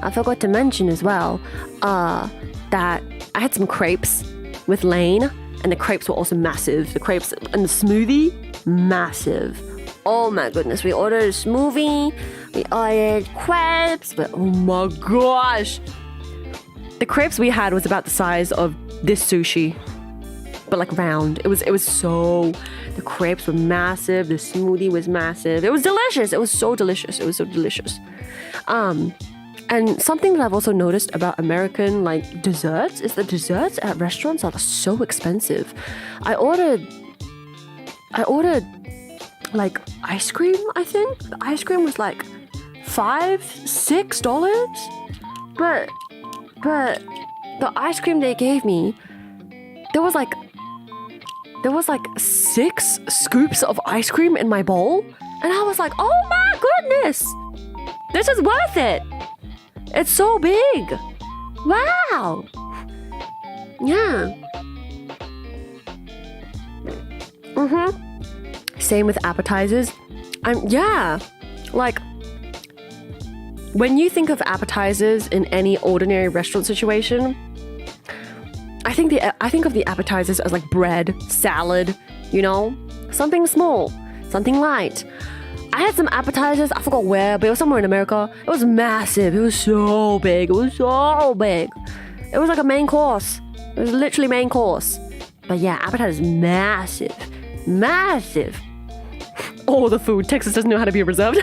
as well, that I had some crepes with Lane, and the crepes were also massive. The crepes and the smoothie, massive. Oh my goodness, we ordered a smoothie, we ordered crepes, but oh my gosh. The crepes we had was about the size of this sushi, but like round. It was so, the crepes were massive, the smoothie was massive. It was delicious. It was so delicious. And something that I've also noticed about American desserts is that desserts at restaurants are so expensive. I ordered like ice cream, I think. The ice cream was like $5-6. But the ice cream they gave me, there was like 6 scoops of ice cream in my bowl. And I was like, oh my goodness, this is worth it. It's so big. Wow. Yeah. Same with appetizers. Yeah. Like, when you think of appetizers in any ordinary restaurant situation, I think of the appetizers as like bread, salad, you know? Something small, something light. I had some appetizers, I forgot where, but it was somewhere in America. It was massive. It was so big. It was so big. It was like a main course. It was literally main course. But yeah, appetizers massive. Massive. All the food. Texas doesn't know how to be reserved.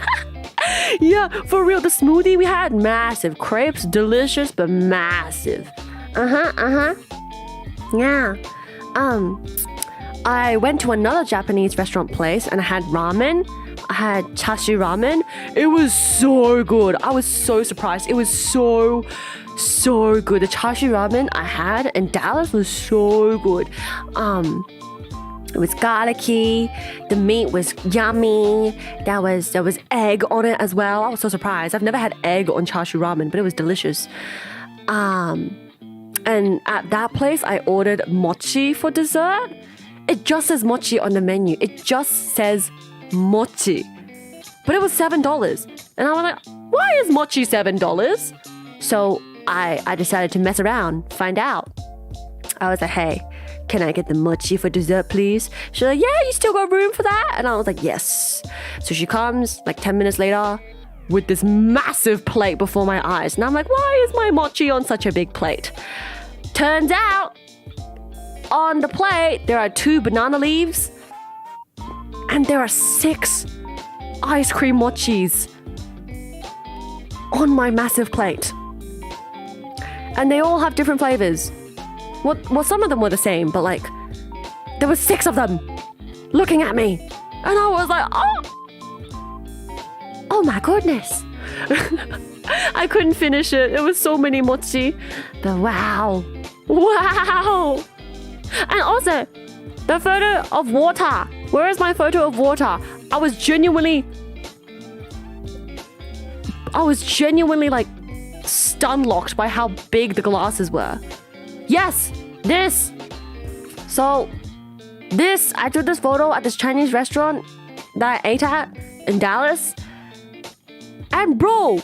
Yeah, for real. The smoothie we had, massive. Crepes, delicious, but massive. Yeah. I went to another Japanese restaurant place and I had ramen. I had chashu ramen. It was so good. I was so surprised. It was so good. The chashu ramen I had in Dallas was so good. It was garlicky. The meat was yummy. There was egg on it as well. I was so surprised. I've never had egg on chashu ramen, but it was delicious. And at that place, I ordered mochi for dessert. It just says mochi on the menu. It just says mochi. But it was $7. And I was like, why is mochi $7? So I decided to mess around, find out. I was like, hey, can I get the mochi for dessert, please? She's like, yeah, you still got room for that? And I was like, yes. So she comes like 10 minutes later with this massive plate before my eyes. And I'm like, why is my mochi on such a big plate? Turns out, on the plate, there are 2 banana leaves and there are 6 ice cream mochis on my massive plate. And they all have different flavors. Well, some of them were the same, but like, there were 6 of them looking at me. And I was like, oh my goodness. I couldn't finish it. There was so many mochi. But wow. And also, the photo of water. Where is my photo of water? I was genuinely like stun-locked by how big the glasses were. Yes, this. So, I took this photo at this Chinese restaurant that I ate at in Dallas. And bro,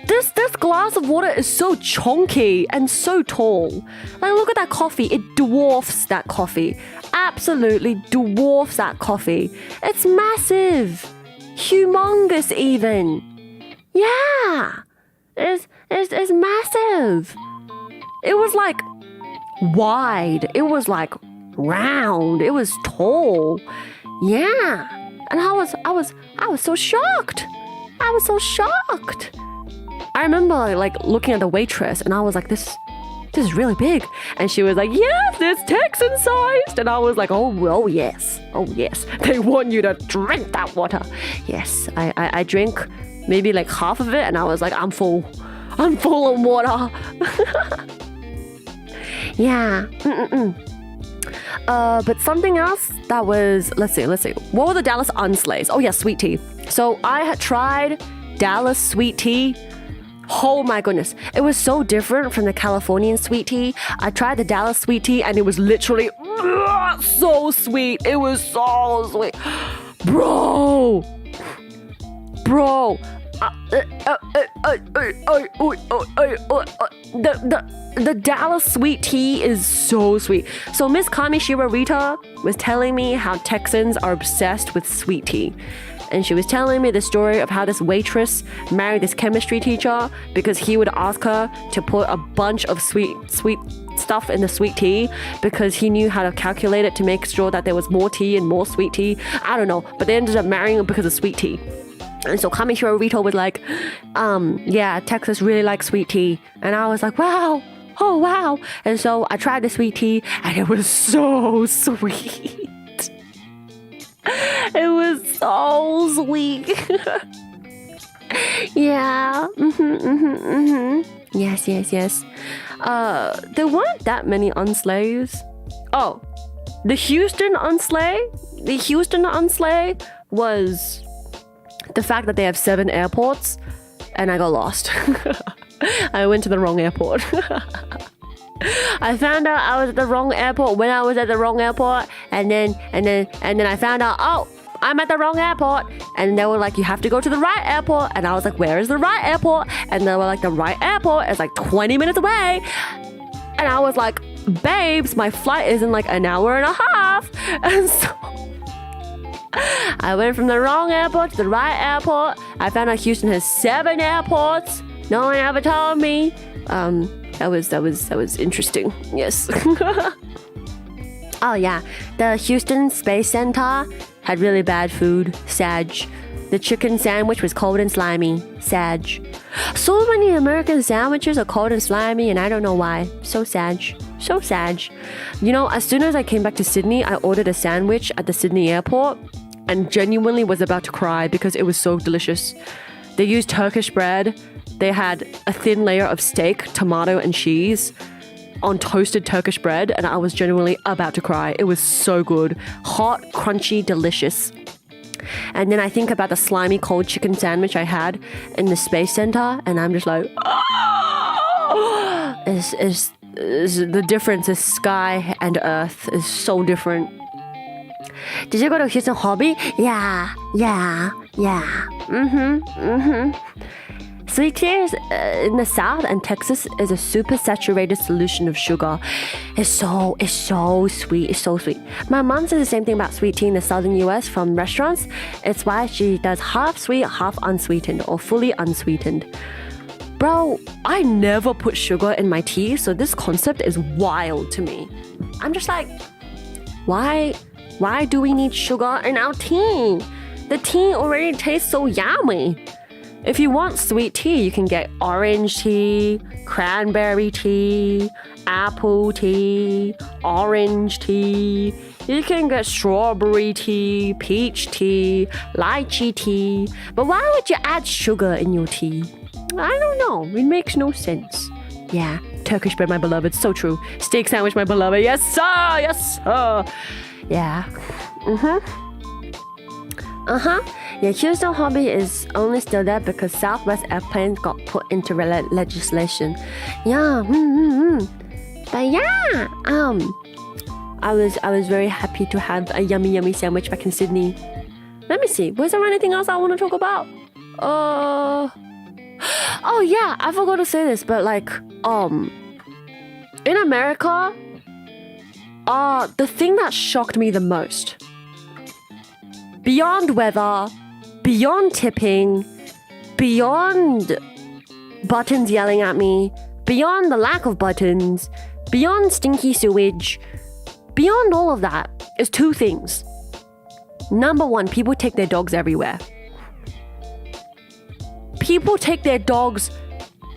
this glass of water is so chunky and so tall. Like, look at that coffee. It dwarfs that coffee. Absolutely dwarfs that coffee. It's massive. Humongous even. Yeah. It's massive. It was like wide. It was like round. It was tall. Yeah. And I was so shocked. I was so shocked. I remember like looking at the waitress and I was like, this is really big. And she was like, yes, it's Texan sized. And I was like, oh yes. They want you to drink that water. Yes, I drink maybe like half of it and I was like, I'm full of water. Yeah. But something else that was, let's see. What were the Dallas unslays? Oh yeah, sweet tea. So I had tried Dallas sweet tea. Oh my goodness. It was so different from the Californian sweet tea. I tried the Dallas sweet tea and it was literally so sweet. It was so sweet. Bro. The Dallas sweet tea is so sweet. So Miss Kamishira Rita was telling me how Texans are obsessed with sweet tea. And she was telling me the story of how this waitress married this chemistry teacher because he would ask her to put a bunch of sweet stuff in the sweet tea because he knew how to calculate it to make sure that there was more tea and more sweet tea. I don't know, but they ended up marrying him because of sweet tea. And so Kamishiro Rito was like, yeah, Texas really likes sweet tea. And I was like, wow, oh wow. And so I tried the sweet tea and it was so sweet. It was so sweet. Yeah. Yes. There weren't that many unslays. Oh, the Houston unslay was the fact that they have 7 airports, and I got lost. I went to the wrong airport. I found out I was at the wrong airport when I was at the wrong airport, and then I found out, oh, I'm at the wrong airport, and they were like, you have to go to the right airport, and I was like, where is the right airport? And they were like, the right airport is like 20 minutes away, and I was like, babes, my flight is in like an hour and a half, and so I went from the wrong airport to the right airport. I found out Houston has 7 airports. No one ever told me. That was interesting. Yes. Oh yeah, the Houston Space Center had really bad food. Sag. The chicken sandwich was cold and slimy. Sag. So many American sandwiches are cold and slimy, and I don't know why. So sad. You know, as soon as I came back to Sydney, I ordered a sandwich at the Sydney airport and genuinely was about to cry because it was so delicious. They used Turkish bread. They had a thin layer of steak, tomato, and cheese on toasted Turkish bread, and I was genuinely about to cry. It was so good. Hot, crunchy, delicious. And then I think about the slimy cold chicken sandwich I had in the Space Center, and I'm just like, oh! The difference is sky and earth is so different. Did you go to Houston Hobby? Yeah. Sweet tea in the South and Texas is a super saturated solution of sugar. It's so sweet. It's so sweet. My mom says the same thing about sweet tea in the Southern US from restaurants. It's why she does half sweet, half unsweetened, or fully unsweetened. Bro, I never put sugar in my tea, so this concept is wild to me. I'm just like, why do we need sugar in our tea? The tea already tastes so yummy. If you want sweet tea, you can get orange tea, cranberry tea, apple tea, orange tea. You can get strawberry tea, peach tea, lychee tea. But why would you add sugar in your tea? I don't know. It makes no sense. Yeah, Turkish bread, my beloved. So true. Steak sandwich, my beloved. Yes, sir. Yeah. Yeah, Houston Hobby is only still there because Southwest airplanes got put into legislation. Yeah. But yeah, I was very happy to have a yummy sandwich back in Sydney. Let me see. Was there anything else I want to talk about? Oh yeah, I forgot to say this, but like, in America, the thing that shocked me the most, beyond weather, beyond tipping, beyond buttons yelling at me, beyond the lack of buttons, beyond stinky sewage, beyond all of that is 2 things. Number 1, people take their dogs everywhere. People take their dogs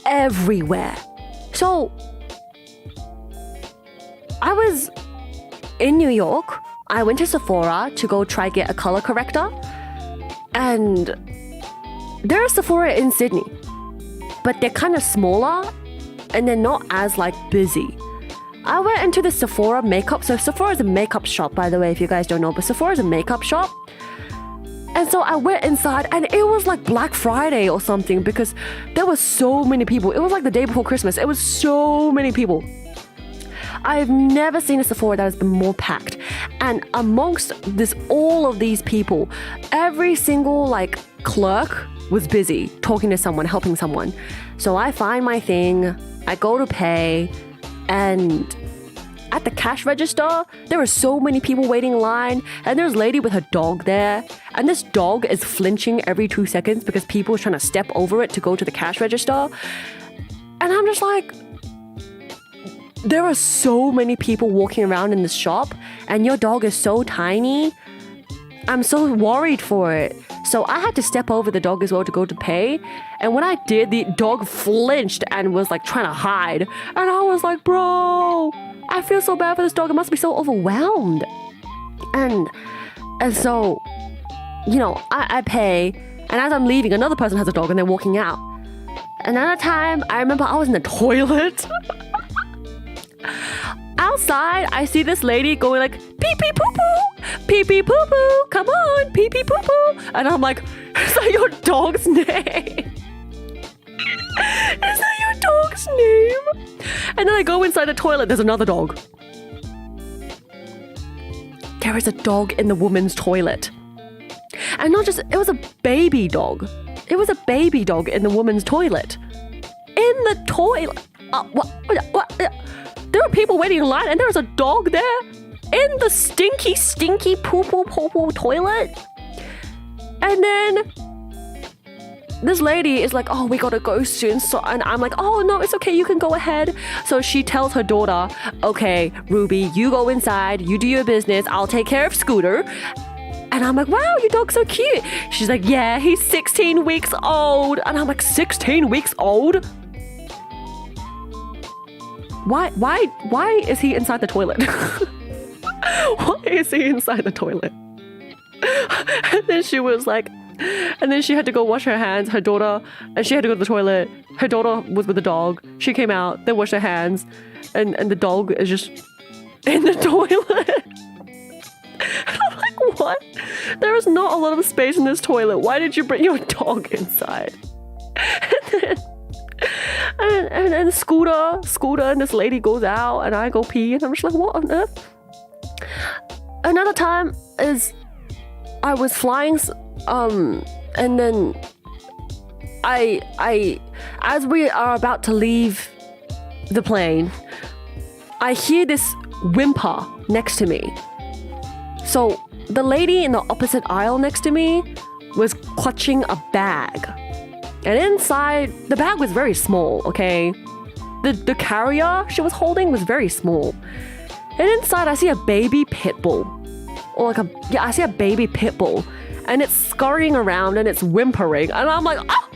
everywhere. So, I was in New York. I went to Sephora to go try get a color corrector. And there's a Sephora in Sydney. But they're kind of smaller and they're not as like busy. I went into the Sephora makeup. So Sephora is a makeup shop, by the way, if you guys don't know. But Sephora is a makeup shop. And so I went inside and it was like Black Friday or something because there were so many people. It was like the day before Christmas. It was so many people. I've never seen a Sephora that has been more packed. And amongst all of these people, every single like clerk was busy talking to someone, helping someone. So I find my thing, I go to pay, and at the cash register, there were so many people waiting in line, and there's a lady with her dog there, and this dog is flinching every 2 seconds because people are trying to step over it to go to the cash register. And I'm just like, there are so many people walking around in this shop, and your dog is so tiny. I'm so worried for it. So I had to step over the dog as well to go to pay. And when I did, the dog flinched and was like trying to hide. And I was like, bro, I feel so bad for this dog. It must be so overwhelmed. And so I pay, and as I'm leaving, another person has a dog and they're walking out. Another time, I remember I was in the toilet. Outside, I see this lady going like, pee pee poo poo, pee pee poo poo, come on, pee pee poo poo. And I'm like, is that your dog's name? Is that your dog's name? And then I go inside the toilet, there's another dog. There is a dog in the woman's toilet. And not just, it was a baby dog. It was a baby dog in the woman's toilet. In the toilet. What? There were people waiting in line and there was a dog there in the stinky poo-poo toilet. And then this lady is like, oh, we gotta go soon. So, and I'm like, oh, no, it's okay. You can go ahead. So she tells her daughter, okay, Ruby, you go inside. You do your business. I'll take care of Scooter. And I'm like, wow, your dog's so cute. She's like, yeah, he's 16 weeks old. And I'm like, 16 weeks old? Why is he inside the toilet? Why is he inside the toilet? And then she was like, and then she had to go wash her hands, her daughter, and she had to go to the toilet. Her daughter was with the dog. She came out, they washed her hands, and the dog is just in the toilet. And I'm like, what? There is not a lot of space in this toilet. Why did you bring your dog inside? And then Scooter and this lady goes out and I go pee and I'm just like, what on earth? Another time is I was flying and then I as we are about to leave the plane, I hear this whimper next to me. So the lady in the opposite aisle next to me was clutching a bag. And inside, the bag was very small, okay? The carrier she was holding was very small. And inside, I see a baby pit bull. I see a baby pit bull. And it's scurrying around and it's whimpering. And I'm like, oh!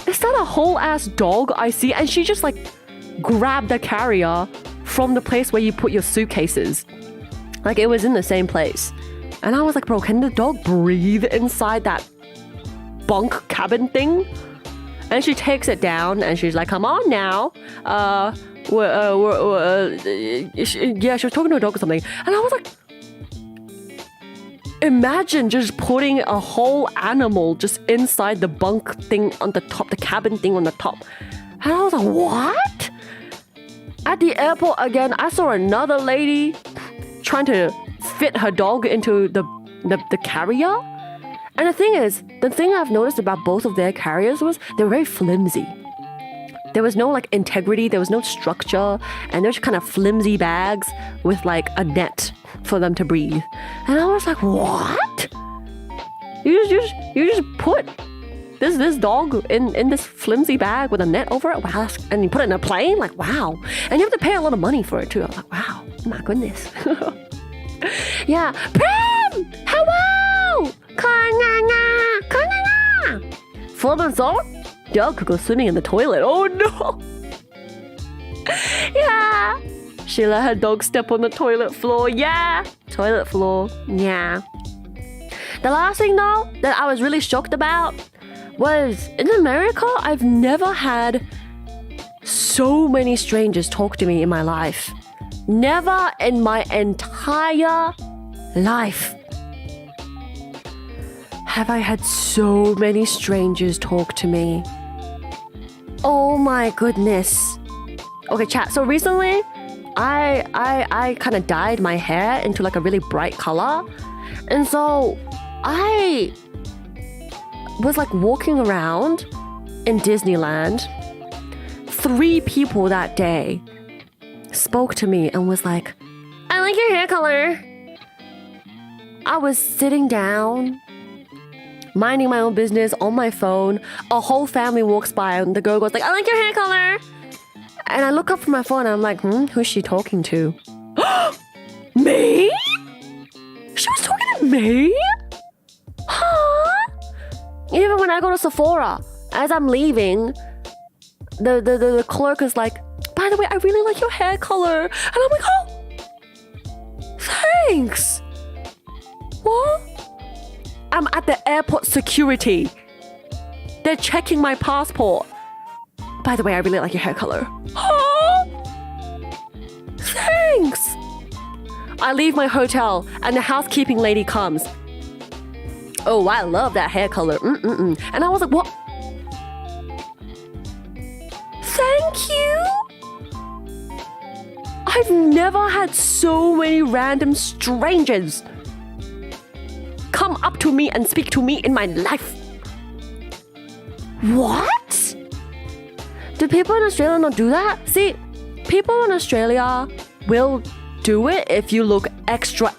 Is that a whole ass dog I see? And she just like grabbed the carrier from the place where you put your suitcases. Like it was in the same place. And I was like, bro, can the dog breathe inside that bunk cabin thing? And she takes it down and she's like, come on now. She was talking to a dog or something. And I was like, imagine just putting a whole animal just inside the bunk thing on the top, the cabin thing on the top. And I was like, what? At the airport again, I saw another lady trying to fit her dog into the carrier. And the thing I've noticed about both of their carriers was they're very flimsy. There was no like integrity, there was no structure, and they're just kind of flimsy bags with like a net for them to breathe. And I was like, what? You just put this dog in this flimsy bag with a net over it? Wow, and you put it in a plane? Like, wow. And you have to pay a lot of money for it too. I was like, wow, my goodness. Yeah. Pram! Hello! 4 months old? Dog could go swimming in the toilet. Oh no! Yeah. She let her dog step on the toilet floor. Yeah. Toilet floor. Yeah. The last thing though that I was really shocked about was in America, I've never had so many strangers talk to me in my life. Never in my entire life have I had so many strangers talk to me. Oh my goodness. Okay, chat. So recently, I kind of dyed my hair into like a really bright color. And so I was like walking around in Disneyland. 3 people that day spoke to me and was like, I like your hair color. I was sitting down, minding my own business on my phone. A whole family walks by and the girl goes like, I like your hair color. And I look up from my phone and I'm like, who's she talking to? Me? She was talking to me? Huh? Even when I go to Sephora, as I'm leaving, the clerk is like, by the way, I really like your hair color. And I'm like, oh, thanks. What? I'm at the airport security. They're checking my passport. By the way, I really like your hair color. Thanks. I leave my hotel and the housekeeping lady comes. Oh, I love that hair color. And I was like, what? Thank you. I've never had so many random strangers come up to me and speak to me in my life. What? Do people in Australia not do that? See, people in Australia will do it if you look extra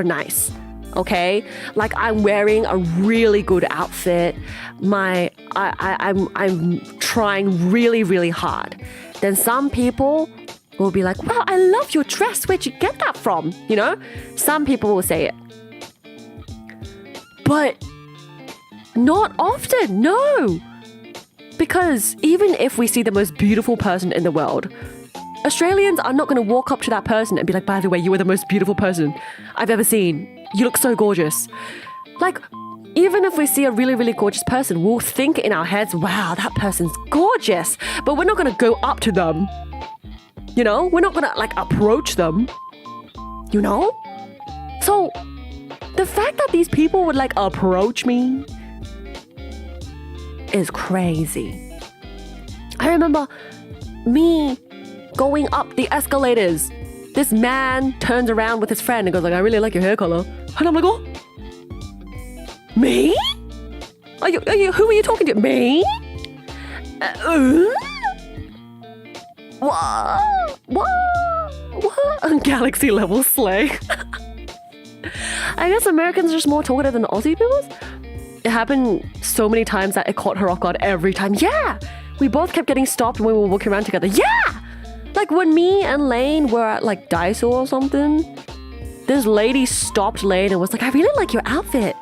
nice. Okay? Like I'm wearing a really good outfit. I'm trying really hard. Then some people will be like, wow, I love your dress. Where'd you get that from? You know? Some people will say it. But not often, no. Because even if we see the most beautiful person in the world, Australians are not going to walk up to that person and be like, by the way, you are the most beautiful person I've ever seen. You look so gorgeous. Like, even if we see a really gorgeous person, we'll think in our heads, wow, that person's gorgeous. But we're not going to go up to them. You know? We're not going to, like, approach them. You know? So, the fact that these people would, like, approach me is crazy. I remember me going up the escalators. This man turns around with his friend and goes like, I really like your hair color. And I'm like, oh, me? Who are you talking to? Me? What? Galaxy level slay. I guess Americans are just more talkative than Aussie people. It happened so many times that it caught her off guard every time. Yeah! We both kept getting stopped when we were walking around together. Yeah! Like when me and Lane were at like Daiso or something, this lady stopped Lane and was like, I really like your outfit.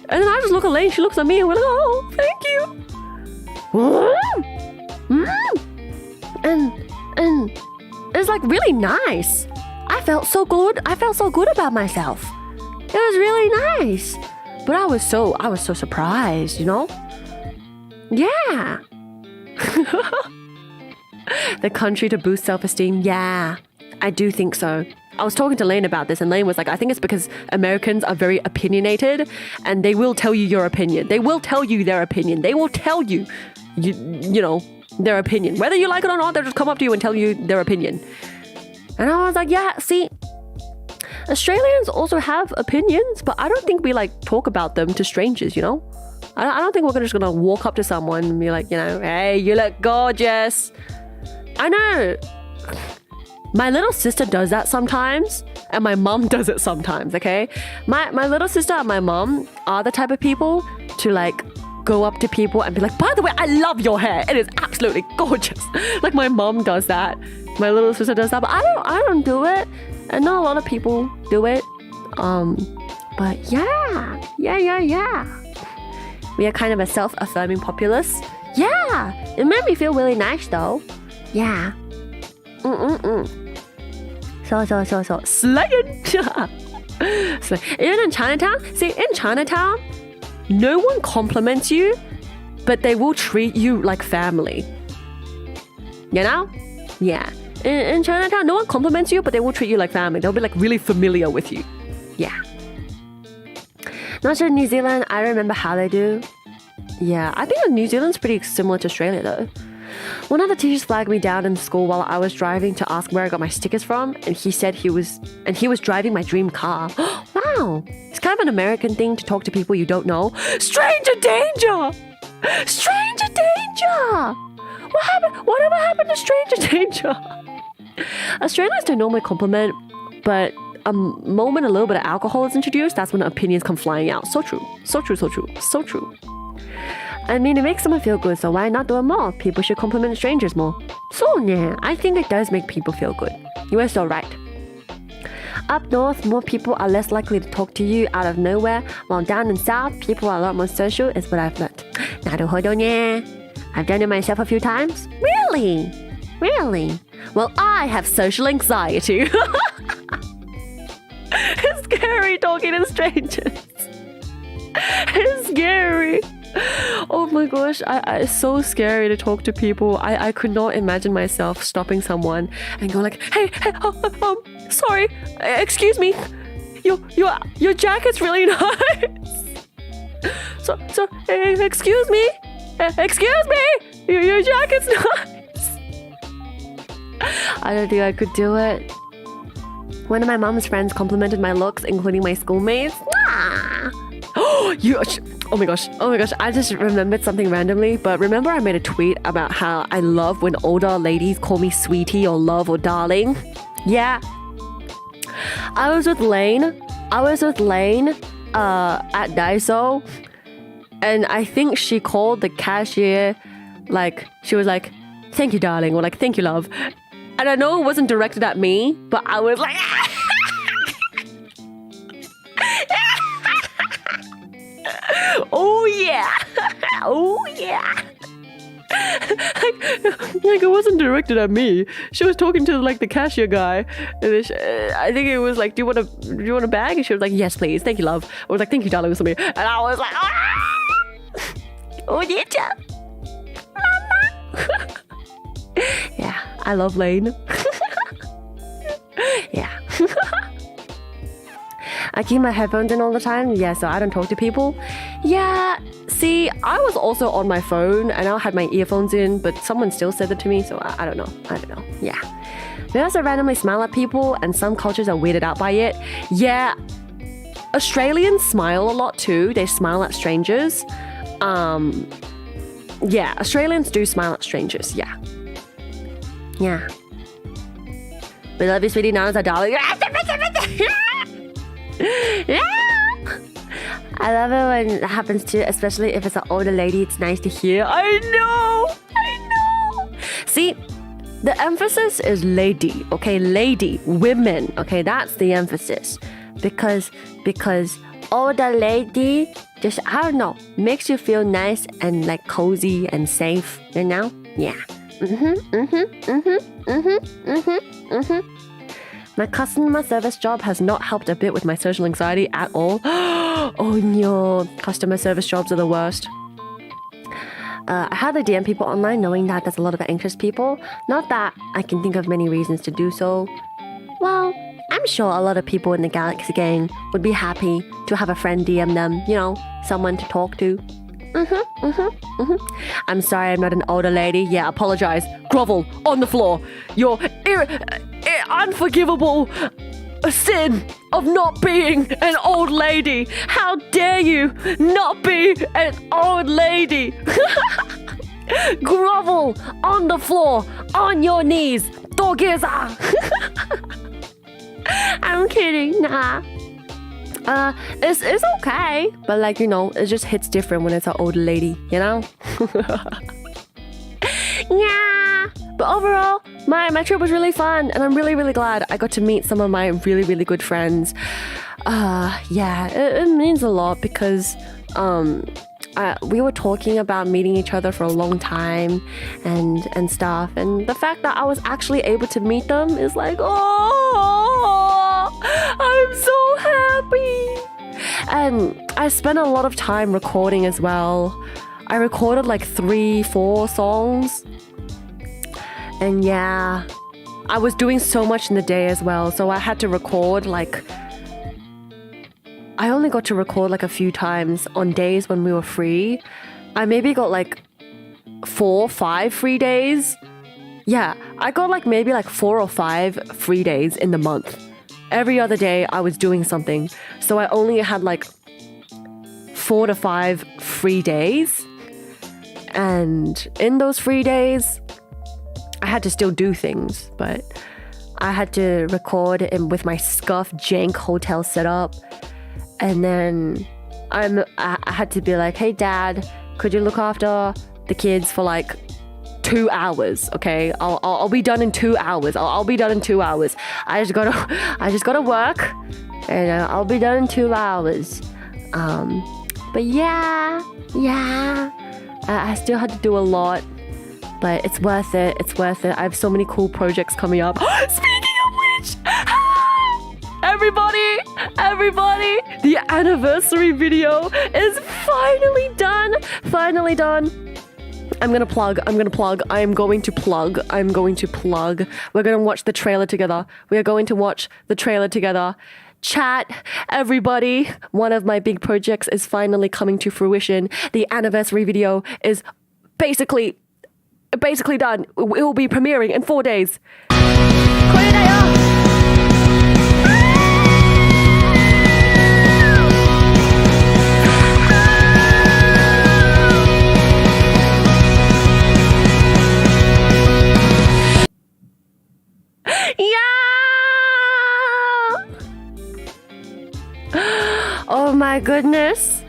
And then I just look at Lane, she looks at me and we're like, oh, thank you. And it's like really nice. I felt so good about myself. It was really nice. But I was so surprised, you know? Yeah. The country to boost self-esteem. Yeah, I do think so. I was talking to Lane about this and Lane was like, I think it's because Americans are very opinionated and they will tell you your opinion. They will tell you their opinion. They will tell you, you know, their opinion. Whether you like it or not, they'll just come up to you and tell you their opinion. And I was like, yeah, see, Australians also have opinions, but I don't think we like talk about them to strangers, you know? I don't think we're just gonna walk up to someone and be like, you know, hey, you look gorgeous. I know. My little sister does that sometimes, and my mom does it sometimes, okay? My little sister and my mom are the type of people to like go up to people and be like, by the way, I love your hair. It is absolutely gorgeous. Like my mom does that. My little sister does that, but I don't do it. And not a lot of people do it. But yeah. We are kind of a self-affirming populace. Yeah, it made me feel really nice though. Yeah. So slaying. So even in Chinatown, no one compliments you, but they will treat you like family. You know? Yeah. In Chinatown, no one compliments you, but they will treat you like family. They'll be like really familiar with you. Yeah. Not sure in New Zealand, I don't remember how they do. Yeah, I think New Zealand's pretty similar to Australia though. One of the teachers flagged me down in school while I was driving to ask where I got my stickers from, and he said he was driving my dream car. Wow, it's kind of an American thing to talk to people you don't know. Stranger danger! Stranger danger! Whatever happened to stranger danger? Australians don't normally compliment, but a moment a little bit of alcohol is introduced, that's when opinions come flying out. So true. I mean, it makes someone feel good, so why not do it more? People should compliment strangers more. So yeah, I think it does make people feel good. You are so right. Up north, more people are less likely to talk to you out of nowhere, while down in south, people are a lot more social, is what I've learned. なるほどね. I've done it myself a few times. Really? Well, I have social anxiety. It's scary talking to strangers. It's scary. Oh my gosh, it's so scary to talk to people. I could not imagine myself stopping someone and go like, hey, sorry, excuse me, your jacket's really nice. So, excuse me, your jacket's nice. I don't think I could do it. One of my mom's friends complimented my looks, including my schoolmates. Oh my gosh, I just remembered something randomly, but remember I made a tweet about how I love when older ladies call me sweetie or love or darling? Yeah. I was with Lane at Daiso, and I think she called the cashier, like, she was like, thank you, darling, or like, thank you, love. And I know it wasn't directed at me, but I was like, oh yeah, oh yeah. like it wasn't directed at me. She was talking to like the cashier guy, and I think it was like, do you want a bag? And she was like, yes, please, thank you, love. I was like, thank you, darling, or something. And I was like, oh yeah, mama. Yeah, I love Lane. Yeah. I keep my headphones in all the time, yeah, so I don't talk to people. Yeah, see, I was also on my phone and I had my earphones in, but someone still said that to me, so I don't know, yeah. They also randomly smile at people, and some cultures are weirded out by it. Yeah, Australians smile a lot too, they smile at strangers. Yeah, Australians do smile at strangers, yeah. Yeah. We love you, sweetie, Nana's our darling. Yeah. I love it when it happens too, especially if it's an older lady. It's nice to hear. I know. See, the emphasis is lady, okay? Lady, women, okay? That's the emphasis. Because older lady just, I don't know, makes you feel nice and like cozy and safe, you know? Yeah. My customer service job has not helped a bit with my social anxiety at all. Oh no, customer service jobs are the worst. I hardly DM people online knowing that there's a lot of anxious people. Not that I can think of many reasons to do so. Well, I'm sure a lot of people in the Galaxy gang would be happy to have a friend DM them, you know, someone to talk to. I'm sorry I'm not an older lady. Yeah, apologize. Grovel on the floor. Your unforgivable sin of not being an old lady. How dare you not be an old lady? Grovel on the floor, on your knees. Dogeza. I'm kidding, nah. It's okay, but like, you know, it just hits different when it's an older lady, you know? Yeah. But overall, my trip was really fun, and I'm really glad I got to meet some of my really good friends. Yeah, it means a lot because we were talking about meeting each other for a long time and stuff, and the fact that I was actually able to meet them is like, oh, I'm so happy. And I spent a lot of time recording as well. I recorded like 3-4 songs. And yeah, I was doing so much in the day as well, so I had to record like, I only got to record like a few times on days when we were free. I maybe got like 4-5 free days. Yeah, I got like maybe like 4 or 5 free days in the month. Every other day I was doing something, so I only had like 4 to 5 free days. And in those free days, I had to still do things, but I had to record with my scuff jank hotel setup. And then I had to be like, hey dad, could you look after the kids for like 2 hours? Okay, I'll be done in 2 hours. I'll be done in 2 hours. I just gotta work, and I'll be done in 2 hours. But yeah, I still had to do a lot. But it's worth it. I have so many cool projects coming up. Speaking of which, everybody, everybody, the anniversary video is finally done. Finally done. I'm going to plug. We're going to watch the trailer together. We are going to watch the trailer together. Chat, everybody. One of my big projects is finally coming to fruition. The anniversary video is basically done. It will be premiering in 4 days. これだよ! Oh my goodness.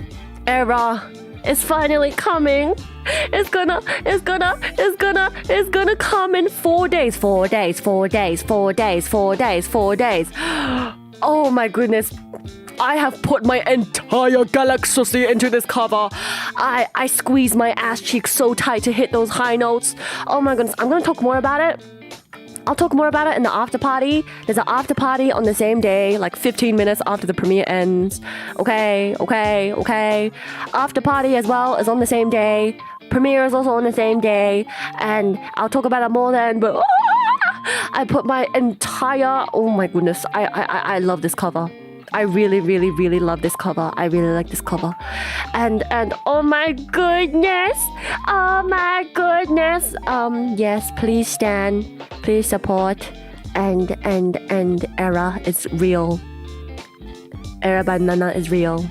Era is finally coming. It's gonna come in 4 days. 4 days. Oh my goodness. I have put my entire galaxy into this cover. I squeeze my ass cheeks so tight to hit those high notes. Oh my goodness. I'm gonna talk more about it. I'll talk more about it in the after party. There's an after party on the same day, like 15 minutes after the premiere ends. Okay. After party as well is on the same day. Premiere is also on the same day. And I'll talk about it more then, but I put my entire, oh my goodness, I love this cover. I really love this cover. I really like this cover. And oh my goodness. Yes, please stand. Please support. And Era is real. Era by Nana is real.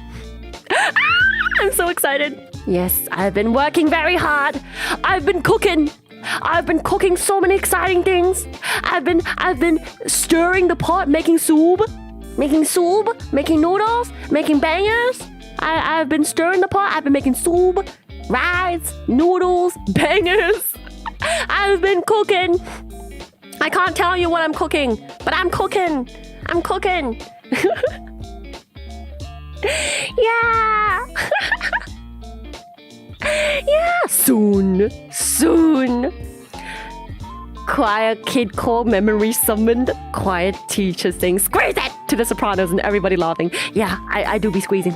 I'm so excited. Yes, I've been working very hard. I've been cooking so many exciting things. I've been stirring the pot, making soup, making noodles, making bangers. I've been stirring the pot. I've been making soup, rice, noodles, bangers. I've been cooking. I can't tell you what I'm cooking, but I'm cooking. Yeah. Yeah. Soon. Quiet kid called memory summoned. Quiet teacher saying squeeze it to the sopranos and everybody laughing. Yeah, I do be squeezing.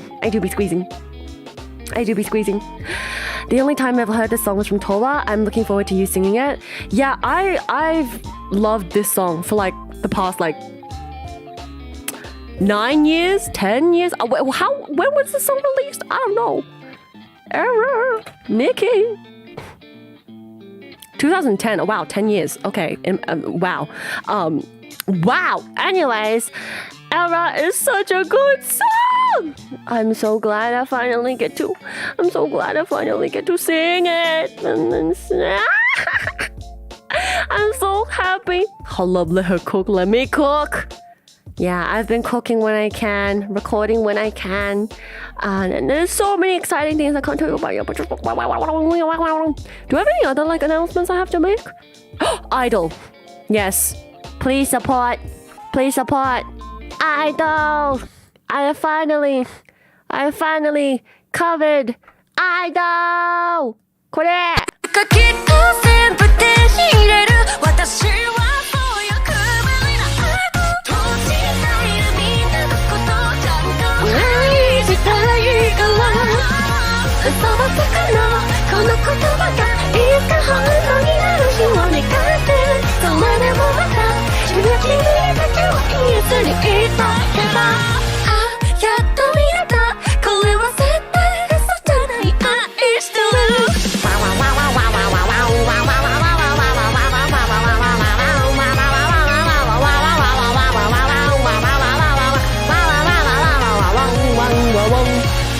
The only time I've heard this song was from Tola. I'm looking forward to you singing it. Yeah, I've loved this song for like the past like 9 years, 10 years. When was the song released? I don't know. Error. Nikki. 2010. Oh, wow, 10 years. Okay. Wow. Wow. Anyways, Era is such a good song. I'm so glad I finally get to sing it. I'm so happy. Let her cook. Let me cook. Yeah, I've been cooking when I can, recording when I can. And there's so many exciting things I can't tell you about yet. Do I have any other like announcements I have to make? Idol. Yes. Please support. Idol. I finally covered Idol. これ。嘘はつかなこの言葉がいつか本当になる日を願ってそれでもまた君だけを言えずにいたけどやっと見えたこれは絶対嘘じゃない愛してる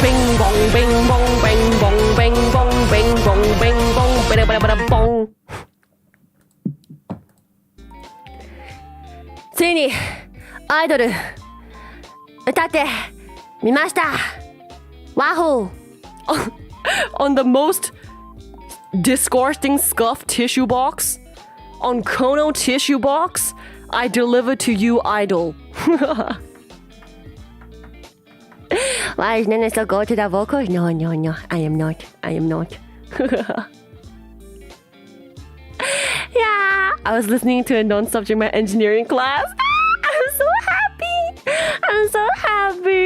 Bing bong bing bong bing bong bing bong bing bong bing bong bada bada bada bong ついにアイドル歌ってみました Wahoo on the most disgusting scuffed tissue box on Kono tissue box I deliver to you idol Why is Nana so go to the vocals? No, I am not. Yeah, I was listening to a non-subject matter engineering class. I'm so happy.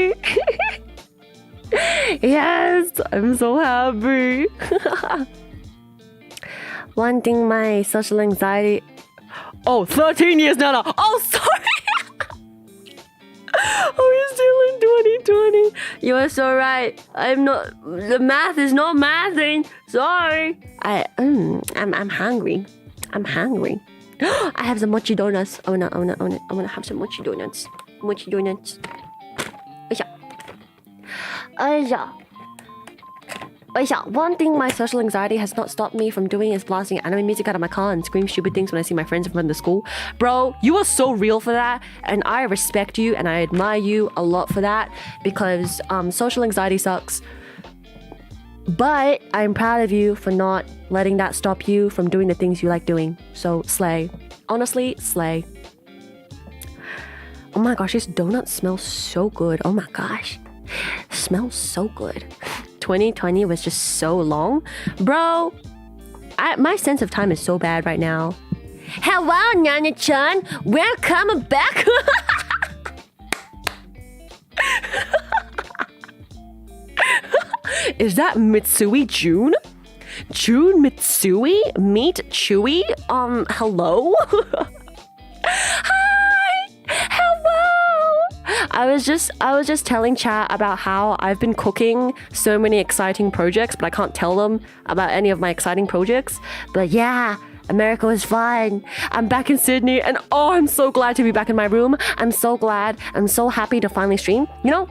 Yes, I'm so happy. One thing my social anxiety... Oh, 13 years, Nana. Oh, sorry. We're still in 2020. You are so right. I'm not... The math is not mathing. Sorry. I'm hungry. I'm hungry. I have some mochi donuts. I wanna have some mochi donuts. Mochi donuts. One thing my social anxiety has not stopped me from doing is blasting anime music out of my car and scream stupid things when I see my friends in front of the school. Bro, you are so real for that, and I respect you and I admire you a lot for that, because social anxiety sucks. But I'm proud of you for not letting that stop you from doing the things you like doing. So slay. Honestly, slay. Oh my gosh, this donut smells so good. Oh my gosh. Smells so good. 2020 was just so long. Bro, my sense of time is so bad right now. Hello, Nana-chan. Welcome back. Is that Mitsui June? June Mitsui? Meet Chewy? Hello? Hi! Hello! I was just telling chat about how I've been cooking so many exciting projects, but I can't tell them about any of my exciting projects. But yeah, America was fun. I'm back in Sydney, and oh, I'm so glad to be back in my room. I'm so glad. I'm so happy to finally stream. You know,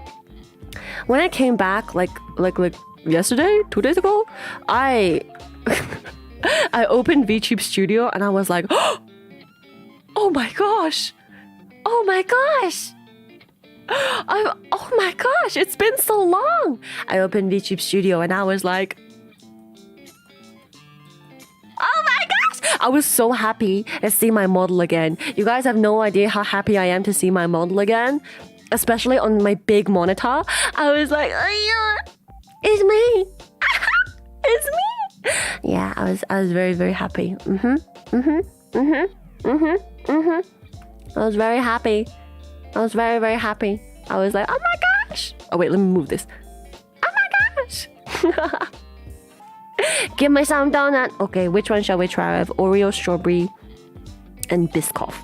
when I came back, like yesterday, 2 days ago, I opened VTube Studio and I was like, oh my gosh, oh my gosh. Oh my gosh, it's been so long. I opened VTube Studio and I was like, oh my gosh. I was so happy to see my model again. You guys have no idea how happy I am to see my model again, especially on my big monitor. I was like, oh, it's me. It's me. Yeah, I was very, very happy. I was very happy. I was very, very happy. I was like, oh my gosh. Oh wait, let me move this. Oh my gosh. Give me some donut. Okay, which one shall we try? I have Oreo, strawberry, and Biscoff.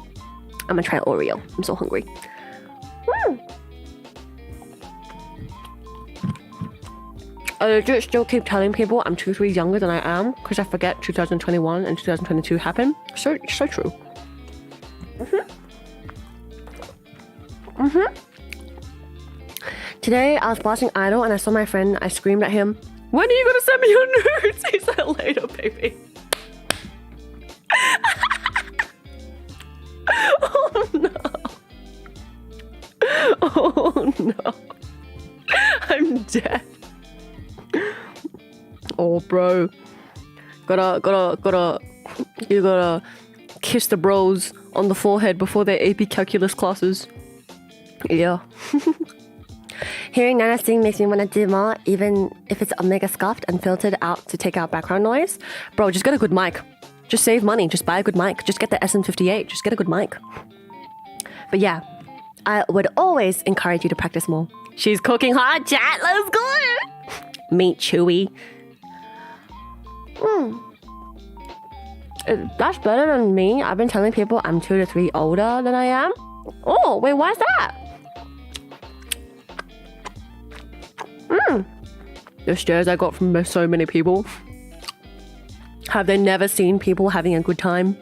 I'm gonna try Oreo. I'm so hungry. I legit still keep telling people I'm 2 3 younger than I am because I forget 2021 and 2022 happened. So true. Today I was watching Idol and I saw my friend. I screamed at him, "When are you gonna send me your nudes?" He said, "Later, baby." Oh no. Oh no. I'm dead. Oh, bro. You gotta kiss the bros on the forehead before their AP calculus classes. Yeah. Hearing Nana sing makes me want to do more, even if it's omega scuffed and filtered out to take out background noise. Bro, just get a good mic. Just save money. Just buy a good mic. Just get the SM58. Just get a good mic. But yeah, I would always encourage you to practice more. She's cooking hot, chat. Let's go. Meet Chewy. That's better than me. I've been telling people I'm 2 to 3 older than I am. Oh, wait, why's that? The stares I got from so many people. Have they never seen people having a good time?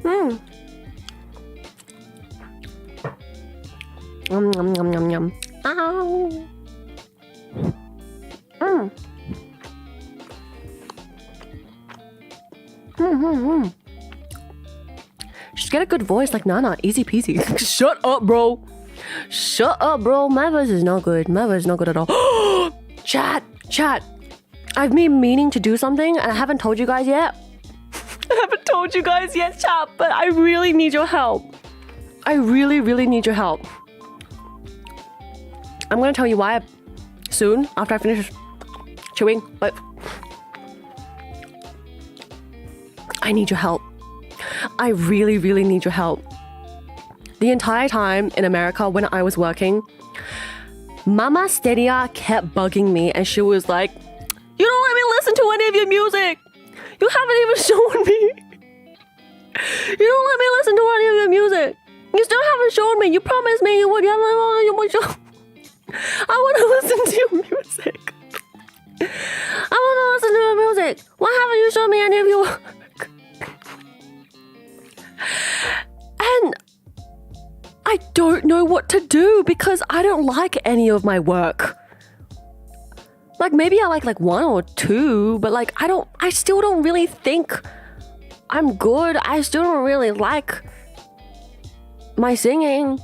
Yum, yum, yum, yum. Ow. Just get a good voice like Nana. Easy peasy. Shut up, bro. Shut up, bro. My voice is not good. My voice is not good at all. Chat. I've been meaning to do something and I haven't told you guys yet. Chat, but I really need your help. I really, really need your help. I'm gonna tell you why soon after I finish chewing, but I need your help. I really, really need your help. The entire time in America when I was working, Mama Artsteria kept bugging me and she was like, you don't let me listen to any of your music. You haven't even shown me. You don't let me listen to any of your music. You still haven't shown me. You promised me you would. I want to listen to your music. I want to listen to your music. Why haven't you shown me any of your work? And I don't know what to do because I don't like any of my work. Like maybe I like one or two, but like I still don't really think I'm good. I still don't really like my singing.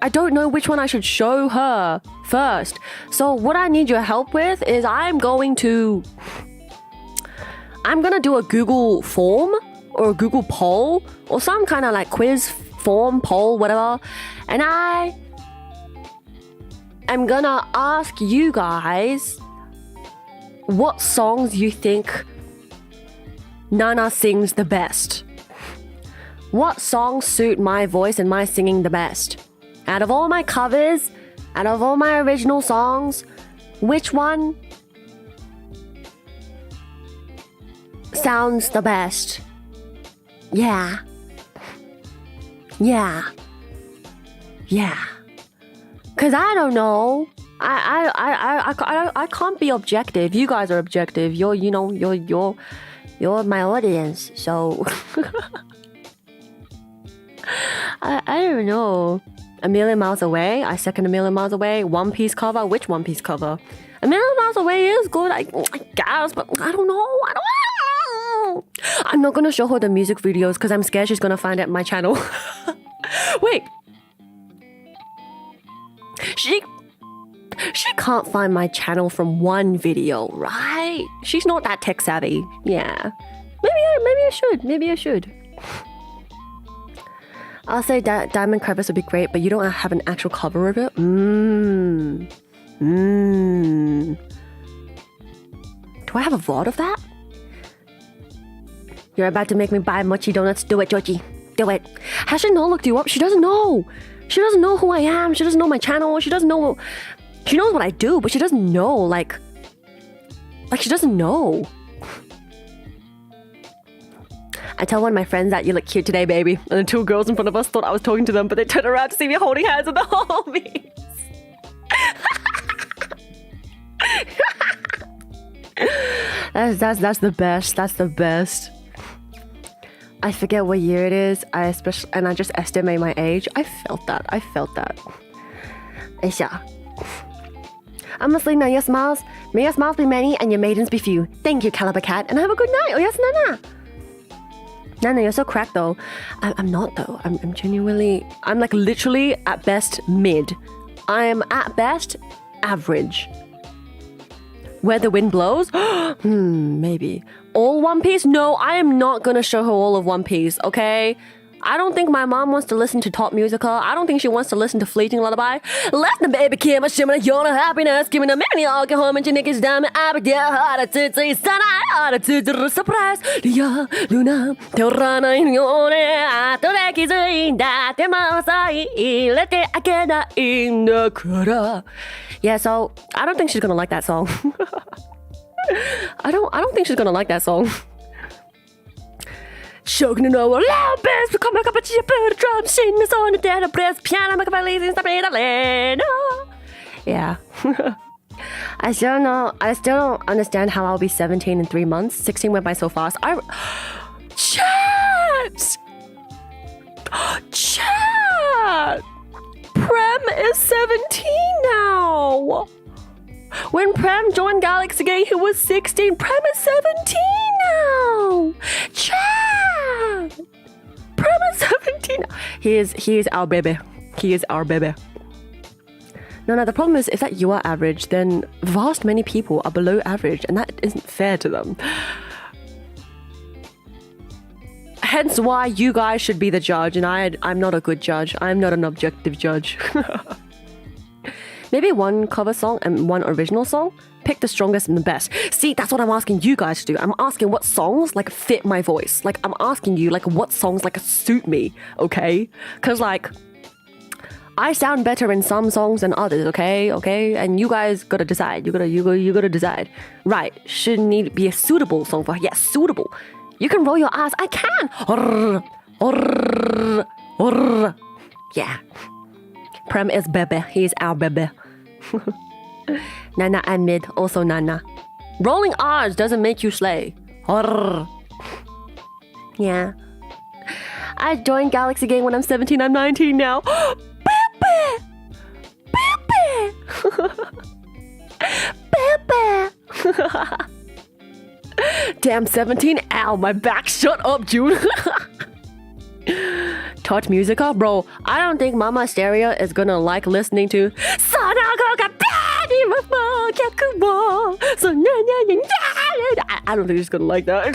I don't know which one I should show her first. So what I need your help with is I'm gonna do a Google form or a Google poll or some kind of like quiz form, poll, whatever. And I am gonna ask you guys what songs you think Nana sings the best. What songs suit my voice and my singing the best? Out of all my covers, out of all my original songs, which one sounds the best? Yeah. Cause I don't know. I can't be objective. You guys are objective. You're my audience. So I don't know. A Million Miles Away. I second A Million Miles Away. One Piece cover. Which One Piece cover? A Million Miles Away is good, I guess, but I don't know. I'm not gonna show her the music videos because I'm scared she's gonna find it on my channel. Wait. She can't find my channel from one video, right? She's not that tech savvy. Yeah. Maybe I should. I'll say that Diamond Crevice would be great, but you don't have an actual cover of it? Do I have a VOD of that? You're about to make me buy mochi donuts. Do it, Georgie. Do it. How should Noah look you up? She doesn't know. She doesn't know who I am. She doesn't know my channel. She doesn't know... She knows what I do, but she doesn't know, like she doesn't know. I tell one of my friends that you look cute today, baby. And the two girls in front of us thought I was talking to them, but they turned around to see me holding hands with the homies. That's the best. That's the best. I forget what year it is. I just estimate my age. I felt that. Aisha. I'm asleep now, your smiles. May your smiles be many and your maidens be few. Thank you, Caliber Cat, and have a good night. Oh yes, Nana. Nana, you're so cracked though. I'm not though. I'm genuinely... I'm like literally at best mid. I'm at best average. Where the wind blows? Maybe. All One Piece? No, I am not gonna show her all of One Piece, okay? I don't think my mom wants to listen to top musical. I don't think she wants to listen to Fleeting Lullaby. Let the baby Kim, a shimmer, your happiness, giving a many alcohol, and your niggas damn it, I be there, hard to say, son, I to the surprise. Yeah, Luna, Terrana in your Yeah, so I don't think she's gonna like that song. I don't think she's gonna like that song. Choking to know a loud bass, come back up at your drum, sing the song, the dead breast, piano, make a valise, and yeah. I still don't understand how I'll be 17 in 3 months. 16 went by so fast. Chat! Prem is 17 now. When Prem joined Galaxy Gang, he was 16. Prem is 17 now. Chat! Prem is 17. He is our baby. He is our baby. No, the problem is if that you are average, then vast many people are below average, and that isn't fair to them. Hence why you guys should be the judge, and I'm not a good judge. I'm not an objective judge. Maybe one cover song and one original song. Pick the strongest and the best. See, that's what I'm asking you guys to do. I'm asking what songs like fit my voice. Like I'm asking you like what songs like suit me, okay? Because like I sound better in some songs than others, okay? Okay? And you guys gotta decide. You gotta decide. Right. Shouldn't it be a suitable song for her? Yes, suitable. You can roll your eyes. I can. Yeah. Prem is Bebe. He is our Bebe. Nana and Mid. Also Nana. Rolling R's doesn't make you slay. Yeah. I joined Galaxy Gang when I'm 17. I'm 19 now. Bebe! Bebe! Damn, 17. Ow, my back. Shut up, June. Touch Musica? Bro, I don't think Mama Stereo is gonna like listening to I don't think she's gonna like that.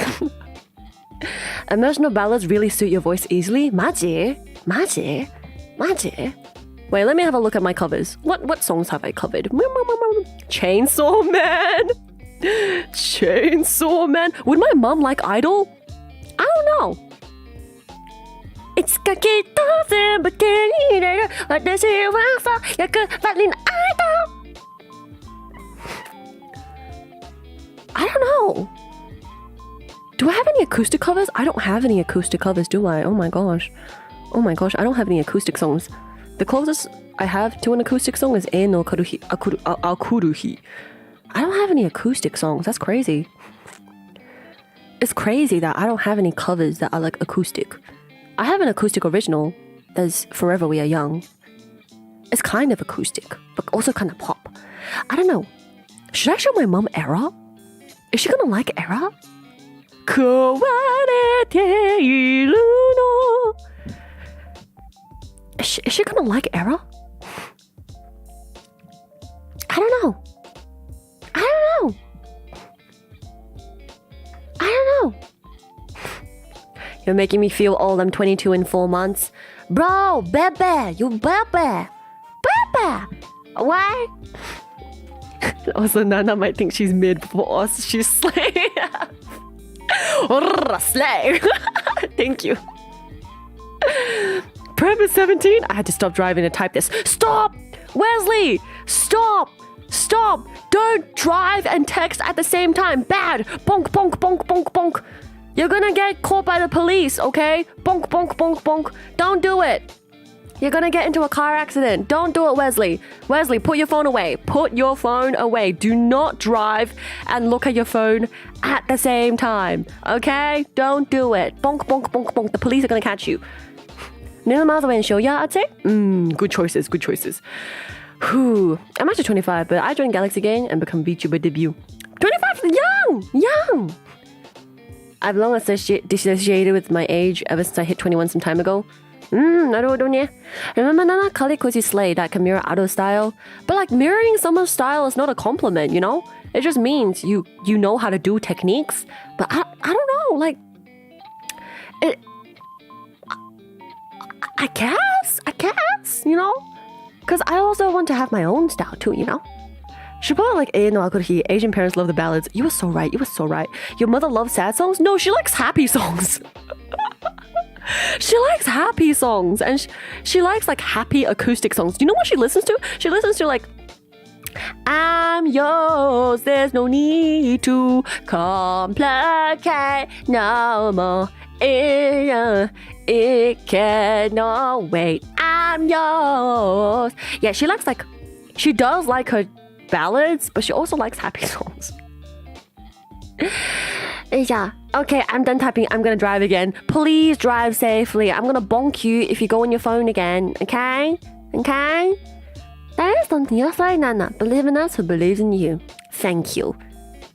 Emotional ballads really suit your voice easily? Maji? Wait, let me have a look at my covers. What songs have I covered? Chainsaw Man? Chainsaw Man? Would my mom like Idol? I don't know. It's I don't know. Do I have any acoustic covers? I don't have any acoustic covers, do I? Oh my gosh, I don't have any acoustic songs. The closest I have to an acoustic song is E no Akuruhi. I don't have any acoustic songs. That's crazy. It's crazy that I don't have any covers that are like acoustic. I have an acoustic original that's Forever We Are Young. It's kind of acoustic, but also kind of pop. I don't know. Should I show my mom Era? Is she gonna like Era? Is she gonna like Era? I don't know. You're making me feel old. I'm 22 in 4 months. Bro, Bebe, you Bebe. Why? Also, Nana might think she's mid for us. She's slay. Slay. Thank you. Prem is 17. I had to stop driving to type this. Stop! Wesley! Stop! Don't drive and text at the same time. Bad. Bonk, bonk, bonk, bonk, bonk. You're gonna get caught by the police, okay? Bonk, bonk, bonk, bonk. Don't do it. You're gonna get into a car accident. Don't do it, Wesley. Wesley, put your phone away. Put your phone away. Do not drive and look at your phone at the same time, okay? Don't do it. Bonk, bonk, bonk, bonk. The police are gonna catch you. Million miles away and show, yeah, I'd say. Good choices. Whew. I'm actually 25, but I joined Galaxy Gang and become Vtuber debut. 25 is young! I've long dissociated with my age ever since I hit 21 some time ago. Remember Nana Kalikozi slay that can mirror Ado style? But like mirroring someone's style is not a compliment, you know? It just means you know how to do techniques. But I don't know, like I guess, you know? Because I also want to have my own style too, you know? She probably like Asian parents love the ballads. You were so right. Your mother loves sad songs? No, she likes happy songs. She likes happy songs. And she likes like happy acoustic songs. Do you know what she listens to? She listens to like I'm yours, there's no need to complicate no more. It cannot wait. I'm yours. Yeah, she does like her ballads, but she also likes happy songs. Yeah, okay, I'm done typing. I'm gonna drive again. Please drive safely. I'm gonna bonk you if you go on your phone again, okay? That is something you're saying, Nana. Believe in us who believes in you. Thank you.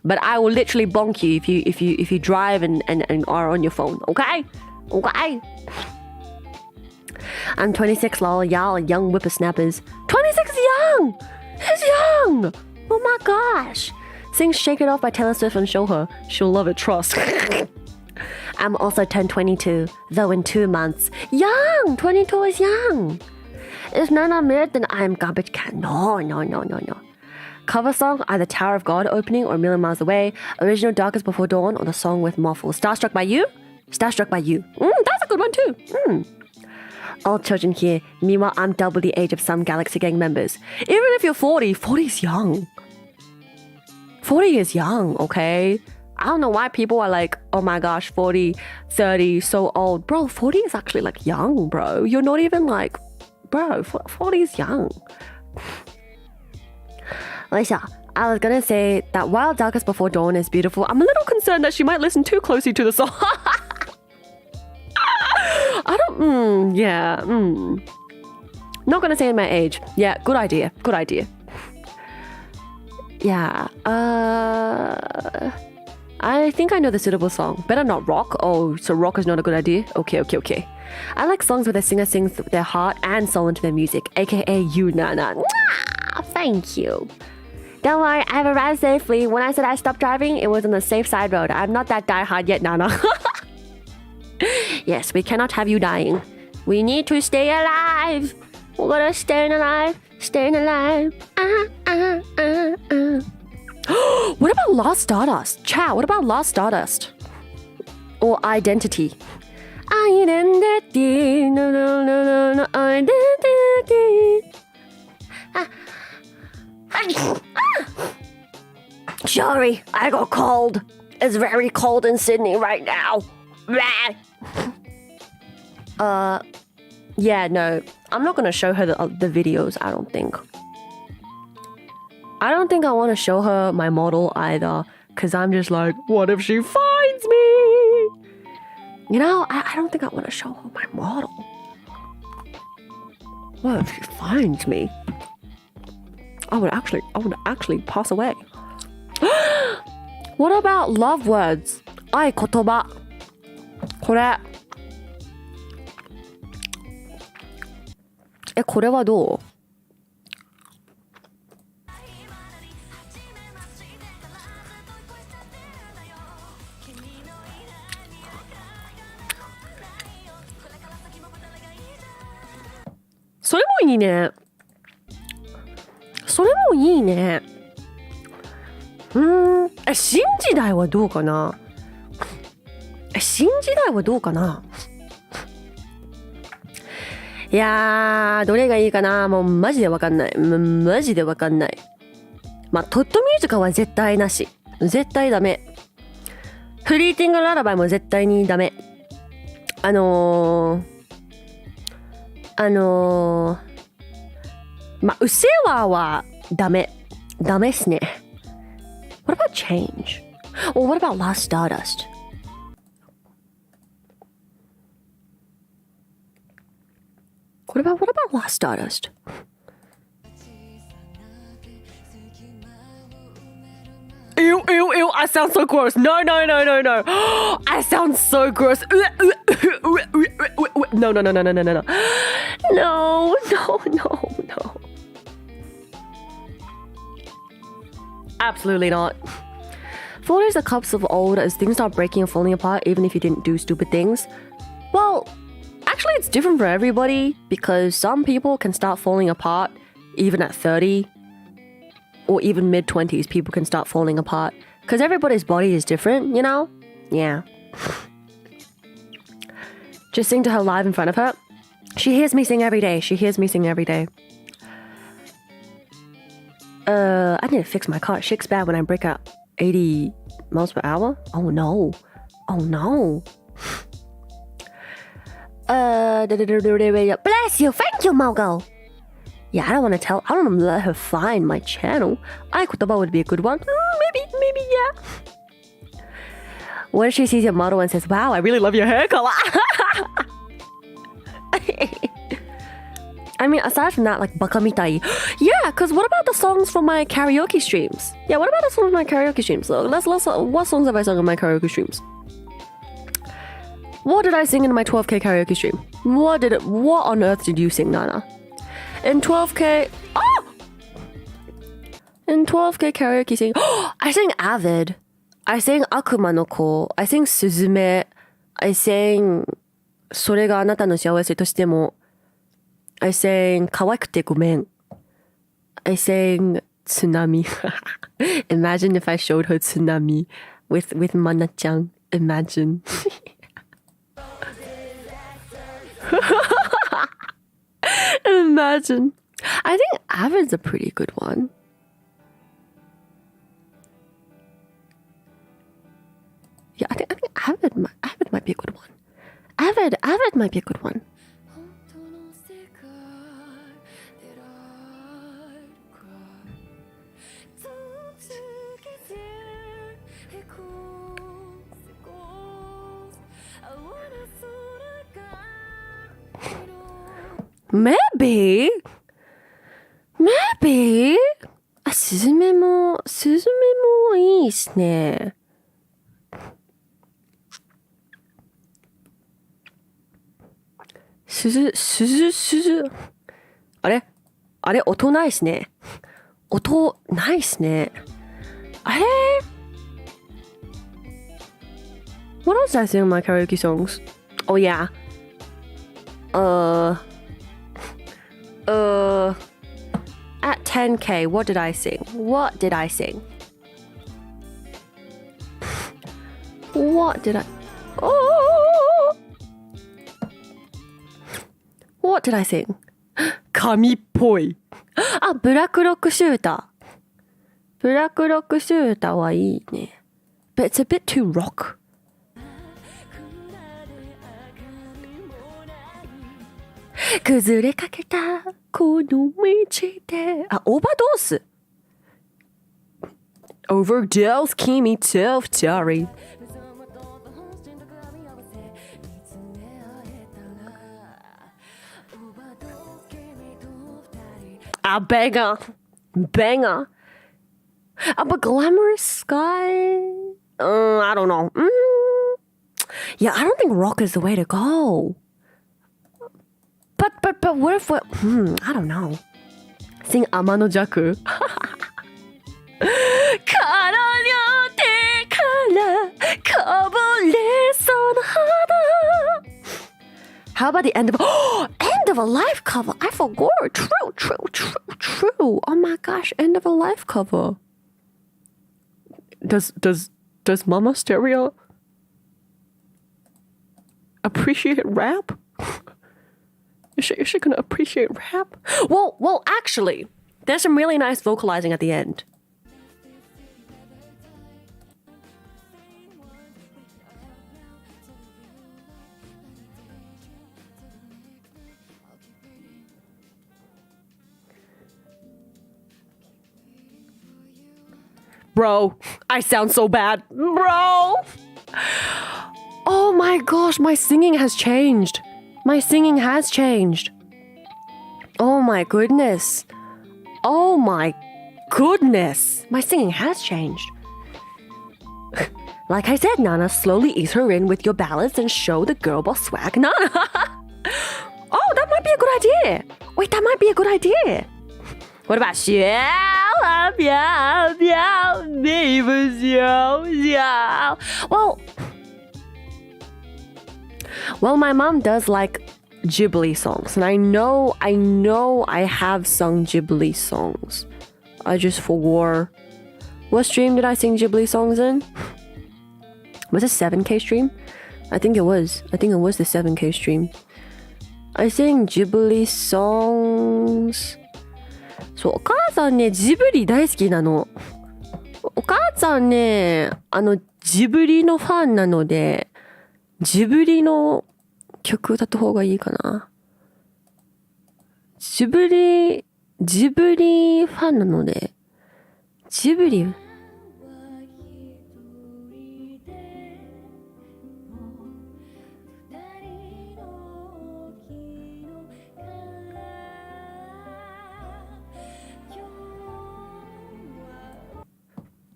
But I will literally bonk you if you drive and are on your phone, okay? I'm 26, lol. Y'all are young whippersnappers. 26 is young! He's young! Oh my gosh. Sing Shake It Off by Taylor Swift and show her. She'll love it, trust. I'm also turned 22, though in 2 months. Young! 22 is young. If Nana mid, then I'm garbage can. No. Cover song, either Tower of God opening or A Million Miles Away. Original Darkest Before Dawn or the song with Moffle. Starstruck by You? That's a good one too. All children here. Meanwhile, I'm double the age of some Galaxy Gang members. Even if you're 40, 40 is young. 40 is young, okay? I don't know why people are like, oh my gosh, 40, 30, so old. Bro, 40 is actually like young, bro. You're not even like, bro, 40 is young. Alicia, I was gonna say that while Darkest Before Dawn is beautiful, I'm a little concerned that she might listen too closely to the song. Not gonna say my age. Yeah, good idea. Yeah, I think I know the suitable song. Better not rock. Oh, so rock is not a good idea? Okay. I like songs where the singer sings their heart and soul into their music, aka you, Nana. Thank you. Don't worry, I've arrived safely. When I said I stopped driving, it was on the safe side road. I'm not that diehard yet, Nana. Yes, we cannot have you dying. We need to stay alive. We're gonna stay alive. What about Lost Stardust? Chat, what about Lost Stardust? Or Identity? Identity. No, identity. Sorry, I got cold. It's very cold in Sydney right now. Yeah, no. I'm not gonna show her the videos, I don't think. I don't think I want to show her my model either, because I'm just like, what if she finds me? You know, I don't think I want to show her my model. What if she finds me? I would actually pass away. What about love words? 愛言葉。これ。これはどう？それもいいね。新時代はどうかな。いやー、どれがいいかな。もうマジでわかんない。まあ、トッドミュージカは絶対なし。絶対ダメ。フリーティングララバイも絶対にダメ。まあ、うせわはダメっすね。What about Change? Or what about Lost Stardust? What about Lost Stardust? Ew, I sound so gross. No. I sound so gross. No. No. Absolutely not. 40 is the cups of old as things start breaking and falling apart even if you didn't do stupid things. Well, actually it's different for everybody because some people can start falling apart even at 30 or even mid-20s people can start falling apart because everybody's body is different, you know? Yeah. Just sing to her live in front of her. She hears me sing every day. I need to fix my car. It shakes bad when I break at 80 miles per hour. Oh no. Bless you. Thank you, Mogo. Yeah, I don't want to let her find my channel. 愛言葉 would be a good one. Maybe, yeah. When she sees your model and says, wow, I really love your hair color. I mean, aside from that, like, baka mitai. Yeah, because what about the songs from my karaoke streams? What songs have I sung on my karaoke streams? What did I sing in my 12K karaoke stream? What on earth did you sing, Nana? In 12K... Oh! In 12K karaoke sing... I sang Avid. I sang Akuma no Ko. I sang Suzume. I sang... それがあなたの幸せとしても I sang 可愛くてごめん I sang Tsunami. Imagine if I showed her Tsunami with Mana-chan. Imagine. Imagine. I think Avid's a pretty good one. Yeah, I think Avid might be a good one. Avid might be a good one. Maybe. あ、スズメもいいっすね。あれ音ないっすね。音ないっすね。あれ What else did I sing in my karaoke songs? Oh yeah. At 10K, what did I sing? What did I sing? Oh! What did I sing? 神っぽい。あ、ブラックロックシューター。ブラックロックシューターはいいね。But it's a bit too rock. 崩れかけたこの道で。あ、オーバードース。Overdose 君と二人。A banger. But glamorous sky? I don't know. Yeah, I don't think rock is the way to go. But what if I don't know. Sing 天の弱から手からこぼれそうな肌 How about the end of a life cover? I forgot. True. Oh my gosh, end of a life cover. Does Mama Stereo appreciate rap? Is she gonna appreciate rap? Well, actually, there's some really nice vocalizing at the end. Bro, I sound so bad. Bro! Oh my gosh, my singing has changed. Oh my goodness. My singing has changed. Like I said, Nana, slowly ease her in with your ballads and show the girl boss swag. Nana! Oh, that might be a good idea. Wait, that might be a good idea. What about 小啊飘飘你不笑笑 Well, my mom does like Ghibli songs, and I know I have sung Ghibli songs. I just forgot. What stream did I sing Ghibli songs in? Was it 7K stream? I think it was the 7K stream. I sang Ghibli songs. そう、お母さんね、ジブリ大好きなの。お母さんね、ジブリのファンなので、ジブリの曲歌った方がいいかな。ジブリファンなので、ジブリ。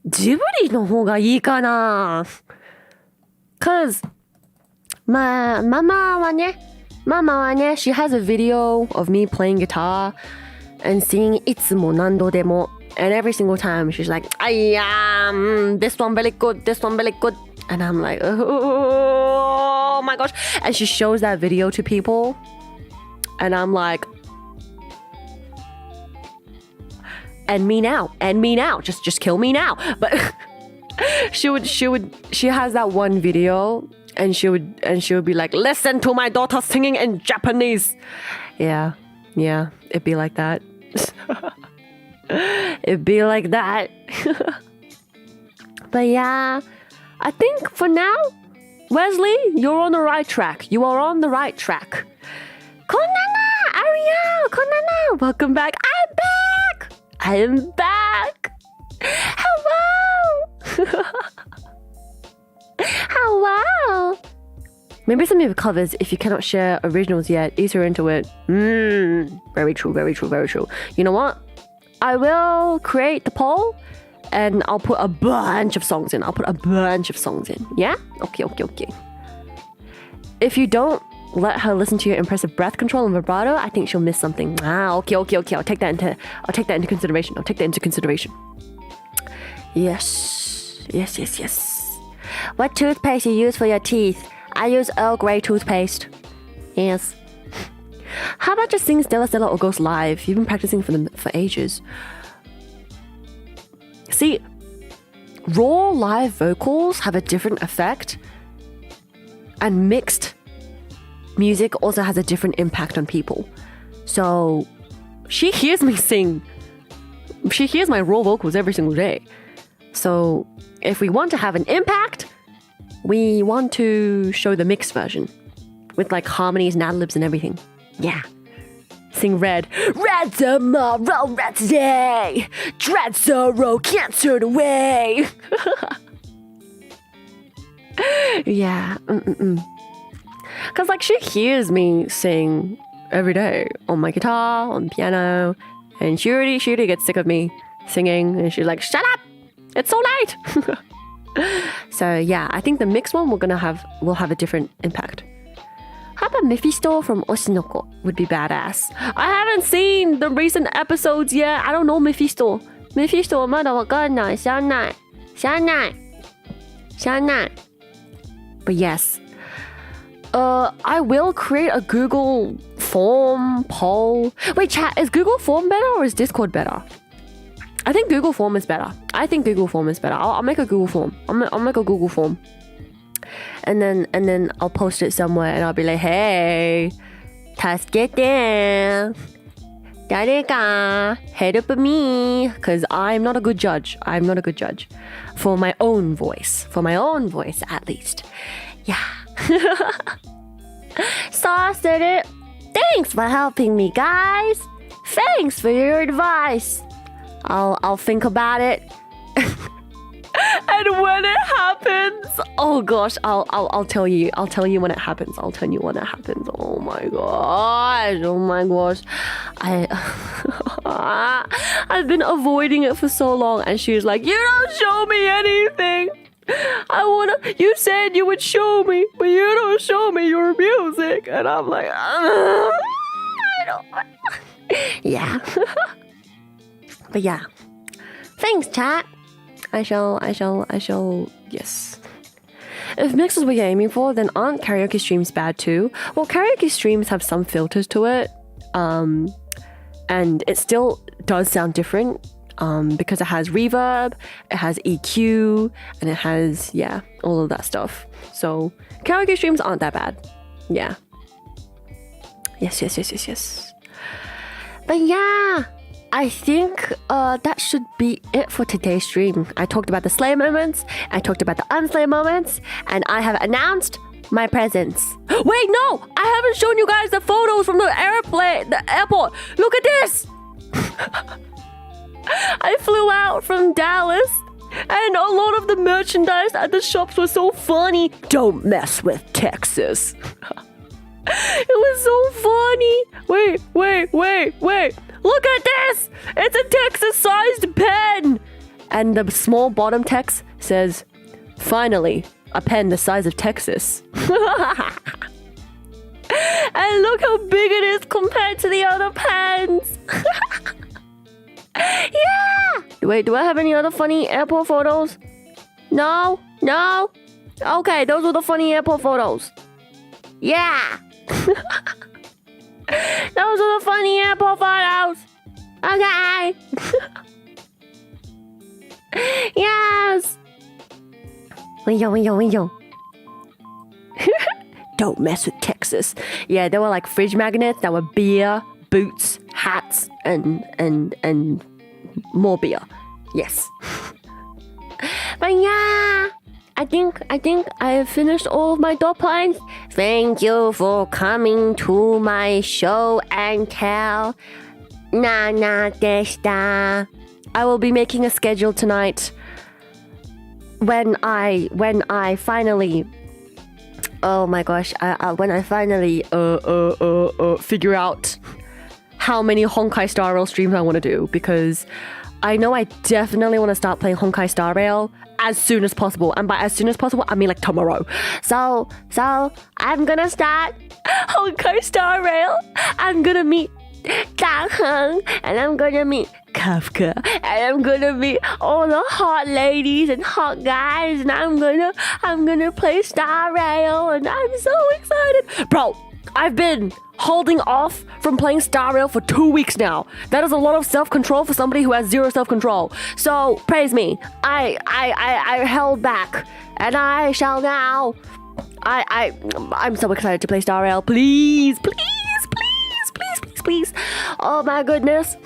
ジブリの方がいいかな。Cause ママはね、she has a video of me playing guitar and singing いつも何度でも and every single time she's like, this one very good, and I'm like, oh my gosh, and she shows that video to people and I'm like, and me now, just kill me now. But she has that one video and she would be like, listen to my daughter singing in Japanese. Yeah, Yeah, it'd be like that. It'd be like that. But yeah, I think for now, Wesley, you're on the right track. You are on the right track. Konana, Ariel, Konana, welcome back. I'm back. I am back. Hello. Hello. Maybe some of your covers, if you cannot share originals yet, ease her into it. Very true, very true, very true. You know what? I will create the poll and I'll put a bunch of songs in. Yeah? Okay. If you don't let her listen to your impressive breath control and vibrato, I think she'll miss something. Okay. I'll take that into consideration. Yes. What toothpaste you use for your teeth? I use Earl Grey toothpaste. Yes. How about just sing Stella Stella or Ghost live? You've been practicing for ages. See, raw live vocals have a different effect, and mixed music also has a different impact on people. So she hears me sing. She hears my raw vocals every single day. So if we want to have an impact, we want to show the mixed version with like harmonies and ad-libs and everything. Yeah. Sing Red. Red tomorrow, red today. Dread sorrow, can't turn away. Yeah. Because like she hears me sing every day on my guitar, on piano, and she already gets sick of me singing, and she's like, shut up! It's so late! So yeah, I think the mixed one will have a different impact. How about Mephisto from Oshinoko would be badass. I haven't seen the recent episodes yet. I don't know Mephisto. Mephisto まだわかんない。知らない。But yes. I will create a Google form poll. Wait, chat, is Google Form better or is Discord better? I think Google Form is better. I'll make a Google Form. I'll make a Google Form. And then I'll post it somewhere and I'll be like, hey, 助けて。誰か help me. Because I'm not a good judge. For my own voice. At least. Yeah. Saucer. Thanks for helping me, guys. Thanks for your advice. I'll think about it. And when it happens, oh gosh, I'll tell you when it happens. Oh my gosh. I've been avoiding it for so long, and she's like, you don't show me anything. You said you would show me, but you don't show me your music. And I'm like, I don't. Yeah. But yeah. Thanks, chat. I shall, yes. If mix is what you're aiming for, then aren't karaoke streams bad too? Well, karaoke streams have some filters to it. And it still does sound different. Because it has reverb, it has EQ, and it has, all of that stuff. So karaoke streams aren't that bad. Yeah. Yes. But yeah, I think that should be it for today's stream. I talked about the slay moments, I talked about the unslay moments, and I have announced my presence. Wait, no! I haven't shown you guys the photos from the airport. Look at this! I flew out from Dallas, and a lot of the merchandise at the shops was so funny. Don't mess with Texas. It was so funny. Wait. Look at this! It's a Texas-sized pen! And the small bottom text says, finally, a pen the size of Texas. And look how big it is compared to the other pens. Yeah! Wait, do I have any other funny airport photos? No? Okay, those were the funny airport photos. Yeah! Those are the funny airport photos. Okay. Yes. Winyo. Don't mess with Texas. Yeah, there were like fridge magnets that were beer boots, hats, and more beer. Yes. But yeah, I think I have finished all of my dog plans. Thank you for coming to my show and tell. Nana deshita. I will be making a schedule tonight when I finally oh my gosh, when I finally figure out how many Honkai Star Rail streams I want to do, because I know I definitely want to start playing Honkai Star Rail as soon as possible, and by as soon as possible I mean like tomorrow. So I'm gonna start Honkai Star Rail. I'm gonna meet Dang Heng, and I'm gonna meet Kafka, and I'm gonna meet all the hot ladies and hot guys, and I'm gonna play Star Rail, and I'm so excited. Bro, I've been holding off from playing Star Rail for 2 weeks now. That is a lot of self-control for somebody who has zero self-control. So praise me. I held back, and I shall now. I'm so excited to play Star Rail. Please. Oh my goodness.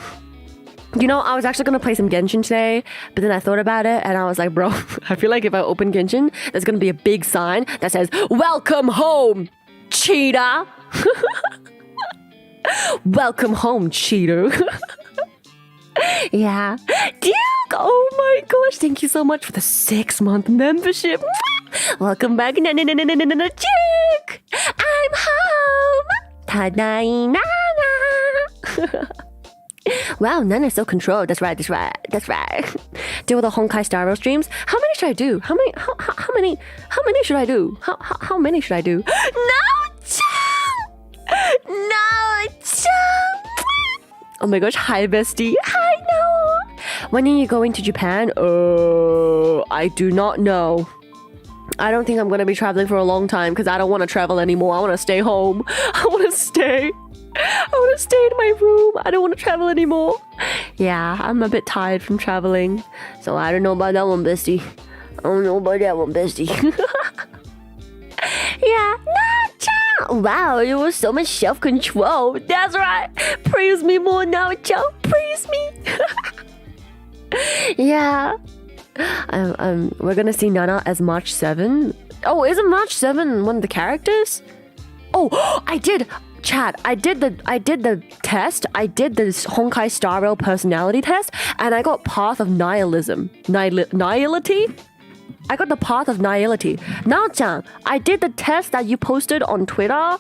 You know, I was actually going to play some Genshin today, but then I thought about it and I was like, bro, I feel like if I open Genshin, there's going to be a big sign that says, "Welcome home, cheetah." Welcome home, cheater. Yeah. Duke, oh my gosh, thank you so much for the 6-month membership. Welcome back, Duke. I'm home. Tadaina. Wow, Nana's so controlled. That's right. Do all the Honkai Star Rail streams. How many should I do? How many should I do? How many should I do? No. Oh my gosh, hi bestie. Hi Noah. When are you going to Japan? I do not know. I don't think I'm going to be traveling for a long time because I don't want to travel anymore. I want to stay home. I want to stay in my room. I don't want to travel anymore. Yeah, I'm a bit tired from traveling. So I don't know about that one, bestie. Yeah. Nacha! Wow, you was so much self-control. That's right. Praise me more, Nacha. Praise me. Yeah. We're gonna see Nana as March 7. Oh, isn't March 7 one of the characters? Oh, I did. Chat, I did the test. I did the Honkai Star Rail personality test, and I got Path of Nihilism. Nihility? I got the Path of Nihility. Now-chan, I did the test that you posted on Twitter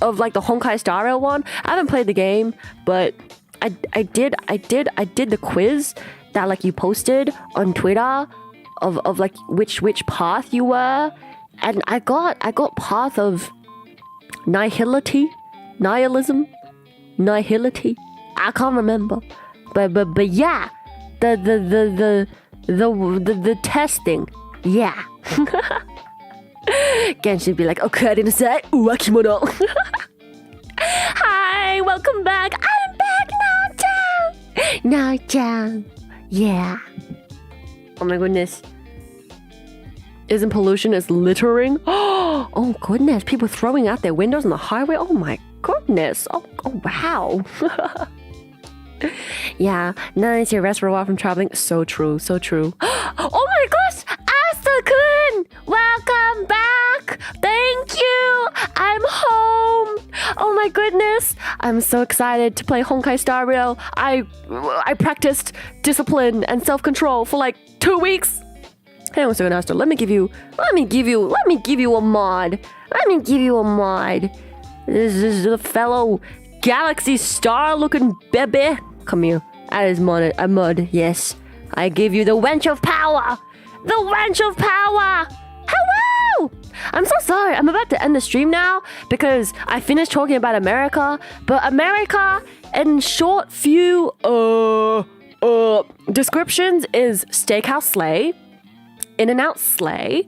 of like the Honkai Star Rail one. I haven't played the game, but I did the quiz that like you posted on Twitter of like which path you were, and I got Path of Nihilism. I can't remember, but yeah, the testing, yeah. Genshin be like, okay, I didn't say kimono. Hi, welcome back. I'm back, Now-chan. Yeah. Oh my goodness. Isn't pollution is littering? Oh goodness, people throwing out their windows on the highway. Oh my goodness. Oh wow. Yeah, now it's your restaurant from traveling. So true. Oh my gosh, Asa-kun, welcome back. Thank you. I'm home. Oh my goodness, I'm so excited to play Honkai Star Rail. I practiced discipline and self-control for like 2 weeks. Hey, what's going on? Let me give you a mod. This is the fellow Galaxy Star looking baby. Come here. That is a mod, yes. I give you the wench of power. Hello! I'm so sorry. I'm about to end the stream now because I finished talking about America. But America, in short few descriptions, is Steakhouse Slay, In-N-Out Slay,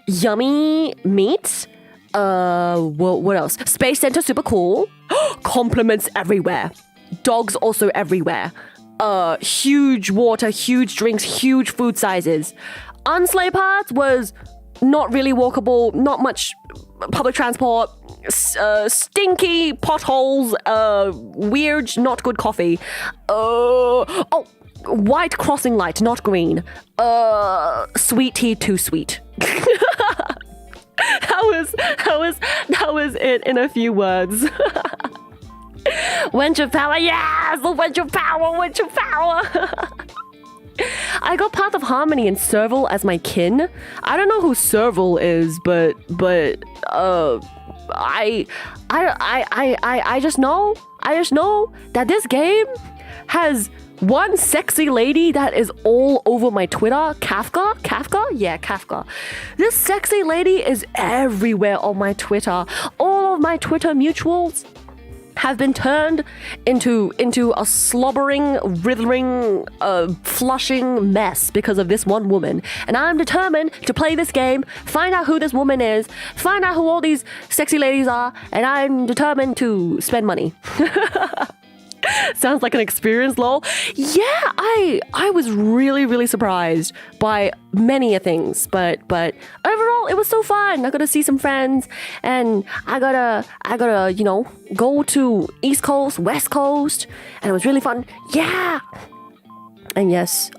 yummy meat, what else? Space Center super cool. Compliments everywhere. Dogs also everywhere. Huge water, huge drinks, huge food sizes. Unslay parts was not really walkable, not much public transport, stinky potholes, weird, not good coffee. White crossing light, not green. Sweet tea, too sweet. That was it in a few words. Wench of power, yes! Wench of power, wench of power. I got Path of Harmony and Serval as my kin. I don't know who Serval is, but I just know that this game has one sexy lady that is all over my Twitter. Kafka? Yeah, Kafka. This sexy lady is everywhere on my Twitter. All of my Twitter mutuals have been turned into a slobbering, writhing, flushing mess because of this one woman. And I'm determined to play this game, find out who this woman is, find out who all these sexy ladies are, and I'm determined to spend money. Sounds like an experience, lol. Yeah, I was really surprised by many things, but overall it was so fun. I got to see some friends, and I gotta go to East Coast, West Coast, and it was really fun. Yeah, and yes,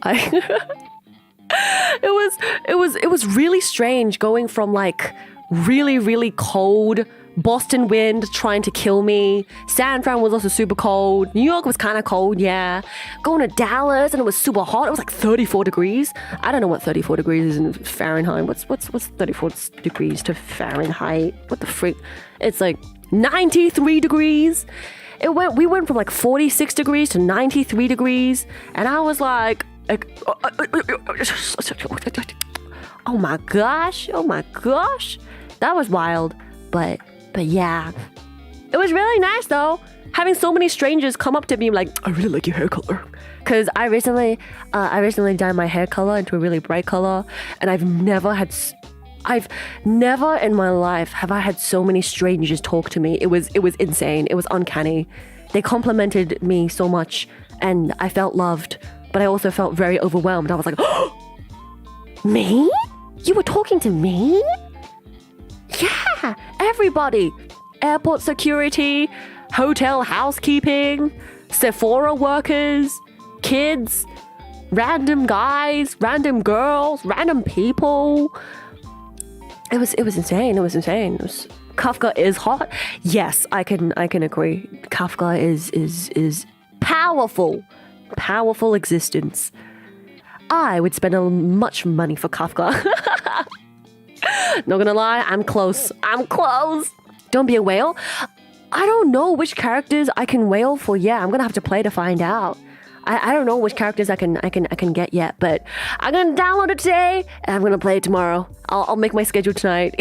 it was really strange going from like really cold Boston wind trying to kill me. San Fran was also super cold. New York was kind of cold, yeah. Going to Dallas and it was super hot. It was like 34 degrees. I don't know what 34 degrees is in Fahrenheit. What's 34 degrees to Fahrenheit? What the freak? It's like 93 degrees. We went from like 46 degrees to 93 degrees, and I was like oh my gosh, that was wild. But yeah, it was really nice though, having so many strangers come up to me like, I really like your hair color. Cause I recently dyed my hair color into a really bright color, and I've never in my life have I had so many strangers talk to me. It was insane. It was uncanny. They complimented me so much, and I felt loved, but I also felt very overwhelmed. I was like, oh, me? You were talking to me? Yeah, everybody. Airport security, hotel housekeeping, Sephora workers, kids, random guys, random girls, random people. It was insane. Kafka is hot. Yes, I can agree. Kafka is powerful existence. I would spend much money for Kafka. Not gonna lie, I'm close. Don't be a whale. I don't know which characters I can whale for. Yeah, I'm gonna have to play to find out. I don't know which characters I can get yet, but I'm gonna download it today and I'm gonna play it tomorrow. I'll make my schedule tonight.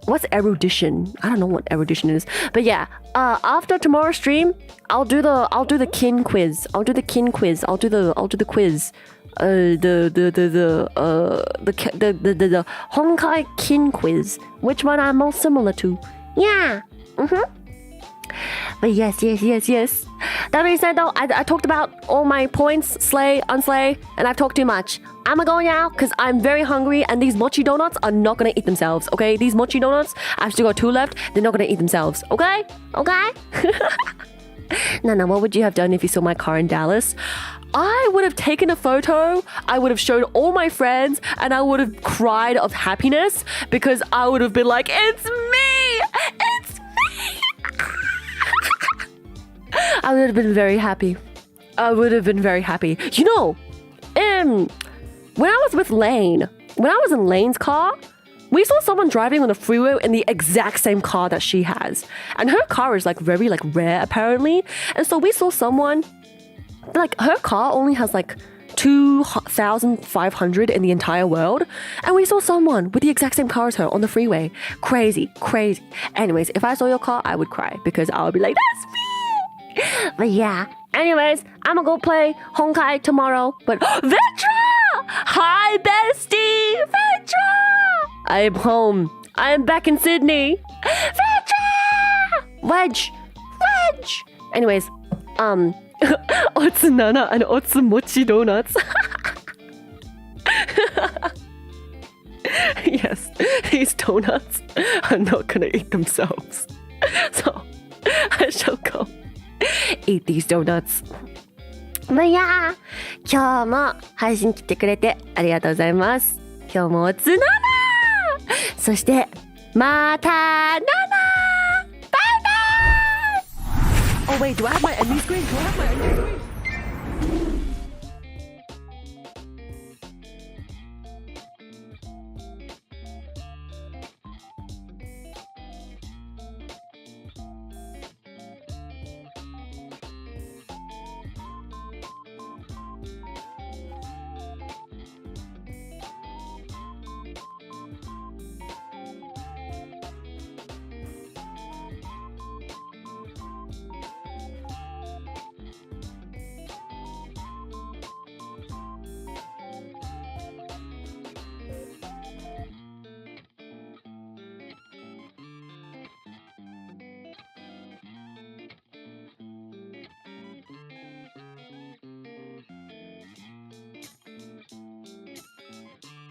What's erudition? I don't know what erudition is, but yeah. After tomorrow's stream, I'll do the kin quiz. I'll do the quiz. The Honkai kin quiz. Which one I'm most similar to? Yeah. But yes. That being said though, I talked about all my points, slay, unslay, and I've talked too much. I'm gonna go now because I'm very hungry, and these mochi donuts are not gonna eat themselves, okay? These mochi donuts, I've still got 2 left, they're not gonna eat themselves, okay? Now, what would you have done if you saw my car in Dallas? I would have taken a photo, I would have showed all my friends, and I would have cried of happiness because I would have been like, it's me! I would have been very happy. You know, when I was with Lane, when I was in Lane's car, we saw someone driving on the freeway in the exact same car that she has. And her car is like very like rare apparently. And so we saw someone, like her car only has like 2,500 in the entire world. And we saw someone with the exact same car as her on the freeway. Crazy. Anyways, if I saw your car, I would cry because I would be like, that's me. But yeah, anyways, I'm gonna go play Honkai tomorrow. But Vetra! Hi, bestie! Vetra! I'm home. I'm back in Sydney. Vetra! Wedge! Anyways, Otsunana and Otsumochi donuts. Yes, these donuts are not gonna eat themselves. So I shall go eat these donuts. まあいやー、今日も配信来てくれてありがとうございます。今日もおつななー。そしてまたななー。バイバイ。Oh wait, do I have my ending screen? Do I have my ending screen?